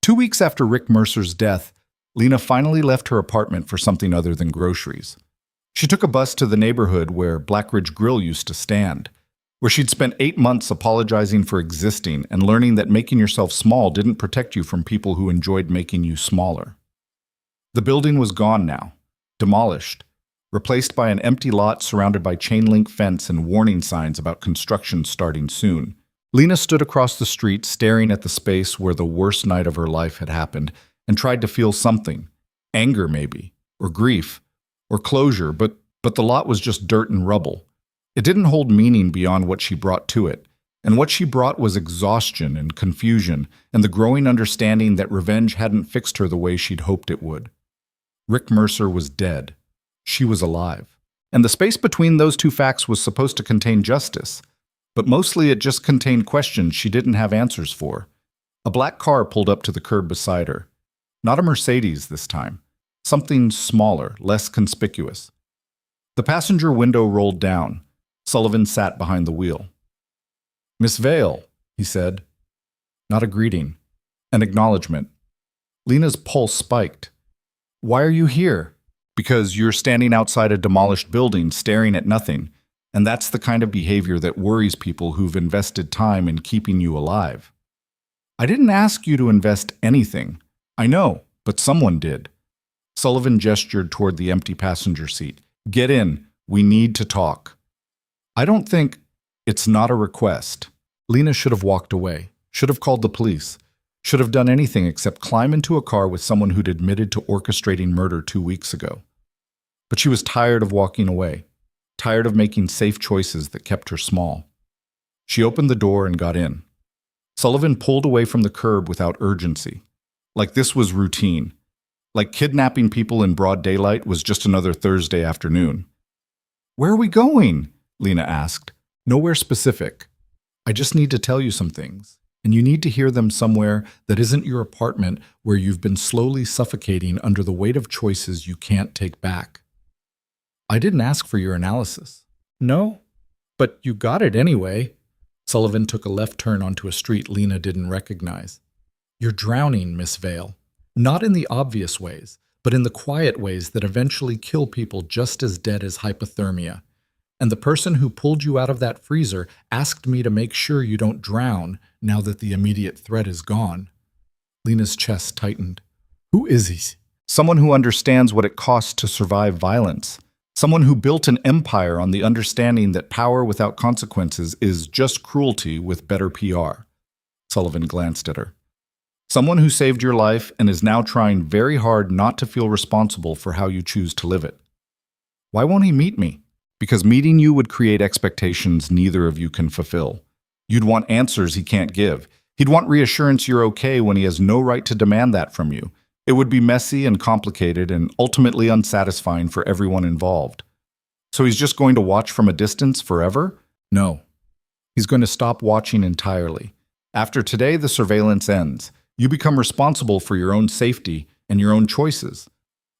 S1: 2 weeks after Rick Mercer's death, Lena finally left her apartment for something other than groceries. She took a bus to the neighborhood where Blackridge Grill used to stand, where she'd spent 8 months apologizing for existing and learning that making yourself small didn't protect you from people who enjoyed making you smaller. The building was gone now. Demolished, replaced by an empty lot surrounded by chain-link fence and warning signs about construction starting soon. Lena stood across the street staring at the space where the worst night of her life had happened and tried to feel something. Anger maybe, or grief, or closure, but But the lot was just dirt and rubble. It didn't hold meaning beyond what she brought to it, and what she brought was exhaustion and confusion and the growing understanding that revenge hadn't fixed her the way she'd hoped it would. Rick Mercer was dead. She was alive. And the space between those two facts was supposed to contain justice, but mostly it just contained questions she didn't have answers for. A black car pulled up to the curb beside her. Not a Mercedes this time. Something smaller, less conspicuous. The passenger window rolled down. Sullivan sat behind the wheel. "Miss Vale," he said. Not a greeting. An acknowledgement. Lena's pulse spiked. "Why are you here?" "Because you're standing outside a demolished building staring at nothing, and that's the kind of behavior that worries people who've invested time in keeping you alive." "I didn't ask you to invest anything." "I know, but someone did." Sullivan gestured toward the empty passenger seat. "Get in. We need to talk." "I don't think—" "It's not a request." Lena should have walked away, should have called the police, should have done anything except climb into a car with someone who'd admitted to orchestrating murder 2 weeks ago. But she was tired of walking away, tired of making safe choices that kept her small. She opened the door and got in. Sullivan pulled away from the curb without urgency, like this was routine, like kidnapping people in broad daylight was just another Thursday afternoon. "Where are we going?" Lena asked. "Nowhere specific. I just need to tell you some things, and you need to hear them somewhere that isn't your apartment where you've been slowly suffocating under the weight of choices you can't take back." "I didn't ask for your analysis." "No? But you got it anyway." Sullivan took a left turn onto a street Lena didn't recognize. "You're drowning, Miss Vale. Not in the obvious ways, but in the quiet ways that eventually kill people just as dead as hypothermia. And the person who pulled you out of that freezer asked me to make sure you don't drown now that the immediate threat is gone." Lena's chest tightened. "Who is he?" "Someone who understands what it costs to survive violence. Someone who built an empire on the understanding that power without consequences is just cruelty with better PR." Sullivan glanced at her. "Someone who saved your life and is now trying very hard not to feel responsible for how you choose to live it." "Why won't he meet me?" "Because meeting you would create expectations neither of you can fulfill. You'd want answers he can't give. He'd want reassurance you're okay when he has no right to demand that from you. It would be messy and complicated and ultimately unsatisfying for everyone involved. So he's just going to watch from a distance forever?" "No. He's going to stop watching entirely. After today, the surveillance ends. You become responsible for your own safety and your own choices.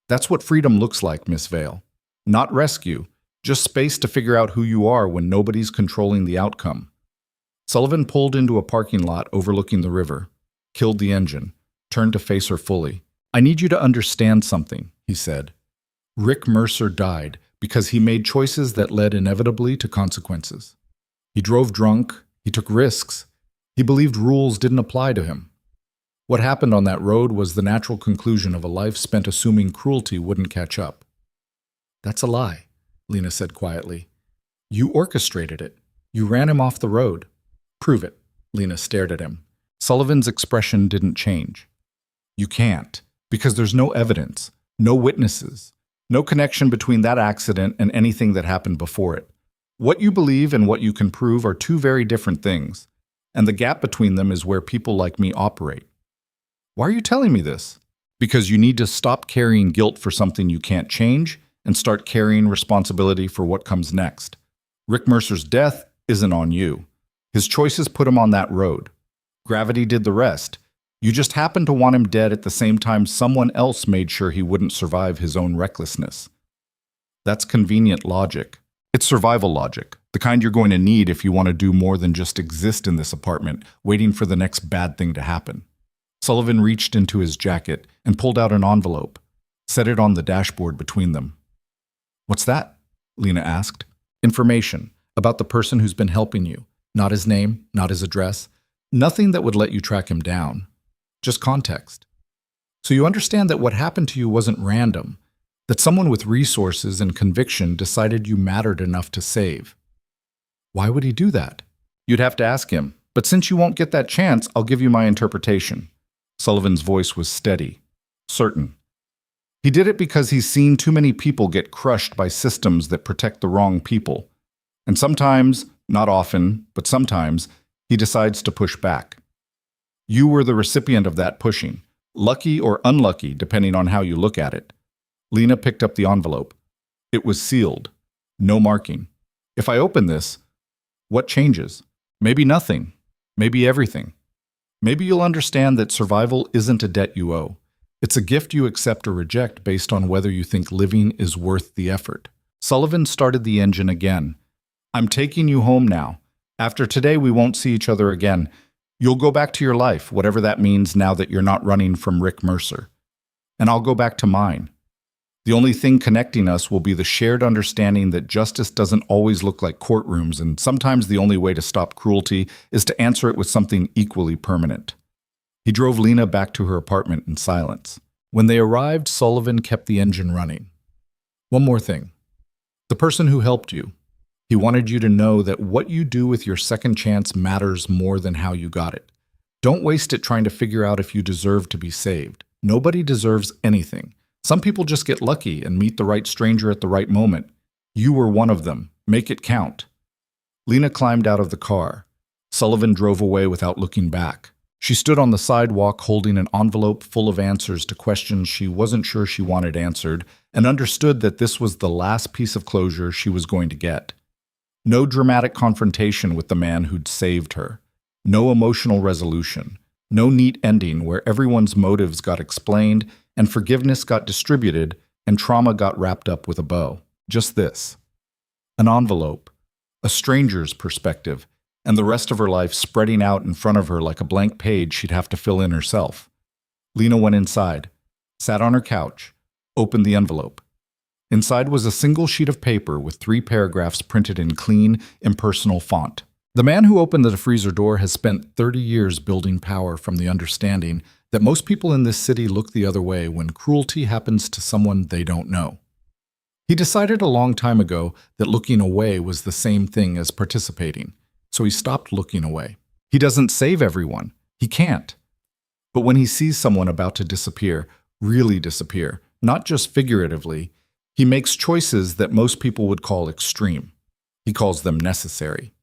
S1: That's what freedom looks like, Miss Vale. Not rescue. Just space to figure out who you are when nobody's controlling the outcome." Sullivan pulled into a parking lot overlooking the river, killed the engine, turned to face her fully. "I need you to understand something," he said. "Rick Mercer died because he made choices that led inevitably to consequences. He drove drunk, he took risks, he believed rules didn't apply to him. What happened on that road was the natural conclusion of a life spent assuming cruelty wouldn't catch up." "That's a lie," Lena said quietly. "You orchestrated it. You ran him off the road." "Prove it." Lena stared at him. Sullivan's expression didn't change. "You can't, because there's no evidence, no witnesses, no connection between that accident and anything that happened before it. What you believe and what you can prove are two very different things, and the gap between them is where people like me operate." "Why are you telling me this?" "Because you need to stop carrying guilt for something you can't change and start carrying responsibility for what comes next. Rick Mercer's death isn't on you. His choices put him on that road. Gravity did the rest. You just happened to want him dead at the same time someone else made sure he wouldn't survive his own recklessness. That's convenient logic. It's survival logic, the kind you're going to need if you want to do more than just exist in this apartment, waiting for the next bad thing to happen." Sullivan reached into his jacket and pulled out an envelope, set it on the dashboard between them. "What's that?" Lena asked. "Information about the person who's been helping you. Not his name, not his address. Nothing that would let you track him down. Just context. So you understand that what happened to you wasn't random, that someone with resources and conviction decided you mattered enough to save. Why would he do that? You'd have to ask him, but since you won't get that chance, I'll give you my interpretation." Sullivan's voice was steady, certain. He did it because he's seen too many people get crushed by systems that protect the wrong people. And sometimes, not often, but sometimes, he decides to push back. You were the recipient of that pushing, lucky or unlucky, depending on how you look at it. Lena picked up the envelope. It was sealed. No marking. If I open this, what changes? Maybe nothing. Maybe everything. Maybe you'll understand that survival isn't a debt you owe. It's a gift you accept or reject based on whether you think living is worth the effort. Sullivan started the engine again. I'm taking you home now. After today, we won't see each other again. You'll go back to your life, whatever that means now that you're not running from Rick Mercer. And I'll go back to mine. The only thing connecting us will be the shared understanding that justice doesn't always look like courtrooms, and sometimes the only way to stop cruelty is to answer it with something equally permanent. He drove Lena back to her apartment in silence. When they arrived, Sullivan kept the engine running. One more thing. The person who helped you. He wanted you to know that what you do with your second chance matters more than how you got it. Don't waste it trying to figure out if you deserve to be saved. Nobody deserves anything. Some people just get lucky and meet the right stranger at the right moment. You were one of them. Make it count. Lena climbed out of the car. Sullivan drove away without looking back. She stood on the sidewalk holding an envelope full of answers to questions she wasn't sure she wanted answered, and understood that this was the last piece of closure she was going to get. No dramatic confrontation with the man who'd saved her. No emotional resolution. No neat ending where everyone's motives got explained and forgiveness got distributed and trauma got wrapped up with a bow. Just this. An envelope. A stranger's perspective. And the rest of her life spreading out in front of her like a blank page she'd have to fill in herself. Lena went inside, sat on her couch, opened the envelope. Inside was a single sheet of paper with 3 paragraphs printed in clean, impersonal font. The man who opened the freezer door has spent 30 years building power from the understanding that most people in this city look the other way when cruelty happens to someone they don't know. He decided a long time ago that looking away was the same thing as participating. So he stopped looking away. He doesn't save everyone. He can't. But when he sees someone about to disappear, really disappear, not just figuratively, he makes choices that most people would call extreme. He calls them necessary.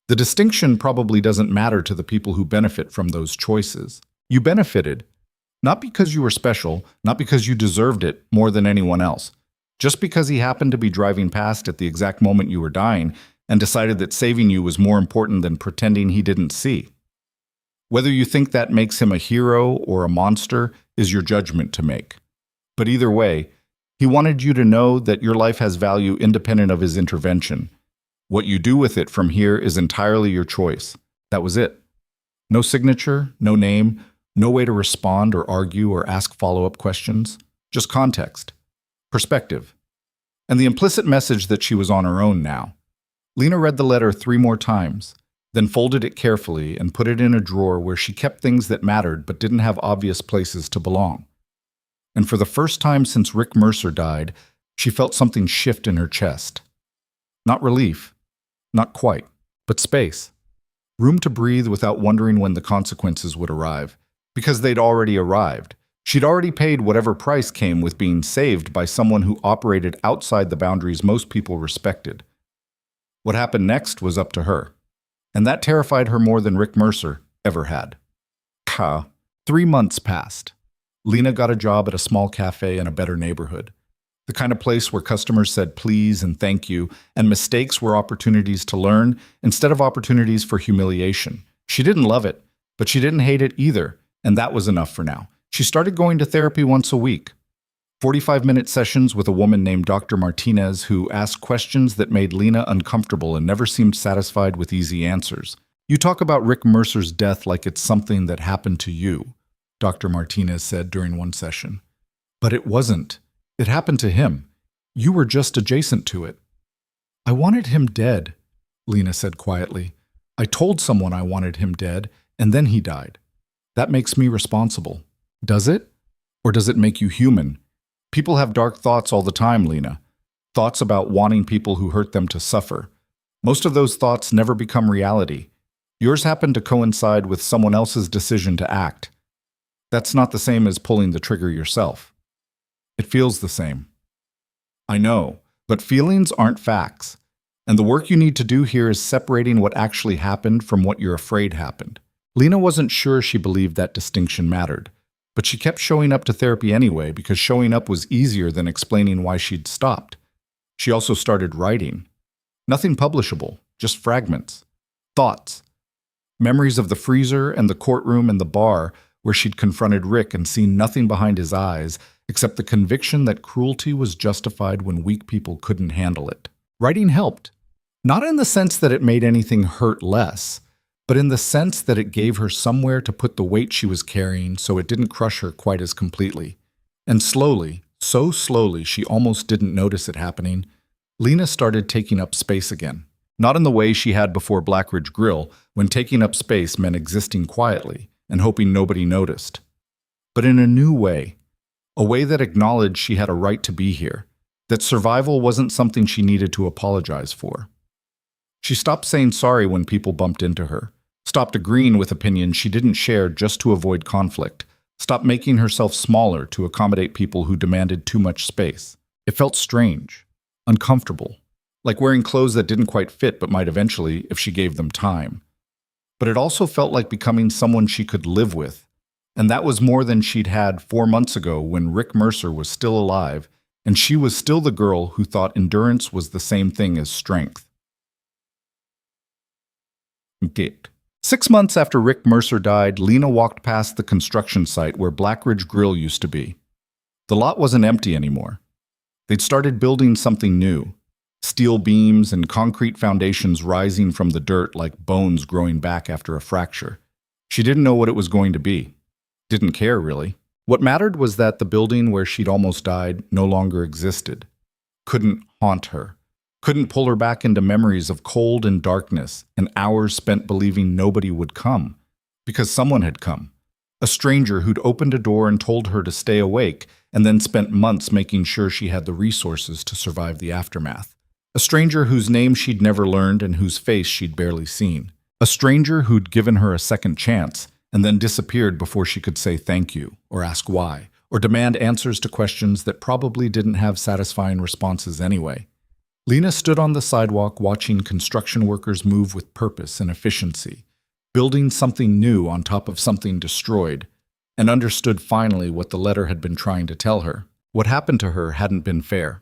S1: The distinction probably doesn't matter to the people who benefit from those choices. You benefited, not because you were special, not because you deserved it more than anyone else, just because he happened to be driving past at the exact moment you were dying and decided that saving you was more important than pretending he didn't see. Whether you think that makes him a hero or a monster is your judgment to make. But either way, he wanted you to know that your life has value independent of his intervention. What you do with it from here is entirely your choice. That was it. No signature, no name, no way to respond or argue or ask follow-up questions. Just context, perspective, and the implicit message that she was on her own now. Lena read the letter 3 more times, then folded it carefully and put it in a drawer where she kept things that mattered but didn't have obvious places to belong. And for the first time since Rick Mercer died, she felt something shift in her chest. Not relief, not quite, but space. Room to breathe without wondering when the consequences would arrive, because they'd already arrived. She'd already paid whatever price came with being saved by someone who operated outside the boundaries most people respected. What happened next was up to her, and that terrified her more than Rick Mercer ever had. 3 months passed. Lena got a job at a small cafe in a better neighborhood, the kind of place where customers said please and thank you, and mistakes were opportunities to learn instead of opportunities for humiliation. She didn't love it, but she didn't hate it either, and that was enough for now. She started going to therapy once a week. 45-minute sessions with a woman named Dr. Martinez who asked questions that made Lena uncomfortable and never seemed satisfied with easy answers. You talk about Rick Mercer's death like it's something that happened to you, Dr. Martinez said during one session. But it wasn't. It happened to him. You were just adjacent to it. I wanted him dead, Lena said quietly. I told someone I wanted him dead, and then he died. That makes me responsible. Does it? Or does it make you human? People have dark thoughts all the time, Lena. Thoughts about wanting people who hurt them to suffer. Most of those thoughts never become reality. Yours happened to coincide with someone else's decision to act. That's not the same as pulling the trigger yourself. It feels the same. I know, but feelings aren't facts. And the work you need to do here is separating what actually happened from what you're afraid happened. Lena wasn't sure she believed that distinction mattered, but she kept showing up to therapy anyway because showing up was easier than explaining why she'd stopped. She also started writing. Nothing publishable, just fragments. Thoughts. Memories of the freezer and the courtroom and the bar where she'd confronted Rick and seen nothing behind his eyes except the conviction that cruelty was justified when weak people couldn't handle it. Writing helped. Not in the sense that it made anything hurt less, but in the sense that it gave her somewhere to put the weight she was carrying so it didn't crush her quite as completely. And slowly, so slowly she almost didn't notice it happening, Lena started taking up space again. Not in the way she had before Blackridge Grill, when taking up space meant existing quietly and hoping nobody noticed. But in a new way, a way that acknowledged she had a right to be here, that survival wasn't something she needed to apologize for. She stopped saying sorry when people bumped into her, stopped agreeing with opinions she didn't share just to avoid conflict, stopped making herself smaller to accommodate people who demanded too much space. It felt strange, uncomfortable, like wearing clothes that didn't quite fit but might eventually if she gave them time. But it also felt like becoming someone she could live with, and that was more than she'd had 4 months ago when Rick Mercer was still alive and she was still the girl who thought endurance was the same thing as strength. 6 months after Rick Mercer died, Lena walked past the construction site where Blackridge Grill used to be. The lot wasn't empty anymore. They'd started building something new. Steel beams and concrete foundations rising from the dirt like bones growing back after a fracture. She didn't know what it was going to be. Didn't care, really. What mattered was that the building where she'd almost died no longer existed. Couldn't haunt her. Couldn't pull her back into memories of cold and darkness and hours spent believing nobody would come. Because someone had come. A stranger who'd opened a door and told her to stay awake and then spent months making sure she had the resources to survive the aftermath. A stranger whose name she'd never learned and whose face she'd barely seen. A stranger who'd given her a second chance and then disappeared before she could say thank you, or ask why, or demand answers to questions that probably didn't have satisfying responses anyway. Lena stood on the sidewalk watching construction workers move with purpose and efficiency, building something new on top of something destroyed, and understood finally what the letter had been trying to tell her. What happened to her hadn't been fair,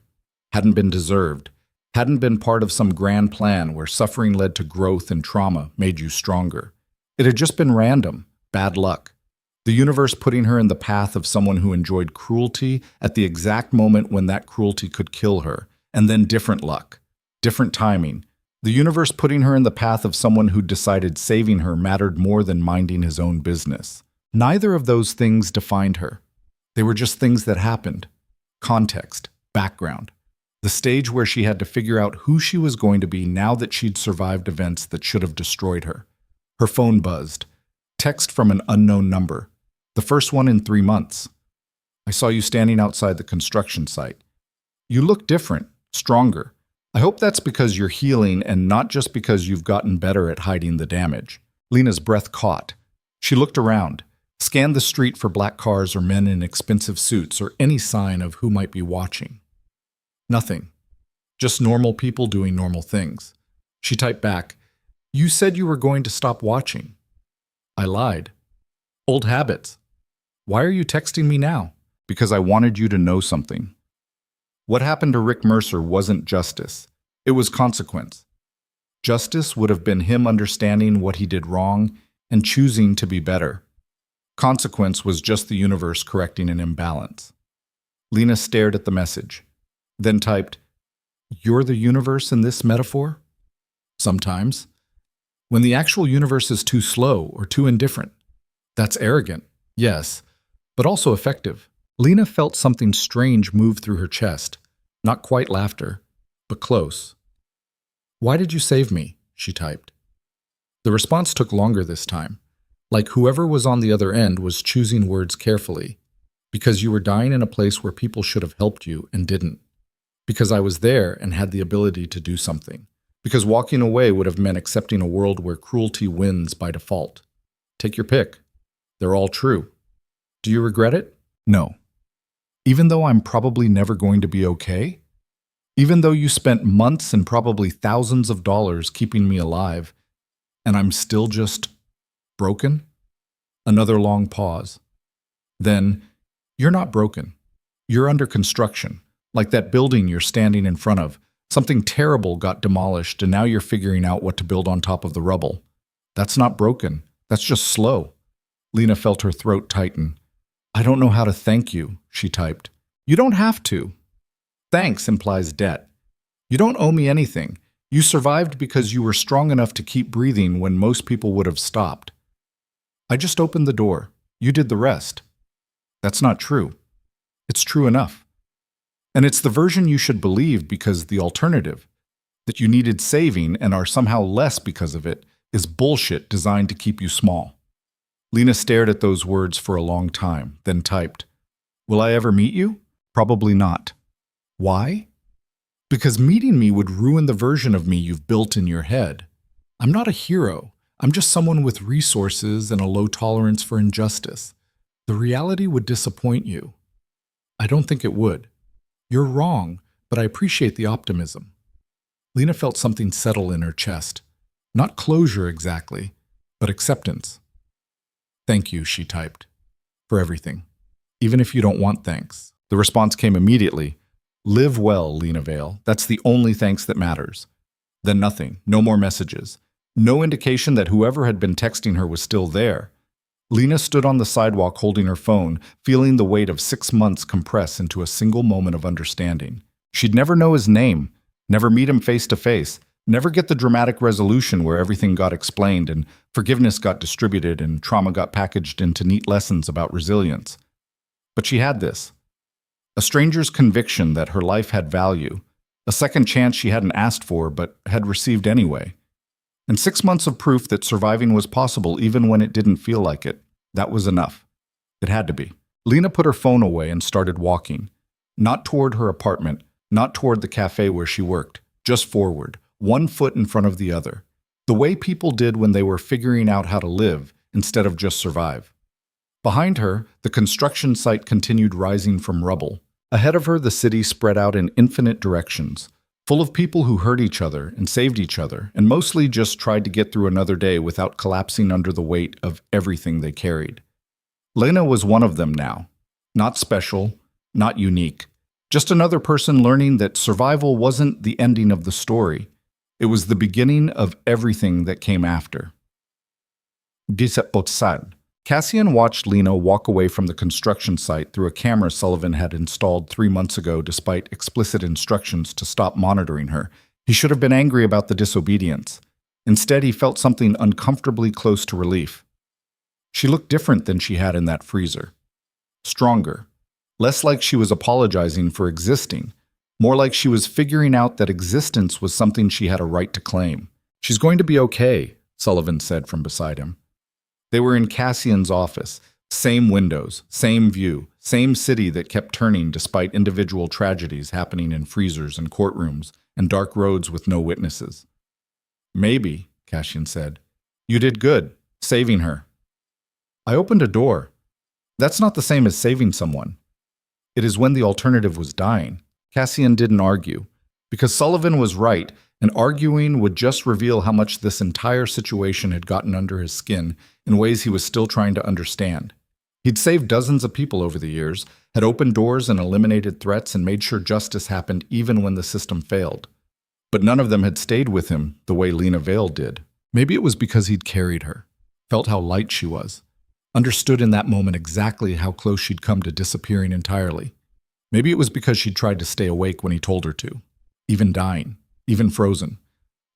S1: hadn't been deserved, hadn't been part of some grand plan where suffering led to growth and trauma made you stronger. It had just been random, bad luck. The universe putting her in the path of someone who enjoyed cruelty at the exact moment when that cruelty could kill her, and then different luck, different timing. The universe putting her in the path of someone who decided saving her mattered more than minding his own business. Neither of those things defined her. They were just things that happened. Context, background. The stage where she had to figure out who she was going to be now that she'd survived events that should have destroyed her. Her phone buzzed. Text from an unknown number. The first one in 3 months. I saw you standing outside the construction site. You look different, stronger. I hope that's because you're healing and not just because you've gotten better at hiding the damage. Lena's breath caught. She looked around, scanned the street for black cars or men in expensive suits or any sign of who might be watching. Nothing. Just normal people doing normal things. She typed back, "You said you were going to stop watching." I lied. Old habits. Why are you texting me now? Because I wanted you to know something. What happened to Rick Mercer wasn't justice. It was consequence. Justice would have been him understanding what he did wrong and choosing to be better. Consequence was just the universe correcting an imbalance. Lena stared at the message, then typed, "You're the universe in this metaphor?" Sometimes. When the actual universe is too slow or too indifferent. That's arrogant, yes, but also effective. Lena felt something strange move through her chest. Not quite laughter, but close. "Why did you save me?" she typed. The response took longer this time, like whoever was on the other end was choosing words carefully. "Because you were dying in a place where people should have helped you and didn't. Because I was there and had the ability to do something. Because walking away would have meant accepting a world where cruelty wins by default. Take your pick. They're all true. Do you regret it? No. Even though I'm probably never going to be okay? Even though you spent months and probably thousands of dollars keeping me alive, and I'm still just broken? Another long pause. Then, you're not broken. You're under construction, like that building you're standing in front of. Something terrible got demolished, and now you're figuring out what to build on top of the rubble. That's not broken. That's just slow. Lena felt her throat tighten. I don't know how to thank you, she typed. You don't have to. Thanks implies debt. You don't owe me anything. You survived because you were strong enough to keep breathing when most people would have stopped. I just opened the door. You did the rest. That's not true. It's true enough. And it's the version you should believe because the alternative, that you needed saving and are somehow less because of it, is bullshit designed to keep you small. Lena stared at those words for a long time, then typed, Will I ever meet you? Probably not. Why? Because meeting me would ruin the version of me you've built in your head. I'm not a hero. I'm just someone with resources and a low tolerance for injustice. The reality would disappoint you. I don't think it would. You're wrong, but I appreciate the optimism. Lena felt something settle in her chest. Not closure exactly, but acceptance. Thank you, she typed, for everything. Even if you don't want thanks. The response came immediately. Live well, Lena Vale. That's the only thanks that matters. Then nothing. No more messages. No indication that whoever had been texting her was still there. Lena stood on the sidewalk holding her phone, feeling the weight of 6 months compress into a single moment of understanding. She'd never know his name, never meet him face to face, never get the dramatic resolution where everything got explained and forgiveness got distributed and trauma got packaged into neat lessons about resilience. But she had this. A stranger's conviction that her life had value, a second chance she hadn't asked for but had received anyway. And 6 months of proof that surviving was possible even when it didn't feel like it. That was enough. It had to be. Lena put her phone away and started walking. Not toward her apartment, not toward the cafe where she worked, just forward, one foot in front of the other. The way people did when they were figuring out how to live instead of just survive. Behind her, the construction site continued rising from rubble. Ahead of her, the city spread out in infinite directions, full of people who hurt each other and saved each other, and mostly just tried to get through another day without collapsing under the weight of everything they carried. Lena was one of them now. Not special, not unique. Just another person learning that survival wasn't the ending of the story. It was the beginning of everything that came after. Cassian watched Lena walk away from the construction site through a camera Sullivan had installed 3 months ago despite explicit instructions to stop monitoring her. He should have been angry about the disobedience. Instead, he felt something uncomfortably close to relief. She looked different than she had in that freezer. Stronger. Less like she was apologizing for existing. More like she was figuring out that existence was something she had a right to claim. She's going to be okay, Sullivan said from beside him. They were in Cassian's office. Same windows, same view, same city that kept turning despite individual tragedies happening in freezers and courtrooms and dark roads with no witnesses. Maybe, Cassian said. You did good, saving her. I opened a door. That's not the same as saving someone. It is when the alternative was dying. Cassian didn't argue, because Sullivan was right, and arguing would just reveal how much this entire situation had gotten under his skin in ways he was still trying to understand. He'd saved dozens of people over the years, had opened doors and eliminated threats and made sure justice happened even when the system failed. But none of them had stayed with him the way Lena Vale did. Maybe it was because he'd carried her, felt how light she was, understood in that moment exactly how close she'd come to disappearing entirely. Maybe it was because she'd tried to stay awake when he told her to, even dying, even frozen.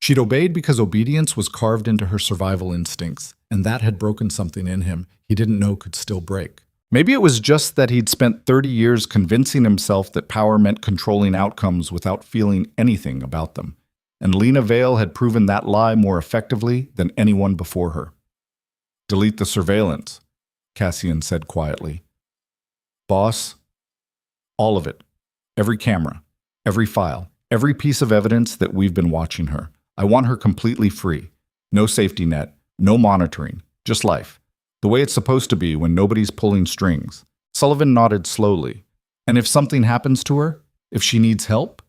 S1: She'd obeyed because obedience was carved into her survival instincts, and that had broken something in him he didn't know could still break. Maybe it was just that he'd spent 30 years convincing himself that power meant controlling outcomes without feeling anything about them, and Lena Vale had proven that lie more effectively than anyone before her. Delete the surveillance, Cassian said quietly. Boss, all of it. Every camera, every file, every piece of evidence that we've been watching her. I want her completely free. No safety net, no monitoring, just life. The way it's supposed to be when nobody's pulling strings. Sullivan nodded slowly. And if something happens to her, if she needs help,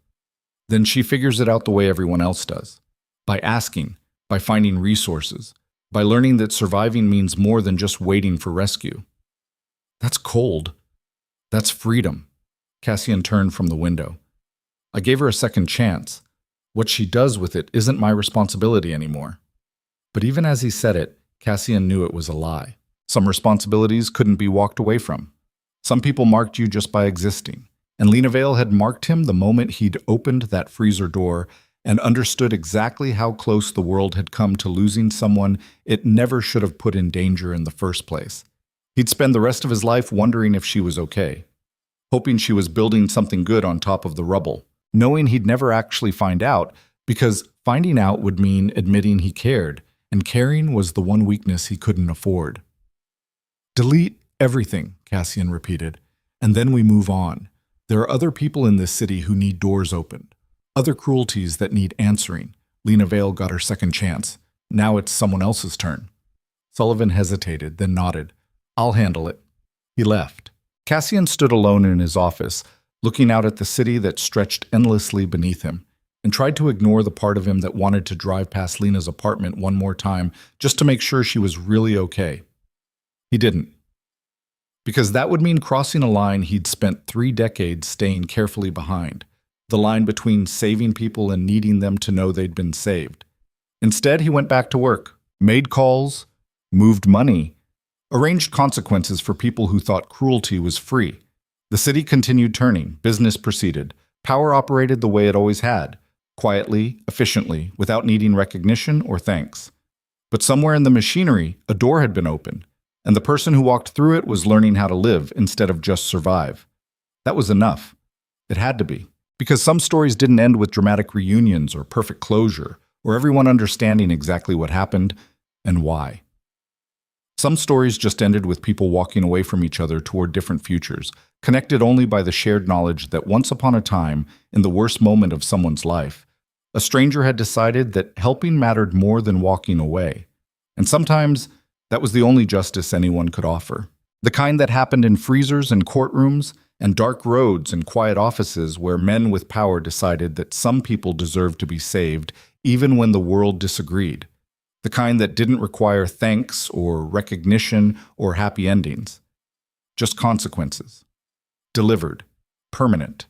S1: then she figures it out the way everyone else does. By asking, by finding resources, by learning that surviving means more than just waiting for rescue. That's cold. That's freedom. Cassian turned from the window. I gave her a second chance. What she does with it isn't my responsibility anymore. But even as he said it, Cassian knew it was a lie. Some responsibilities couldn't be walked away from. Some people marked you just by existing. And Lena Vale had marked him the moment he'd opened that freezer door and understood exactly how close the world had come to losing someone it never should have put in danger in the first place. He'd spend the rest of his life wondering if she was okay, hoping she was building something good on top of the rubble, knowing he'd never actually find out, because finding out would mean admitting he cared, and caring was the one weakness he couldn't afford. Delete everything, Cassian repeated, and then we move on. There are other people in this city who need doors opened, other cruelties that need answering. Lena Vale got her second chance. Now it's someone else's turn. Sullivan hesitated, then nodded. I'll handle it. He left. Cassian stood alone in his office, looking out at the city that stretched endlessly beneath him, and tried to ignore the part of him that wanted to drive past Lena's apartment one more time just to make sure she was really okay. He didn't. Because that would mean crossing a line he'd spent 3 decades staying carefully behind, the line between saving people and needing them to know they'd been saved. Instead, he went back to work, made calls, moved money, arranged consequences for people who thought cruelty was free. The city continued turning, business proceeded, power operated the way it always had, quietly, efficiently, without needing recognition or thanks. But somewhere in the machinery, a door had been opened, and the person who walked through it was learning how to live instead of just survive. That was enough. It had to be. Because some stories didn't end with dramatic reunions or perfect closure, or everyone understanding exactly what happened and why. Some stories just ended with people walking away from each other toward different futures, connected only by the shared knowledge that once upon a time, in the worst moment of someone's life, a stranger had decided that helping mattered more than walking away. And sometimes, that was the only justice anyone could offer. The kind that happened in freezers and courtrooms, and dark roads and quiet offices where men with power decided that some people deserved to be saved even when the world disagreed. The kind that didn't require thanks or recognition or happy endings. Just consequences. Delivered. Permanent.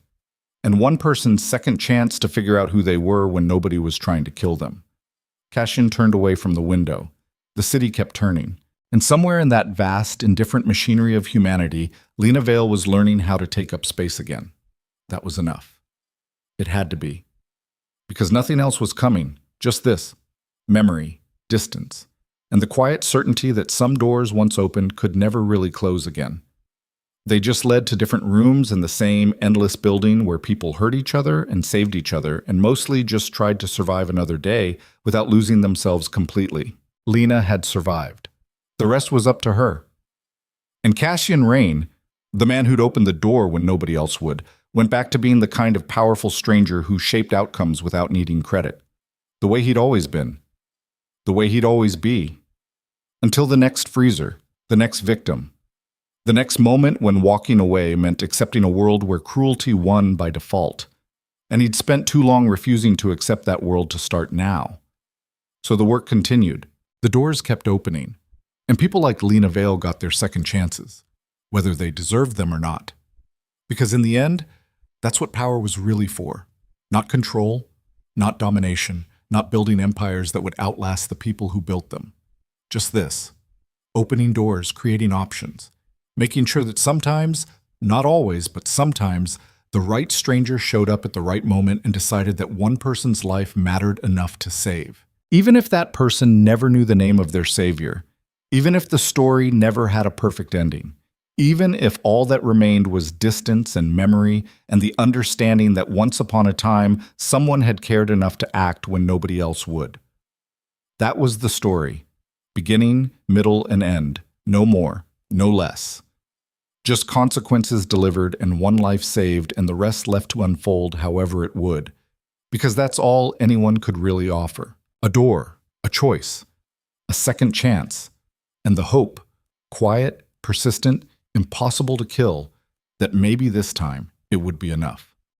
S1: And one person's second chance to figure out who they were when nobody was trying to kill them. Cassian turned away from the window. The city kept turning. And somewhere in that vast, indifferent machinery of humanity, Lena Vale was learning how to take up space again. That was enough. It had to be. Because nothing else was coming, just this. Memory, distance, and the quiet certainty that some doors once opened could never really close again. They just led to different rooms in the same endless building where people hurt each other and saved each other and mostly just tried to survive another day without losing themselves completely. Lena had survived. The rest was up to her. And Cassian Rain, the man who'd opened the door when nobody else would, went back to being the kind of powerful stranger who shaped outcomes without needing credit. The way he'd always been. The way he'd always be. Until the next freezer, the next victim. The next moment when walking away meant accepting a world where cruelty won by default. And he'd spent too long refusing to accept that world to start now. So the work continued. The doors kept opening. And people like Lena Vale got their second chances, whether they deserved them or not. Because in the end, that's what power was really for. Not control, not domination, not building empires that would outlast the people who built them. Just this. Opening doors, creating options. Making sure that sometimes, not always, but sometimes, the right stranger showed up at the right moment and decided that one person's life mattered enough to save. Even if that person never knew the name of their savior, even if the story never had a perfect ending, even if all that remained was distance and memory and the understanding that once upon a time someone had cared enough to act when nobody else would. That was the story. Beginning, middle, and end. No more, no less. Just consequences delivered and one life saved and the rest left to unfold however it would. Because that's all anyone could really offer. A door, a choice, a second chance. And the hope, quiet, persistent, impossible to kill, that maybe this time it would be enough.